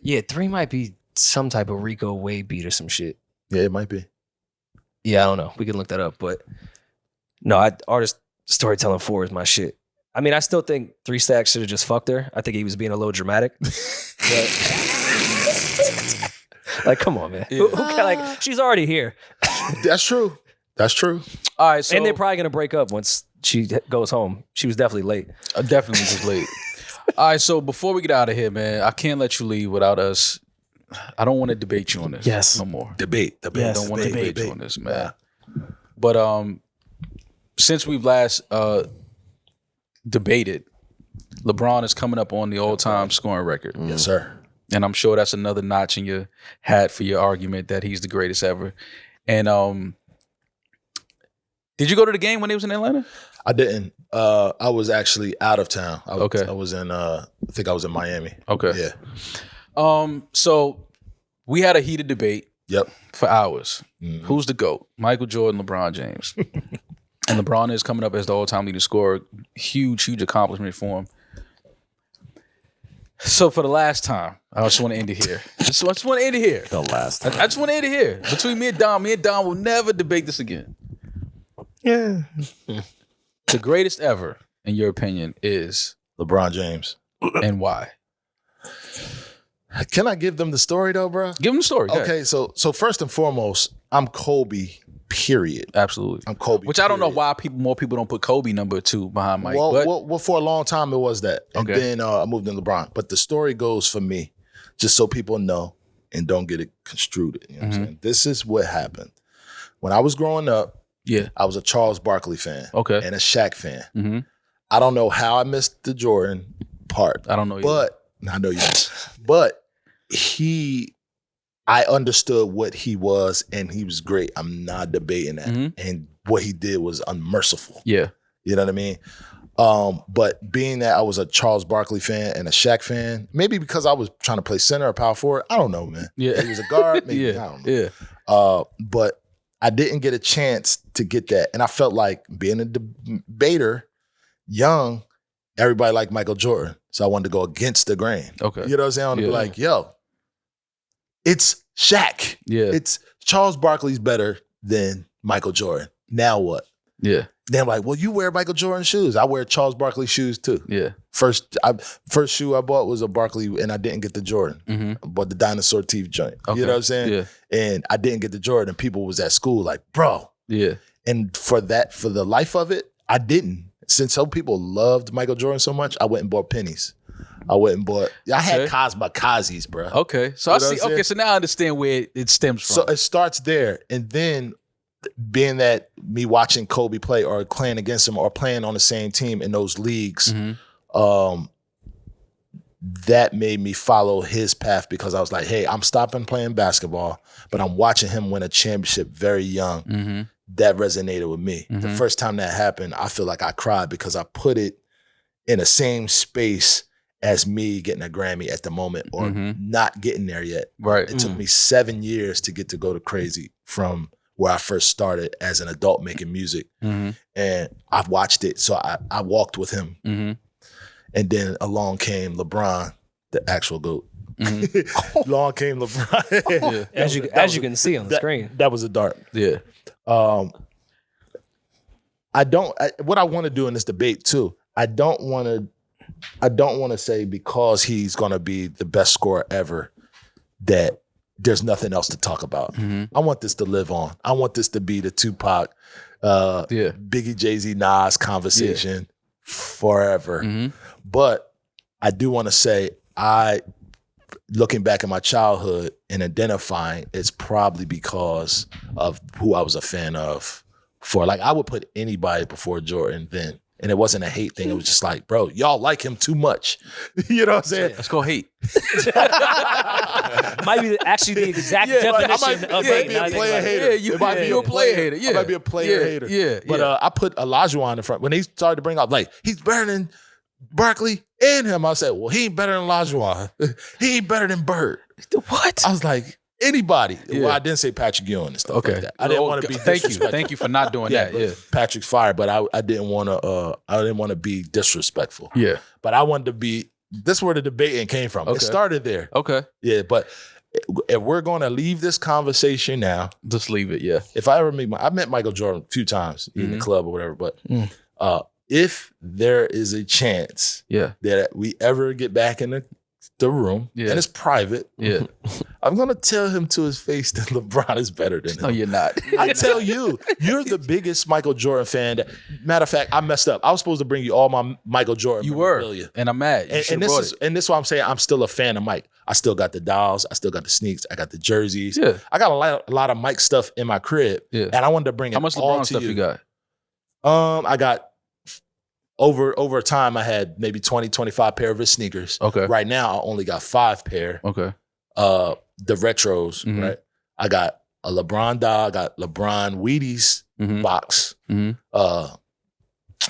[SPEAKER 3] Yeah, 3 might be some type of Rico Wade beat or some shit.
[SPEAKER 1] Yeah, it might be.
[SPEAKER 3] Yeah, I don't know. We can look that up, but no, Artist Storytelling 4 is my shit. I mean, I still think 3 Stacks should have just fucked her. I think he was being a little dramatic. But, like, come on, man. Who can, like, she's already here.
[SPEAKER 1] That's true. That's true.
[SPEAKER 2] All right, so
[SPEAKER 3] And they're probably going to break up once she goes home. She was definitely late.
[SPEAKER 2] definitely was late. All right, so before we get out of here, man, I can't let you leave without us. I don't want to debate you on this.
[SPEAKER 6] Yes.
[SPEAKER 2] No more.
[SPEAKER 1] Debate.
[SPEAKER 2] I don't want to debate you on this, man. But since we've last debated, LeBron is coming up on the all-time scoring record.
[SPEAKER 1] Yes, sir.
[SPEAKER 2] And I'm sure that's another notch in your hat for your argument that he's the greatest ever. And did you go to the game when he was in Atlanta?
[SPEAKER 1] I didn't. I was actually out of town. I was in. I think I was in Miami.
[SPEAKER 2] Okay.
[SPEAKER 1] Yeah.
[SPEAKER 2] So we had a heated debate.
[SPEAKER 1] Yep.
[SPEAKER 2] For hours.
[SPEAKER 1] Mm-hmm.
[SPEAKER 2] Who's the GOAT? Michael Jordan, LeBron James. And LeBron is coming up as the all-time leading scorer. Huge accomplishment for him. So for the last time, I just want to end it here. I just want to end it here.
[SPEAKER 5] The last time.
[SPEAKER 2] I just want to end it here. Between me and Don will never debate this again.
[SPEAKER 6] Yeah.
[SPEAKER 2] The greatest ever, in your opinion, is
[SPEAKER 1] LeBron James.
[SPEAKER 2] And why?
[SPEAKER 1] Can I give them the story though, bro?
[SPEAKER 2] Give them the story.
[SPEAKER 1] Okay, so first and foremost, I'm Kobe. Period.
[SPEAKER 2] Absolutely.
[SPEAKER 1] I'm Kobe.
[SPEAKER 2] Which I don't know why more people don't put Kobe number 2 behind Mike.
[SPEAKER 1] Well, for a long time it was that, and then I moved in LeBron. But the story goes for me, just so people know and don't get it construed. You know what I'm saying? This is what happened when I was growing up.
[SPEAKER 2] Yeah,
[SPEAKER 1] I was a Charles Barkley fan.
[SPEAKER 2] Okay,
[SPEAKER 1] and a Shaq fan. I don't know how I missed the Jordan part.
[SPEAKER 2] I don't know,
[SPEAKER 1] but I know you. But I understood what he was, and he was great. I'm not debating that. And what he did was unmerciful.
[SPEAKER 2] Yeah.
[SPEAKER 1] You know what I mean? But being that I was a Charles Barkley fan and a Shaq fan, maybe because I was trying to play center or power forward, I don't know, man.
[SPEAKER 2] Yeah.
[SPEAKER 1] He was a guard, maybe, I don't know.
[SPEAKER 2] Yeah.
[SPEAKER 1] But I didn't get a chance to get that. And I felt like being a debater, young, everybody liked Michael Jordan. So I wanted to go against the grain.
[SPEAKER 2] Okay.
[SPEAKER 1] You know what I'm saying? I wanted to be like, yo, it's Shaq.
[SPEAKER 2] Yeah.
[SPEAKER 1] It's Charles Barkley's better than Michael Jordan. Now what?
[SPEAKER 2] Yeah.
[SPEAKER 1] Then I'm like, well, you wear Michael Jordan shoes. I wear Charles Barkley shoes too.
[SPEAKER 2] Yeah.
[SPEAKER 1] First shoe I bought was a Barkley, and I didn't get the Jordan. I bought the dinosaur teeth joint.
[SPEAKER 2] Okay.
[SPEAKER 1] You know what I'm saying?
[SPEAKER 2] Yeah.
[SPEAKER 1] And I didn't get the Jordan. And people was at school like, bro.
[SPEAKER 2] Yeah.
[SPEAKER 1] And for the life of it, I didn't. Since some people loved Michael Jordan so much, I went and bought pennies. I had Kazis, bro.
[SPEAKER 2] Okay. So I see. Okay. So now I understand where it stems from.
[SPEAKER 1] So it starts there. And then being that me watching Kobe play or playing against him or playing on the same team in those leagues, that made me follow his path because I was like, hey, I'm stopping playing basketball, but I'm watching him win a championship very young. That resonated with me. The first time that happened, I feel like I cried because I put it in the same space as me getting a Grammy at the moment or not getting there yet.
[SPEAKER 2] Right.
[SPEAKER 1] It took me 7 years to get to go to crazy from where I first started as an adult making music. And I've watched it. So I walked with him. And then along came LeBron, the actual GOAT. Along came LeBron.
[SPEAKER 3] As you can see on the screen.
[SPEAKER 1] That was a dart.
[SPEAKER 2] Yeah.
[SPEAKER 1] What I want to do in this debate too, I don't want to say because he's going to be the best scorer ever that there's nothing else to talk about. I want this to live on. I want this to be the Tupac, Biggie, Jay-Z, Nas conversation forever. But I do want to say looking back at my childhood and identifying, it's probably because of who I was a fan of. I would put anybody before Jordan then. And it wasn't a hate thing. It was just like, bro, y'all like him too much. You know what I'm saying?
[SPEAKER 2] Let's go hate.
[SPEAKER 3] Might be actually the exact definition of hate.
[SPEAKER 1] I might be a player hater.
[SPEAKER 2] You might be a player hater. Yeah.
[SPEAKER 1] I might be a player hater.
[SPEAKER 2] Yeah.
[SPEAKER 1] But I put Olajuwon in front. When they started to bring up, like, he's better than Barkley and him, I said, well, he ain't better than Olajuwon. He ain't better than Bird.
[SPEAKER 3] What?
[SPEAKER 1] I was like, anybody. Yeah. Well, I didn't say Patrick Ewing and stuff like that. I didn't want to be disrespectful.
[SPEAKER 2] Thank you for not doing that. Yeah.
[SPEAKER 1] Patrick's fire, but I didn't want to be disrespectful.
[SPEAKER 2] Yeah.
[SPEAKER 1] But I wanted to be, this is where the debating came from.
[SPEAKER 2] Okay.
[SPEAKER 1] It started there.
[SPEAKER 2] Okay.
[SPEAKER 1] Yeah, but if we're going to leave this conversation now.
[SPEAKER 2] Just leave it, yeah.
[SPEAKER 1] If I ever I met Michael Jordan a few times in the club or whatever, but if there is a chance that we ever get back in the room, and it's private, I I'm gonna tell him to his face that LeBron is better than him.
[SPEAKER 2] No, you're not.
[SPEAKER 1] I tell you, you're the biggest Michael Jordan fan. Matter of fact, I messed up. I was supposed to bring you all my Michael Jordan.
[SPEAKER 2] You were,
[SPEAKER 1] memorabilia.
[SPEAKER 2] and I'm mad.
[SPEAKER 1] And this is why I'm saying I'm still a fan of Mike. I still got the dolls. I still got the sneaks. I got the jerseys.
[SPEAKER 2] Yeah.
[SPEAKER 1] I got a lot of Mike stuff in my crib.
[SPEAKER 2] Yeah.
[SPEAKER 1] And I wanted to bring it
[SPEAKER 2] How much
[SPEAKER 1] all
[SPEAKER 2] LeBron
[SPEAKER 1] to
[SPEAKER 2] stuff you got?
[SPEAKER 1] I got over time. I had maybe 20, 25 pair of his sneakers.
[SPEAKER 2] Okay.
[SPEAKER 1] Right now, I only got 5 pair.
[SPEAKER 2] Okay.
[SPEAKER 1] The retros, right? I got a LeBron doll. I got LeBron Wheaties box.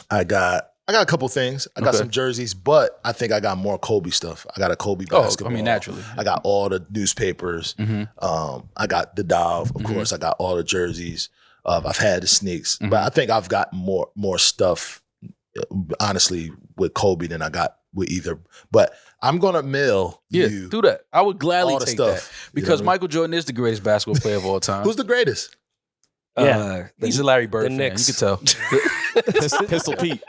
[SPEAKER 1] I got a couple things. I got some jerseys, but I think I got more Kobe stuff. I got a Kobe basketball.
[SPEAKER 2] I mean, naturally.
[SPEAKER 1] I got all the newspapers. I got the doll. Of course, I got all the jerseys. I've had the sneaks, but I think I've got more stuff, honestly, with Kobe than I got with either. But I'm gonna mail you.
[SPEAKER 2] Do that. I would gladly
[SPEAKER 1] all the
[SPEAKER 2] take
[SPEAKER 1] stuff,
[SPEAKER 2] that because Michael Jordan is the greatest basketball player of all time.
[SPEAKER 1] Who's the greatest?
[SPEAKER 2] He's a Larry Bird fan.
[SPEAKER 3] Knicks.
[SPEAKER 2] You can tell.
[SPEAKER 5] Pistol Pete.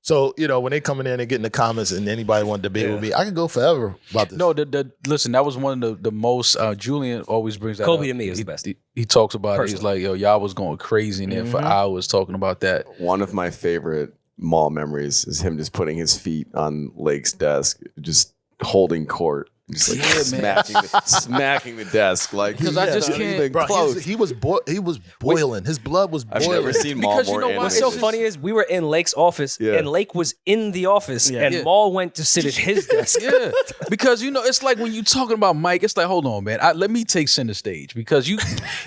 [SPEAKER 1] So, when they come in there and they get in the comments and anybody want to debate with me, I could go forever about this.
[SPEAKER 2] No, listen, that was one of the most, Julian always brings that up.
[SPEAKER 3] Kobe to me is the best.
[SPEAKER 2] He talks about
[SPEAKER 3] Personally.
[SPEAKER 2] it. He's like, yo, y'all was going crazy in there for hours talking about that.
[SPEAKER 5] One of my favorite mall memories is him just putting his feet on Lake's desk, just holding court. Just like smacking the desk, like
[SPEAKER 2] because I just can't.
[SPEAKER 1] Bro, he was boiling. His blood was boiling.
[SPEAKER 5] I've never seen Maul
[SPEAKER 2] Because
[SPEAKER 5] more
[SPEAKER 2] you know why?
[SPEAKER 3] What's so
[SPEAKER 5] animated.
[SPEAKER 3] funny is we were in Lake's office and Lake was in the office and Maul went to sit at his desk.
[SPEAKER 2] Yeah, because it's like when you talking about Mike, it's like, hold on, man, let me take center stage because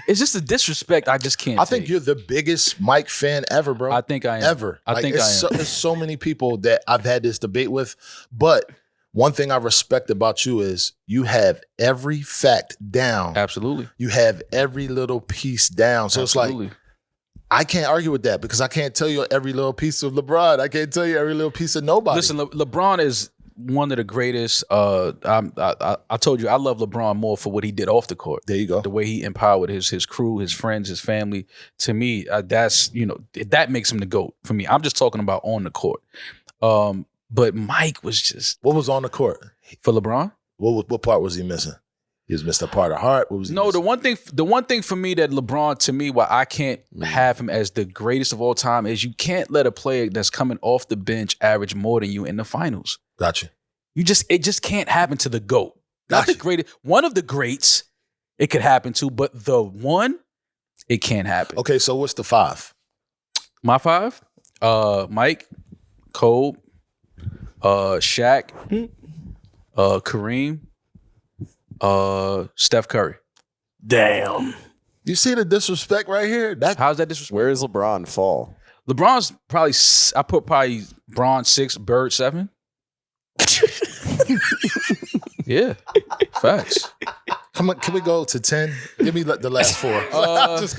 [SPEAKER 2] it's just a disrespect. I just can't.
[SPEAKER 1] I think you're the biggest Mike fan ever, bro.
[SPEAKER 2] I think I am.
[SPEAKER 1] Ever.
[SPEAKER 2] I think I am.
[SPEAKER 1] There's so many people that I've had this debate with, but one thing I respect about you is you have every fact down.
[SPEAKER 2] Absolutely.
[SPEAKER 1] You have every little piece down. So
[SPEAKER 2] Absolutely.
[SPEAKER 1] It's like, I can't argue with that because I can't tell you every little piece of LeBron. I can't tell you every little piece of nobody.
[SPEAKER 2] Listen, LeBron is one of the greatest. I told you I love LeBron more for what he did off the court.
[SPEAKER 1] There you go.
[SPEAKER 2] The way he empowered his crew, his friends, his family. To me, that's that makes him the GOAT for me. I'm just talking about on the court. But Mike was just
[SPEAKER 1] What was on the court?
[SPEAKER 2] for LeBron.
[SPEAKER 1] What part was he missing? He was missing a part of heart. What was he
[SPEAKER 2] No,
[SPEAKER 1] missing?
[SPEAKER 2] the one thing for me that LeBron, to me, why I can't have him as the greatest of all time is you can't let a player that's coming off the bench average more than you in the finals.
[SPEAKER 1] Gotcha.
[SPEAKER 2] It just can't happen to the GOAT. Not
[SPEAKER 1] Gotcha.
[SPEAKER 2] the greatest. One of the greats, it could happen to, but the one, it can't happen.
[SPEAKER 1] Okay, so what's the 5?
[SPEAKER 2] My 5, Mike, Kobe, Shaq, Kareem, Steph Curry.
[SPEAKER 6] Damn.
[SPEAKER 1] You see the disrespect right here?
[SPEAKER 2] How's that disrespect?
[SPEAKER 5] Where does LeBron fall?
[SPEAKER 2] LeBron's probably, I put probably Bron 6, Bird 7. Yeah, facts.
[SPEAKER 1] Come on, can we go to 10? Give me the last 4. I just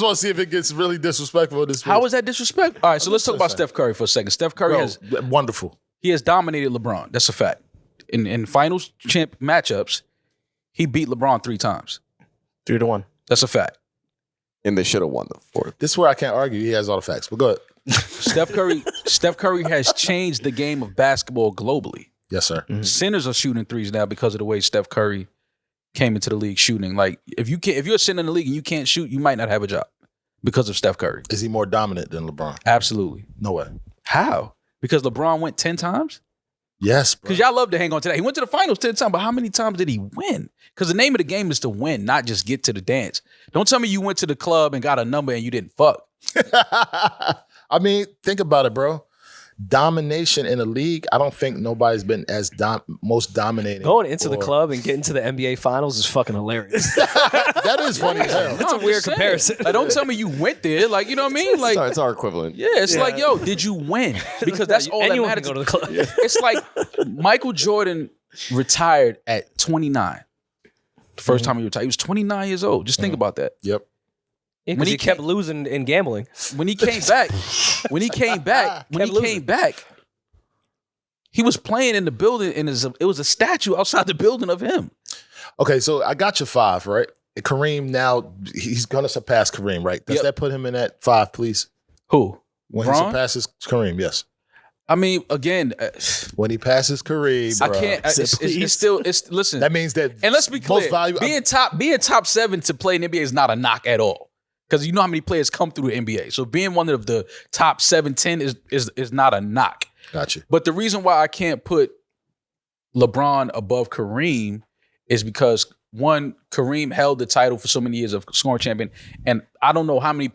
[SPEAKER 1] want to see if it gets really disrespectful.
[SPEAKER 2] How is that disrespect? All right, so let's talk about Steph Curry for a second. Steph Curry
[SPEAKER 1] Wonderful.
[SPEAKER 2] He has dominated LeBron. That's a fact. In finals champ matchups, he beat LeBron 3 times.
[SPEAKER 6] 3-1.
[SPEAKER 2] That's a fact.
[SPEAKER 5] And they should have won the 4th.
[SPEAKER 1] This is where I can't argue. He has all the facts. But go ahead.
[SPEAKER 2] Steph Curry has changed the game of basketball globally.
[SPEAKER 1] Yes, sir.
[SPEAKER 2] Centers are shooting threes now because of the way Steph Curry came into the league shooting. Like if you're a center in the league and you can't shoot, you might not have a job because of Steph Curry.
[SPEAKER 1] Is he more dominant than LeBron?
[SPEAKER 2] Absolutely.
[SPEAKER 1] No way.
[SPEAKER 2] How? Because LeBron went 10 times?
[SPEAKER 1] Yes, bro.
[SPEAKER 2] Because y'all love to hang on to that. He went to the finals 10 times, but how many times did he win? Because the name of the game is to win, not just get to the dance. Don't tell me you went to the club and got a number and you didn't fuck.
[SPEAKER 1] I mean, think about it, bro. Domination in a league, I don't think nobody's been as most dominating.
[SPEAKER 3] Going into the club and getting to the NBA Finals is fucking hilarious.
[SPEAKER 1] That is funny as hell.
[SPEAKER 3] It's a weird comparison.
[SPEAKER 2] Like, don't tell me you went there. Like, you know what I mean? Like,
[SPEAKER 5] It's our equivalent.
[SPEAKER 2] yeah, it's like, yo, did you win? Because that's all that
[SPEAKER 3] Anyone
[SPEAKER 2] matters.
[SPEAKER 3] can go to the club.
[SPEAKER 2] It's like Michael Jordan retired at 29. The first time he retired, he was 29 years old. Just think about that.
[SPEAKER 1] Yep.
[SPEAKER 3] When he kept losing in gambling.
[SPEAKER 2] When he came back, he was playing in the building, and it was a statue outside the building of him.
[SPEAKER 1] Okay, so I got your 5, right? And Kareem now, he's going to surpass Kareem, right? Does that put him in at 5, please?
[SPEAKER 2] Who?
[SPEAKER 1] When
[SPEAKER 2] Bron?
[SPEAKER 1] he surpasses Kareem, yes.
[SPEAKER 2] I mean, again,
[SPEAKER 1] when he passes Kareem,
[SPEAKER 2] I can't. It's still. Listen.
[SPEAKER 1] That means that.
[SPEAKER 2] And let's be clear. Being top 7 to play in the NBA is not a knock at all. Because you know how many players come through the NBA. So being one of the top 7, 10 is not a knock.
[SPEAKER 1] Gotcha.
[SPEAKER 2] But the reason why I can't put LeBron above Kareem is because, one, Kareem held the title for so many years of scoring champion, and I don't know how many.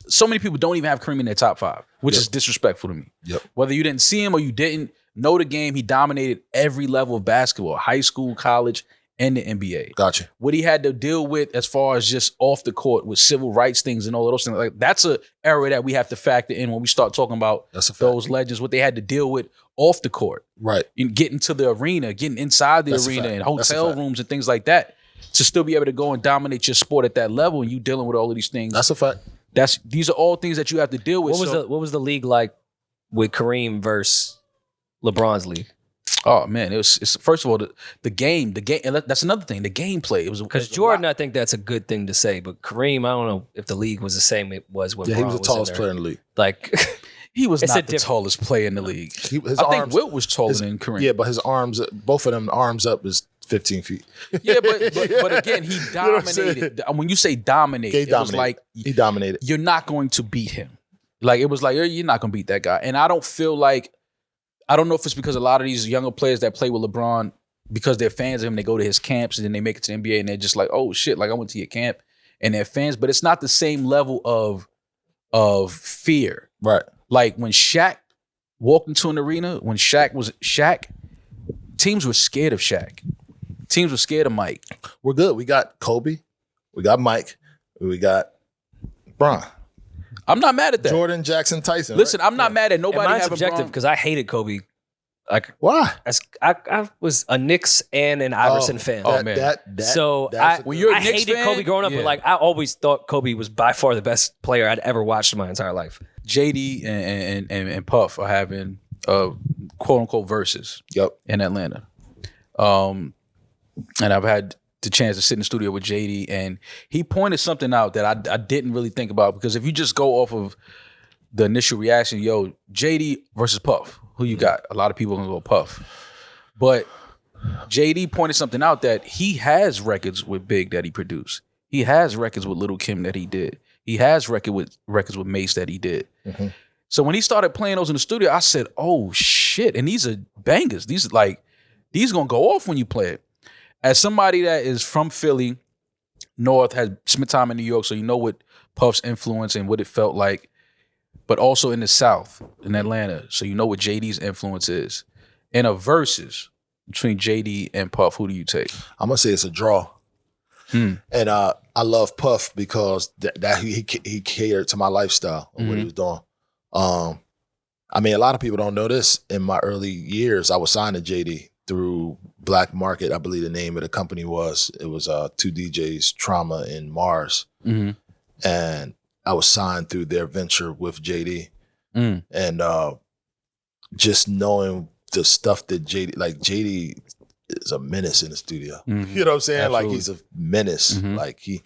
[SPEAKER 2] So many people don't even have Kareem in their top 5, which is disrespectful to me.
[SPEAKER 1] Yep.
[SPEAKER 2] Whether you didn't see him or you didn't know the game, he dominated every level of basketball, high school, college, and the NBA.
[SPEAKER 1] Gotcha.
[SPEAKER 2] What he had to deal with as far as just off the court with civil rights things and all of those things, like that's a area that we have to factor in when we start talking about those legends, what they had to deal with off the court.
[SPEAKER 1] Right.
[SPEAKER 2] And getting to the arena, getting inside the arena and hotel rooms and things like that to still be able to go and dominate your sport at that level, and you dealing with all of these things.
[SPEAKER 1] That's a fact.
[SPEAKER 2] These are all things that you have to deal with.
[SPEAKER 3] What was the league like with Kareem versus LeBron's league?
[SPEAKER 2] Oh man, it's first of all the game, and that's another thing. The gameplay. It was
[SPEAKER 3] because Jordan. I think that's a good thing to say, but Kareem, I don't know if the league was the same it was when
[SPEAKER 1] he was the tallest player in the league.
[SPEAKER 3] Like
[SPEAKER 2] he was not the tallest player in the league. I think Wilt was taller than Kareem.
[SPEAKER 1] Yeah, but his arms, both of them arms up is 15 feet.
[SPEAKER 2] Yeah, but again, he dominated. When you say dominate, it was like
[SPEAKER 1] he dominated.
[SPEAKER 2] You're not going to beat him. Like it was like you're not going to beat that guy, and I don't feel like. I don't know if it's because a lot of these younger players that play with LeBron, because they're fans of him, they go to his camps and then they make it to the NBA and they're just like, oh shit, like I went to your camp and they're fans, but it's not the same level of fear.
[SPEAKER 1] Right.
[SPEAKER 2] Like when Shaq walked into an arena, when Shaq, teams were scared of Shaq. Teams were scared of Mike.
[SPEAKER 1] We're good. We got Kobe, we got Mike, we got Bron.
[SPEAKER 2] I'm not mad at that.
[SPEAKER 1] Jordan, Jackson, Tyson.
[SPEAKER 2] Listen, right? I'm not mad at nobody.
[SPEAKER 3] Mine's subjective because I hated Kobe. Like
[SPEAKER 1] why?
[SPEAKER 3] I was a Knicks and an Iverson fan.
[SPEAKER 2] Oh man!
[SPEAKER 3] When you're a Knicks hated fan, Kobe growing up, but like I always thought Kobe was by far the best player I'd ever watched in my entire life.
[SPEAKER 2] JD and Puff are having quote unquote verses.
[SPEAKER 1] Yep.
[SPEAKER 2] In Atlanta, and I've had the chance to sit in the studio with JD, and he pointed something out that I didn't really think about, because if you just go off of the initial reaction, yo, JD versus Puff, who you got? A lot of people are gonna go Puff, but JD pointed something out that he has records with Big that he produced. He has records with Little Kim that he did. He has records with Mace that he did. Mm-hmm. So when he started playing those in the studio, I said, oh shit, and these are bangers. These gonna go off when you play it. As somebody that is from Philly, North, has spent time in New York, so you know what Puff's influence and what it felt like, but also in the South, in Atlanta, so you know what JD's influence is. In a versus between JD and Puff, who do you take?
[SPEAKER 1] I'm going to say it's a draw. And I love Puff because that he catered to my lifestyle of what he was doing. I mean, a lot of people don't know this. In my early years, I was signed to JD through Black Market. I believe the name of the company was. It was two DJs, Trauma and Mars. Mm-hmm. And I was signed through their venture with JD. And just knowing the stuff that JD is a menace in the studio. Mm-hmm. You know what I'm saying? Absolutely. Like he's a menace. Mm-hmm.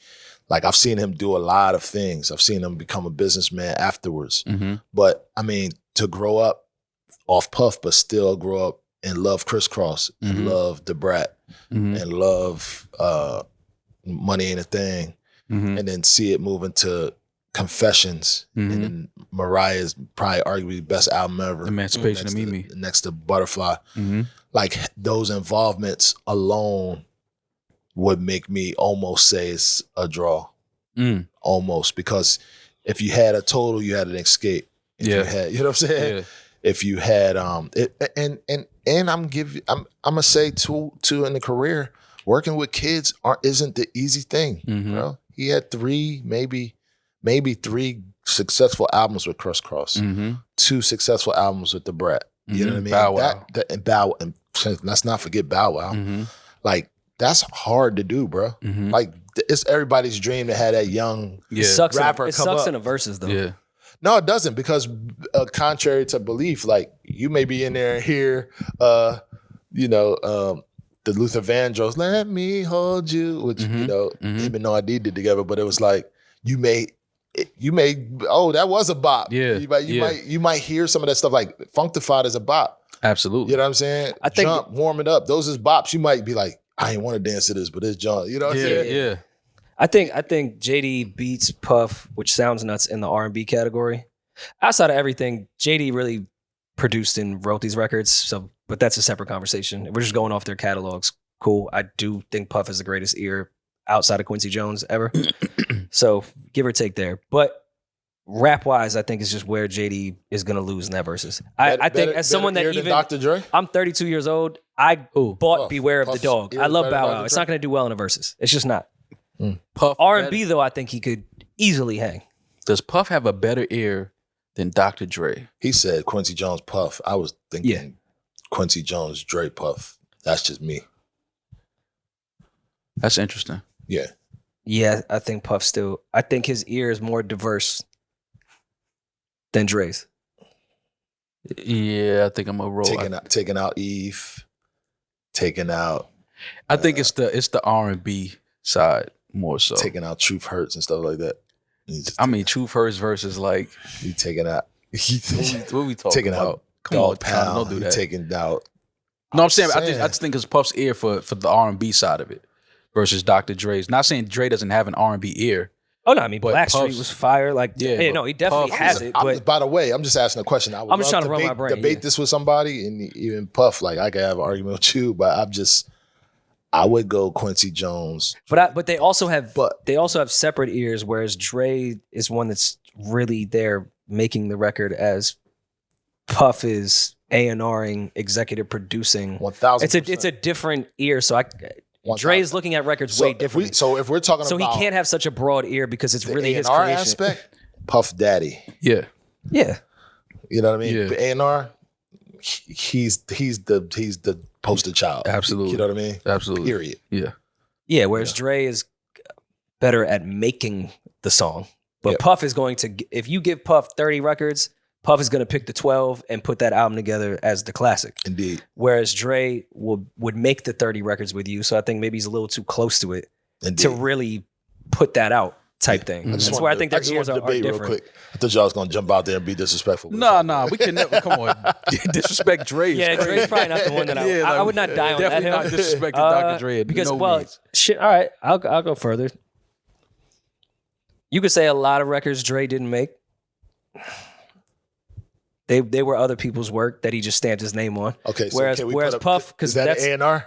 [SPEAKER 1] Like I've seen him do a lot of things. I've seen him become a businessman afterwards. Mm-hmm. But I mean, to grow up off Puff, but still grow up and love Crisscross, and love the Brat, and love Money Ain't a Thing, and then see it move into Confessions, and then Mariah's probably arguably the best album ever,
[SPEAKER 2] Emancipation of Mimi,
[SPEAKER 1] next to Butterfly. Like those involvements alone would make me almost say it's a draw, almost, because if you had a total, you had an escape. If you had, you know what I'm saying? Yeah. If you had and I'm gonna say too in the career, working with kids isn't the easy thing, bro. He had maybe three successful albums with Crisscross, 2 successful albums with the Brat. You know what I mean?
[SPEAKER 2] Bow Wow.
[SPEAKER 1] And let's not forget Bow Wow. Like that's hard to do, bro. Like it's everybody's dream to have that young rapper come up.
[SPEAKER 3] In the verses though.
[SPEAKER 2] Yeah.
[SPEAKER 1] No, it doesn't, because contrary to belief, like you may be in there and hear, the Luther Vandross, "Let Me Hold You," which him and No ID did together, but it was like you may you may that was a bop.
[SPEAKER 2] Yeah,
[SPEAKER 1] you might hear some of that stuff like Funktified is a bop.
[SPEAKER 2] Absolutely.
[SPEAKER 1] You know what I'm saying?
[SPEAKER 3] I think
[SPEAKER 1] Jump, warm it up. Those is bops. You might be like, I ain't want to dance to this, but it's John. You know what I'm saying?
[SPEAKER 2] Yeah.
[SPEAKER 3] I think JD beats Puff, which sounds nuts, in the R&B category. Outside of everything, JD really produced and wrote these records. So, but that's a separate conversation. We're just going off their catalogs. Cool. I do think Puff is the greatest ear outside of Quincy Jones ever. So give or take there. But rap wise, I think is just where JD is going to lose in that versus. I think as someone that even
[SPEAKER 1] Dr. Dre?
[SPEAKER 3] I'm 32 years old. I bought
[SPEAKER 1] Puff.
[SPEAKER 3] Beware of the
[SPEAKER 1] Puff's
[SPEAKER 3] Dog.
[SPEAKER 1] ear
[SPEAKER 3] I love
[SPEAKER 1] better than
[SPEAKER 3] Bow
[SPEAKER 1] Dr.
[SPEAKER 3] Wow. It's
[SPEAKER 1] Dre?
[SPEAKER 3] not going to do well in a versus. It's just not.
[SPEAKER 2] Puff
[SPEAKER 3] R&B though, I think he could easily hang.
[SPEAKER 2] Does Puff have a better ear than Dr. Dre?
[SPEAKER 1] He said Quincy Jones Puff. I was thinking Quincy Jones Dre Puff. That's just me.
[SPEAKER 2] That's interesting.
[SPEAKER 1] Yeah.
[SPEAKER 3] Yeah, I think Puff still. I think his ear is more diverse than Dre's.
[SPEAKER 2] Yeah, I think I'm a roll.
[SPEAKER 1] Taking out Eve. Taking out.
[SPEAKER 2] I think it's the R&B side more so.
[SPEAKER 1] Taking out Truth Hurts and stuff like that.
[SPEAKER 2] I mean, Truth Hurts versus like
[SPEAKER 1] he taking out.
[SPEAKER 2] what we talking
[SPEAKER 1] taking
[SPEAKER 2] about?
[SPEAKER 1] out
[SPEAKER 2] Come on,
[SPEAKER 1] Dog Pound.
[SPEAKER 2] don't do that.
[SPEAKER 1] Taking out.
[SPEAKER 2] No, I'm saying I just think it's Puff's ear for the R&B side of it versus Dr. Dre's. Not saying Dre doesn't have an R&B ear.
[SPEAKER 3] Oh no, I mean
[SPEAKER 2] But
[SPEAKER 3] Blackstreet
[SPEAKER 2] Puff's-
[SPEAKER 3] was fire. Like,
[SPEAKER 2] Yeah,
[SPEAKER 3] yeah,
[SPEAKER 2] but
[SPEAKER 3] no, he definitely
[SPEAKER 2] Puff
[SPEAKER 3] has
[SPEAKER 2] is-
[SPEAKER 3] it.
[SPEAKER 1] I'm
[SPEAKER 3] But
[SPEAKER 1] just, by the way, I'm just asking a question. I'm
[SPEAKER 3] just trying to run my brain,
[SPEAKER 1] Debate
[SPEAKER 3] yeah.
[SPEAKER 1] this with somebody, and even Puff. Like I could have an argument with you, but I would go Quincy Jones.
[SPEAKER 3] but they also have
[SPEAKER 1] But-
[SPEAKER 3] separate ears. Whereas Dre is one that's really there making the record, as Puff is A&Ring, executive producing.
[SPEAKER 1] 1,000%.
[SPEAKER 3] It's a different ear. So Dre's looking at records way differently.
[SPEAKER 1] So if we're talking
[SPEAKER 3] So
[SPEAKER 1] about
[SPEAKER 3] he can't have such a broad ear because it's
[SPEAKER 1] the
[SPEAKER 3] really his
[SPEAKER 1] A&R
[SPEAKER 3] creation.
[SPEAKER 1] aspect, Puff Daddy.
[SPEAKER 2] Yeah.
[SPEAKER 3] Yeah.
[SPEAKER 1] You know what I mean?
[SPEAKER 2] Yeah.
[SPEAKER 1] The A&R, he's the poster child.
[SPEAKER 2] Absolutely.
[SPEAKER 1] You know what I mean?
[SPEAKER 2] Absolutely.
[SPEAKER 1] Period.
[SPEAKER 2] Yeah.
[SPEAKER 3] Yeah, whereas Dre is better at making the song. But
[SPEAKER 1] Yeah.
[SPEAKER 3] Puff is going to, if you give Puff 30 records, Puff is going to pick the 12 and put that album together as the classic.
[SPEAKER 1] Indeed.
[SPEAKER 3] Whereas Dre would make the 30 records with you. So I think maybe he's a little too close to it
[SPEAKER 1] Indeed.
[SPEAKER 3] to really put that out type thing.
[SPEAKER 1] I just
[SPEAKER 3] That's
[SPEAKER 1] wanted
[SPEAKER 3] where I
[SPEAKER 1] to-
[SPEAKER 3] think their
[SPEAKER 1] just
[SPEAKER 3] ears
[SPEAKER 1] wanted
[SPEAKER 3] are
[SPEAKER 1] to debate real
[SPEAKER 3] different.
[SPEAKER 1] quick. I thought y'all was gonna jump out there and be disrespectful.
[SPEAKER 2] Nah, we can never. Come on, disrespect Dre. is
[SPEAKER 3] Yeah,
[SPEAKER 2] crazy.
[SPEAKER 3] Dre's probably not the one that I would not die on that
[SPEAKER 2] Definitely
[SPEAKER 3] hill.
[SPEAKER 2] not disrespecting Dr. Dre
[SPEAKER 3] Because,
[SPEAKER 2] no
[SPEAKER 3] well,
[SPEAKER 2] means.
[SPEAKER 3] shit, all right, I'll go further. You could say a lot of records Dre didn't make. They were other people's work that he just stamped his name on.
[SPEAKER 1] Okay. So
[SPEAKER 3] Whereas
[SPEAKER 1] can we
[SPEAKER 3] whereas
[SPEAKER 1] put
[SPEAKER 3] Puff,
[SPEAKER 1] is
[SPEAKER 3] because
[SPEAKER 1] that
[SPEAKER 3] that's
[SPEAKER 1] an A&R?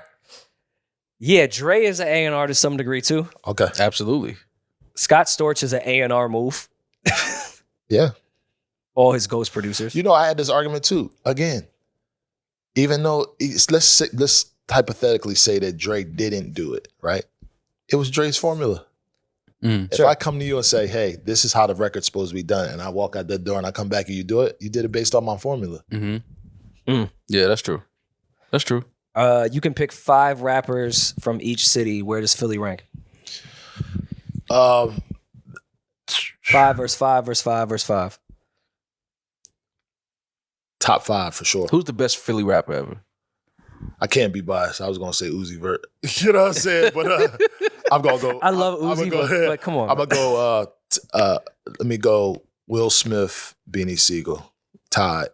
[SPEAKER 3] yeah, Dre is an A&R to some degree too.
[SPEAKER 1] Okay.
[SPEAKER 2] Absolutely.
[SPEAKER 3] Scott Storch is an A&R move.
[SPEAKER 1] Yeah.
[SPEAKER 3] All his ghost producers.
[SPEAKER 1] You know, I had this argument too. Again, even though let's hypothetically say that Dre didn't do it, right? It was Dre's formula. If I come to you and say, hey, this is how the record's supposed to be done, and I walk out that door and I come back and you do it, you did it based on my formula.
[SPEAKER 2] Yeah, that's true. That's true.
[SPEAKER 3] You can pick 5 rappers from each city. Where does Philly rank? 5 versus 5 versus 5 versus 5.
[SPEAKER 1] Top 5 for sure.
[SPEAKER 2] Who's the best Philly rapper ever?
[SPEAKER 1] I can't be biased. I was gonna say Uzi Vert. You know what I'm saying? But I'm gonna go.
[SPEAKER 3] I love
[SPEAKER 1] I'm
[SPEAKER 3] Uzi,
[SPEAKER 1] gonna go,
[SPEAKER 3] but come on.
[SPEAKER 1] I'm gonna go. Let me go. Will Smith, Beanie Siegel, Todd,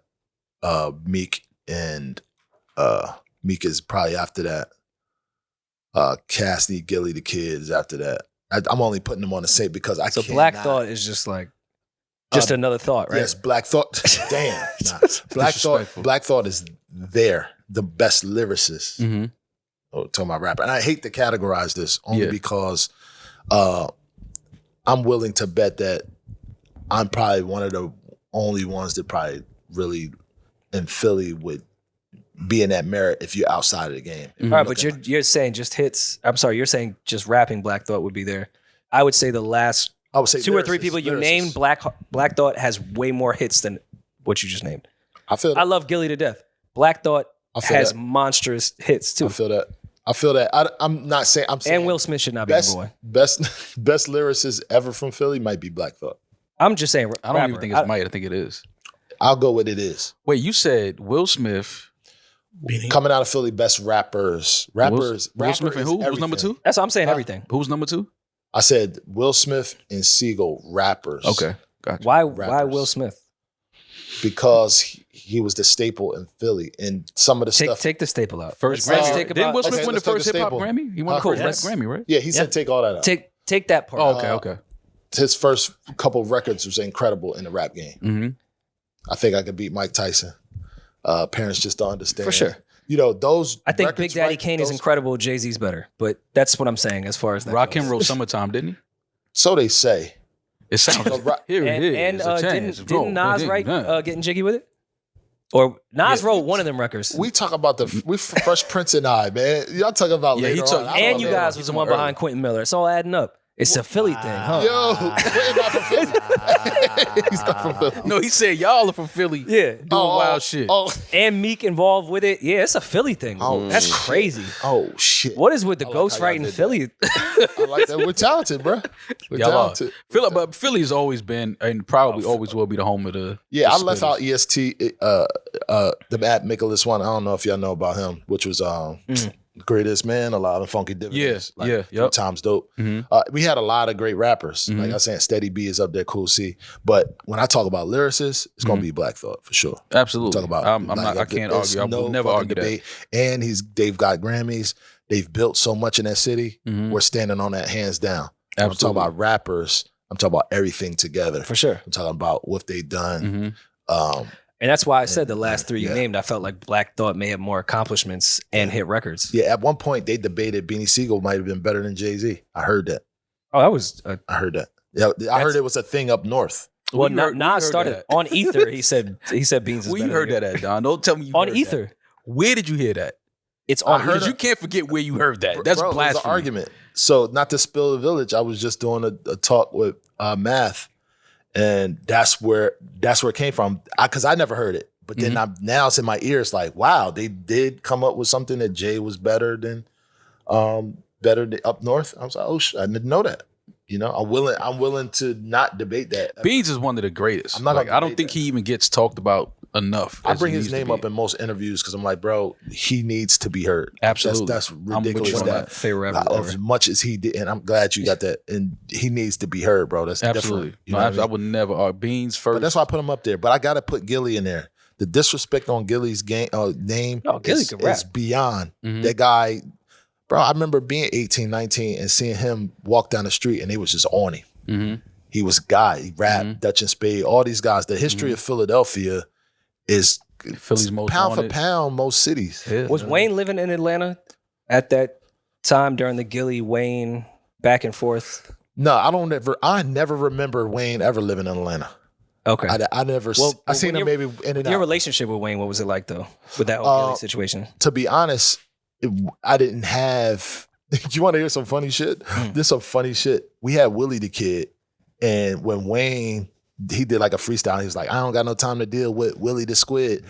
[SPEAKER 1] Meek, and Meek is probably after that. Cassidy, Gilly, the Kids after that. I'm only putting them on the same because I
[SPEAKER 3] So
[SPEAKER 1] cannot.
[SPEAKER 3] Black Thought is just like another thought, right?
[SPEAKER 1] Yes, Black Thought. Damn. Nah. Black Thought is the best lyricist.
[SPEAKER 2] Mm-hmm.
[SPEAKER 1] Oh, talking about rapper. And I hate to categorize this only
[SPEAKER 2] Yeah.
[SPEAKER 1] because I'm willing to bet that I'm probably one of the only ones that probably really in Philly would be in that merit if you're outside of the game.
[SPEAKER 3] All right, but you're saying just hits. I'm sorry, you're saying just rapping Black Thought would be there. I would say the last
[SPEAKER 1] I would say
[SPEAKER 3] 2 or 3
[SPEAKER 1] lyricist,
[SPEAKER 3] people you
[SPEAKER 1] lyricist.
[SPEAKER 3] named, Black Thought has way more hits than what you just named.
[SPEAKER 1] I feel that.
[SPEAKER 3] I love Gilly to death. Black Thought
[SPEAKER 1] I feel
[SPEAKER 3] has
[SPEAKER 1] that.
[SPEAKER 3] monstrous hits too.
[SPEAKER 1] I feel that. I'm not saying. I'm saying.
[SPEAKER 3] And Will Smith should not be
[SPEAKER 1] best,
[SPEAKER 3] the boy.
[SPEAKER 1] best lyricist ever from Philly might be Black Thought.
[SPEAKER 3] I'm just saying.
[SPEAKER 2] I don't even think it's might. I think it is.
[SPEAKER 1] I'll go with it is.
[SPEAKER 2] Wait, you said Will Smith.
[SPEAKER 1] Coming out of Philly, best rappers.
[SPEAKER 2] Will Smith and who? Who's number 2?
[SPEAKER 3] That's what I'm saying. Everything.
[SPEAKER 2] Who's number 2?
[SPEAKER 1] I said Will Smith and Siegel rappers.
[SPEAKER 2] Okay, gotcha.
[SPEAKER 3] Why
[SPEAKER 1] Rappers.
[SPEAKER 3] Will Smith?
[SPEAKER 1] Because he was the staple in Philly, and some of the stuff.
[SPEAKER 3] Take the staple out.
[SPEAKER 2] First
[SPEAKER 3] Let's
[SPEAKER 2] Grammy.
[SPEAKER 3] think
[SPEAKER 2] Didn't
[SPEAKER 3] about-
[SPEAKER 2] Will Smith
[SPEAKER 1] okay,
[SPEAKER 2] win the
[SPEAKER 1] let's take
[SPEAKER 2] first
[SPEAKER 1] the
[SPEAKER 2] hip hop
[SPEAKER 1] staple.
[SPEAKER 2] Grammy? He won the
[SPEAKER 3] Cool,
[SPEAKER 2] first
[SPEAKER 3] let's-
[SPEAKER 2] Grammy, right?
[SPEAKER 1] Yeah, he said take all that out.
[SPEAKER 3] Take that part.
[SPEAKER 2] Oh, okay.
[SPEAKER 1] His first couple of records was incredible in the rap game.
[SPEAKER 2] Mm-hmm.
[SPEAKER 1] I think I could beat Mike Tyson. Parents just don't understand.
[SPEAKER 3] For sure.
[SPEAKER 1] You know, those
[SPEAKER 3] I think
[SPEAKER 1] records,
[SPEAKER 3] Big Daddy
[SPEAKER 1] right,
[SPEAKER 3] Kane is
[SPEAKER 1] those-
[SPEAKER 3] incredible. Jay-Z's better, but that's what I'm saying as far as that
[SPEAKER 2] Rakim
[SPEAKER 3] goes.
[SPEAKER 2] wrote Summertime, didn't he?
[SPEAKER 1] So they say.
[SPEAKER 2] It sounds here
[SPEAKER 3] And,
[SPEAKER 2] it is.
[SPEAKER 3] and
[SPEAKER 2] a chance.
[SPEAKER 3] didn't Nas write Getting Jiggy with it? Or Nas wrote one of them records.
[SPEAKER 1] We talk about we Fresh Prince and I, man. Y'all talking about
[SPEAKER 2] Yeah, he
[SPEAKER 1] later
[SPEAKER 2] took-
[SPEAKER 1] on. I
[SPEAKER 3] And
[SPEAKER 1] don't
[SPEAKER 3] you
[SPEAKER 1] know.
[SPEAKER 3] guys was the one behind Quentin Miller. It's all adding up. It's a Philly thing, huh?
[SPEAKER 1] Yo, Quentin not from Philly. He's not from Philly.
[SPEAKER 2] No, he said y'all are from Philly.
[SPEAKER 3] Yeah.
[SPEAKER 2] Doing wild shit.
[SPEAKER 3] And Meek involved with it. Yeah, it's a Philly thing.
[SPEAKER 1] Oh,
[SPEAKER 3] That's
[SPEAKER 1] shit.
[SPEAKER 3] crazy.
[SPEAKER 1] Oh shit.
[SPEAKER 3] What is with the
[SPEAKER 1] I like how y'all
[SPEAKER 3] ghostwriting
[SPEAKER 1] did
[SPEAKER 3] Philly?
[SPEAKER 1] I like that. We're talented, bro. We're
[SPEAKER 2] Y'all are.
[SPEAKER 1] talented.
[SPEAKER 2] But Philly's always been and probably always will be the home of the.
[SPEAKER 1] Yeah,
[SPEAKER 2] the
[SPEAKER 1] I left out
[SPEAKER 2] spitters.
[SPEAKER 1] EST, the App Nicholas one. I don't know if y'all know about him, which was Greatest Man, a lot of funky dividends.
[SPEAKER 2] Yep.
[SPEAKER 1] Times Dope.
[SPEAKER 2] Mhm.
[SPEAKER 1] We had a lot of great rappers. Like I was saying, Steady B is up there, Cool C. But when I talk about lyricists, it's gonna be Black Thought for sure.
[SPEAKER 2] Absolutely.
[SPEAKER 1] Talk about
[SPEAKER 2] I'm
[SPEAKER 1] like,
[SPEAKER 2] not. I can't
[SPEAKER 1] there's
[SPEAKER 2] argue. I will
[SPEAKER 1] no
[SPEAKER 2] never
[SPEAKER 1] fucking
[SPEAKER 2] argue
[SPEAKER 1] debate. And they've got Grammys. They've built so much in that city.
[SPEAKER 2] Mhm.
[SPEAKER 1] We're standing on that hands down. I'm
[SPEAKER 2] Absolutely.
[SPEAKER 1] talking about rappers. I'm talking about everything together.
[SPEAKER 3] For sure.
[SPEAKER 1] I'm talking about what they've done.
[SPEAKER 2] Mhm.
[SPEAKER 3] And that's why I said the last three you
[SPEAKER 1] Yeah.
[SPEAKER 3] named, I felt like Black Thought may have more accomplishments and hit records.
[SPEAKER 1] Yeah, at one point they debated Beanie Siegel might have been better than Jay-Z. I heard that.
[SPEAKER 3] Oh, that was
[SPEAKER 1] I heard that. Yeah, I heard it was a thing up north.
[SPEAKER 3] well.
[SPEAKER 2] We heard
[SPEAKER 3] Nas started
[SPEAKER 2] that.
[SPEAKER 3] on Ether. He said Beans is
[SPEAKER 2] Where you
[SPEAKER 3] better
[SPEAKER 2] heard
[SPEAKER 3] than
[SPEAKER 2] that at, Don? Don't tell me you
[SPEAKER 3] on
[SPEAKER 2] heard
[SPEAKER 3] Ether.
[SPEAKER 2] that. Where did you hear that?
[SPEAKER 3] It's on
[SPEAKER 1] I heard
[SPEAKER 2] Because
[SPEAKER 3] Ether.
[SPEAKER 2] you can't forget where you heard that. That's
[SPEAKER 1] Bro, it was
[SPEAKER 2] blasphemy.
[SPEAKER 1] an argument. So not to spill the village, I was just doing a talk with Math, and that's where it came from. Because I never heard it, but then now it's in my ears. Like, wow, they did come up with something that Jay was better than up north. I was like, oh, I didn't know that. You know, I'm willing to not debate that.
[SPEAKER 2] Beans is one of the greatest.
[SPEAKER 1] I'm not gonna
[SPEAKER 2] I don't
[SPEAKER 1] debate
[SPEAKER 2] think
[SPEAKER 1] that.
[SPEAKER 2] he even gets talked about enough.
[SPEAKER 1] I
[SPEAKER 2] as
[SPEAKER 1] bring
[SPEAKER 2] he
[SPEAKER 1] his
[SPEAKER 2] needs to
[SPEAKER 1] name
[SPEAKER 2] be.
[SPEAKER 1] up in most interviews because I'm like, bro, he needs to be heard.
[SPEAKER 2] Absolutely.
[SPEAKER 1] That's
[SPEAKER 2] I'm with
[SPEAKER 1] ridiculous.
[SPEAKER 2] you on
[SPEAKER 1] That
[SPEAKER 3] favorite rapper
[SPEAKER 1] as much as he did, and I'm glad you got that. And he needs to be heard, bro. That's
[SPEAKER 2] Absolutely.
[SPEAKER 1] different. You know what I
[SPEAKER 2] I
[SPEAKER 1] mean?
[SPEAKER 2] would never argue. Beans first.
[SPEAKER 1] But that's why I put him up there. But I got to put Gilly in there. The disrespect on Gilly's name
[SPEAKER 3] Gilly
[SPEAKER 1] is,
[SPEAKER 3] can rap.
[SPEAKER 1] is beyond.
[SPEAKER 2] Mhm.
[SPEAKER 1] That guy, bro, I remember being 18, 19 and seeing him walk down the street and they was just on him.
[SPEAKER 2] Mhm.
[SPEAKER 1] He was a guy. He rapped, Dutch and Spade, all these guys. The history of Philadelphia is
[SPEAKER 2] Philly's most
[SPEAKER 1] pound
[SPEAKER 2] wanted.
[SPEAKER 1] for pound, most cities.
[SPEAKER 2] Yeah.
[SPEAKER 3] Was Wayne living in Atlanta at that time during the Gilly Wayne back and forth?
[SPEAKER 1] No, I never remember Wayne ever living in Atlanta.
[SPEAKER 3] Okay.
[SPEAKER 1] I never,
[SPEAKER 3] Well,
[SPEAKER 1] I seen
[SPEAKER 3] when
[SPEAKER 1] him maybe in and
[SPEAKER 3] Your
[SPEAKER 1] out.
[SPEAKER 3] relationship with Wayne, what was it like though? With that whole Gilly situation?
[SPEAKER 1] To be honest, I didn't have, you want to hear some funny shit? This some funny shit. We had Willie the Kid, and when Wayne, he did like a freestyle, he was like, I don't got no time to deal with Willie the Squid.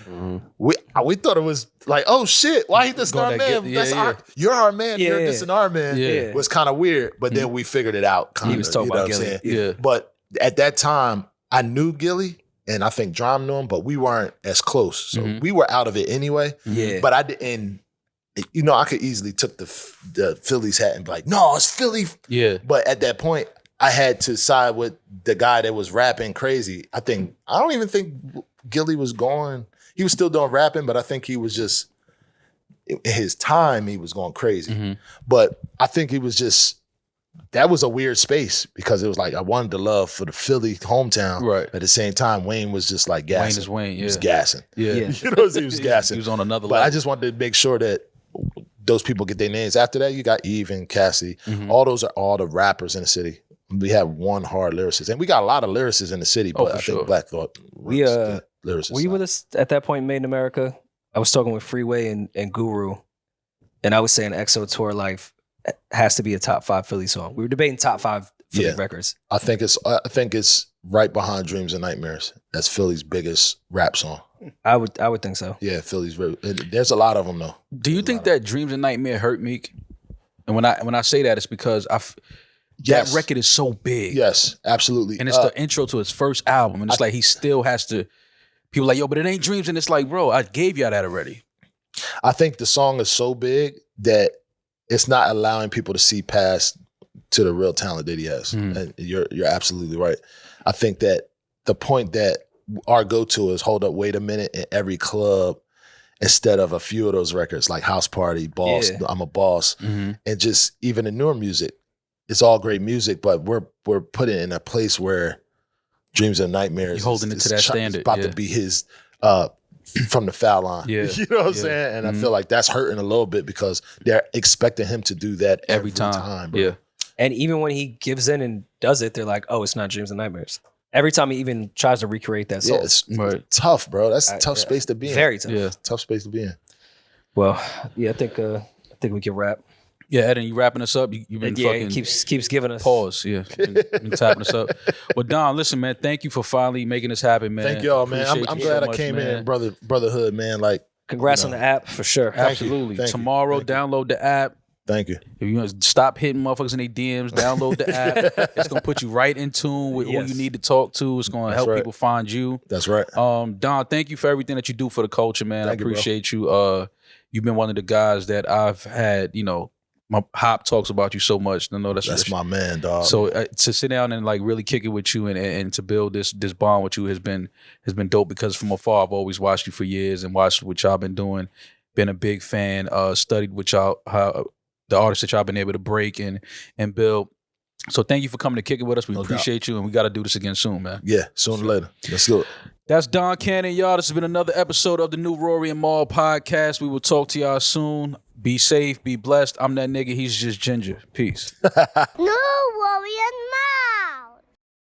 [SPEAKER 1] We thought it was like, oh shit, why he just our
[SPEAKER 2] Going
[SPEAKER 1] man?
[SPEAKER 2] that get-
[SPEAKER 1] That's
[SPEAKER 2] yeah,
[SPEAKER 1] you're our man,
[SPEAKER 3] Yeah,
[SPEAKER 1] you're
[SPEAKER 3] yeah.
[SPEAKER 1] dissing our man.
[SPEAKER 2] Yeah.
[SPEAKER 1] It was kind of weird, but then we figured it out. Kinda,
[SPEAKER 3] He was talking
[SPEAKER 1] you know
[SPEAKER 3] about
[SPEAKER 1] what I'm
[SPEAKER 3] Gilly.
[SPEAKER 1] saying?
[SPEAKER 2] Yeah.
[SPEAKER 1] But at that time, I knew Gilly, and I think Drum knew him, but we weren't as close. So we were out of it anyway.
[SPEAKER 3] Yeah.
[SPEAKER 1] But I didn't, you know, I could easily took the Phillies hat and be like, no, it's Philly.
[SPEAKER 2] Yeah.
[SPEAKER 1] But at that point, I had to side with the guy that was rapping crazy. I don't even think Gilly was going, he was still doing rapping, but I think he was just, in his time, he was going crazy. But I think he was just, that was a weird space because it was like I wanted the love for the Philly hometown.
[SPEAKER 2] Right.
[SPEAKER 1] At the same time, Wayne was just like gassing.
[SPEAKER 2] Wayne is Wayne,
[SPEAKER 1] He was
[SPEAKER 2] yeah.
[SPEAKER 1] gassing.
[SPEAKER 2] Yeah.
[SPEAKER 3] Yeah.
[SPEAKER 1] You know, he was gassing.
[SPEAKER 2] He was on another
[SPEAKER 1] But
[SPEAKER 2] level.
[SPEAKER 1] I just wanted to make sure that those people get their names. After that, you got Eve and Cassie. All those are all the rappers in the city. We have one hard lyricist. And we got a lot of lyricists in the city, but
[SPEAKER 2] for
[SPEAKER 1] I
[SPEAKER 2] sure.
[SPEAKER 1] think Black Thought
[SPEAKER 3] We,
[SPEAKER 1] runs the lyricist.
[SPEAKER 3] Were you with us at that point in Made in America? I was talking with Freeway and Guru, and I was saying EXO Tour Life has to be a top 5 Philly song. We were debating top 5 Philly
[SPEAKER 1] Yeah.
[SPEAKER 3] records.
[SPEAKER 1] I think it's right behind Dreams and Nightmares. That's Philly's biggest rap song.
[SPEAKER 3] I would think so.
[SPEAKER 1] Yeah, Philly's there's a lot of them though.
[SPEAKER 2] Do you think that Dreams and Nightmare hurt Meek? And when I say that, it's because
[SPEAKER 1] Yes.
[SPEAKER 2] that record is so big.
[SPEAKER 1] Yes, absolutely.
[SPEAKER 2] And it's the intro to his first album. And it's like he still has to, people are like, yo, but it ain't Dreams. And it's like, bro, I gave y'all that already.
[SPEAKER 1] I think the song is so big that it's not allowing people to see past to the real talent that he has. And you're absolutely right. I think that the point that our go-to is hold up, wait a minute in every club instead of a few of those records like House Party, Boss, I'm a Boss, and just even the newer music. It's all great music, but we're put it in a place where Dreams and Nightmares
[SPEAKER 2] You're holding it to that standard.
[SPEAKER 1] About to be his from the foul line.
[SPEAKER 2] Yeah.
[SPEAKER 1] You know what I'm saying? And I feel like that's hurting a little bit because they're expecting him to do that every time bro.
[SPEAKER 2] Yeah.
[SPEAKER 3] And even when he gives in and does it, they're like, oh, it's not Dreams and Nightmares. Every time he even tries to recreate that song.
[SPEAKER 1] Yeah, it's tough, bro. That's a tough space to be in.
[SPEAKER 3] Very tough.
[SPEAKER 2] Yeah.
[SPEAKER 1] Tough space to be in.
[SPEAKER 3] Well, yeah, I think we can wrap.
[SPEAKER 2] Yeah, Eden, you wrapping us up? You've been fucking
[SPEAKER 3] keeps giving us
[SPEAKER 2] pause. Yeah, been tapping us up. Well, Don, listen, man. Thank you for finally making this happen, man.
[SPEAKER 1] Thank y'all, man. I'm
[SPEAKER 2] Appreciate you
[SPEAKER 1] glad
[SPEAKER 2] so
[SPEAKER 1] I
[SPEAKER 2] much,
[SPEAKER 1] came
[SPEAKER 2] man.
[SPEAKER 1] in brotherhood, man. Like,
[SPEAKER 3] congrats on the app for sure.
[SPEAKER 2] Absolutely.
[SPEAKER 1] Thank you.
[SPEAKER 2] TmrO, TmrO, download the app.
[SPEAKER 1] Thank you.
[SPEAKER 2] If you want to stop hitting motherfuckers in their DMs, download the app. It's gonna put you right in tune with who you need to talk to. It's gonna help people find you.
[SPEAKER 1] That's right.
[SPEAKER 2] Don, thank you for everything that you do for the culture, man.
[SPEAKER 1] Thank
[SPEAKER 2] I appreciate you. You've been one of the guys that I've had, my Hop talks about you so much. I know that's
[SPEAKER 1] my man, dog.
[SPEAKER 2] So to sit down and like really kick it with you and to build this bond with you has been dope because from afar I've always watched you for years and watched what y'all been doing. Been a big fan. Studied with y'all the artists that y'all been able to break and build. So thank you for coming to kick it with us. We appreciate you and we got to do this again soon, man.
[SPEAKER 1] Yeah, sooner or later. Let's do it.
[SPEAKER 2] That's Don Cannon, y'all. This has been another episode of the new Rory and Mal podcast. We will talk to y'all soon. Be safe, be blessed. I'm that nigga. He's just Ginger. Peace.
[SPEAKER 4] No, Rory and Mal.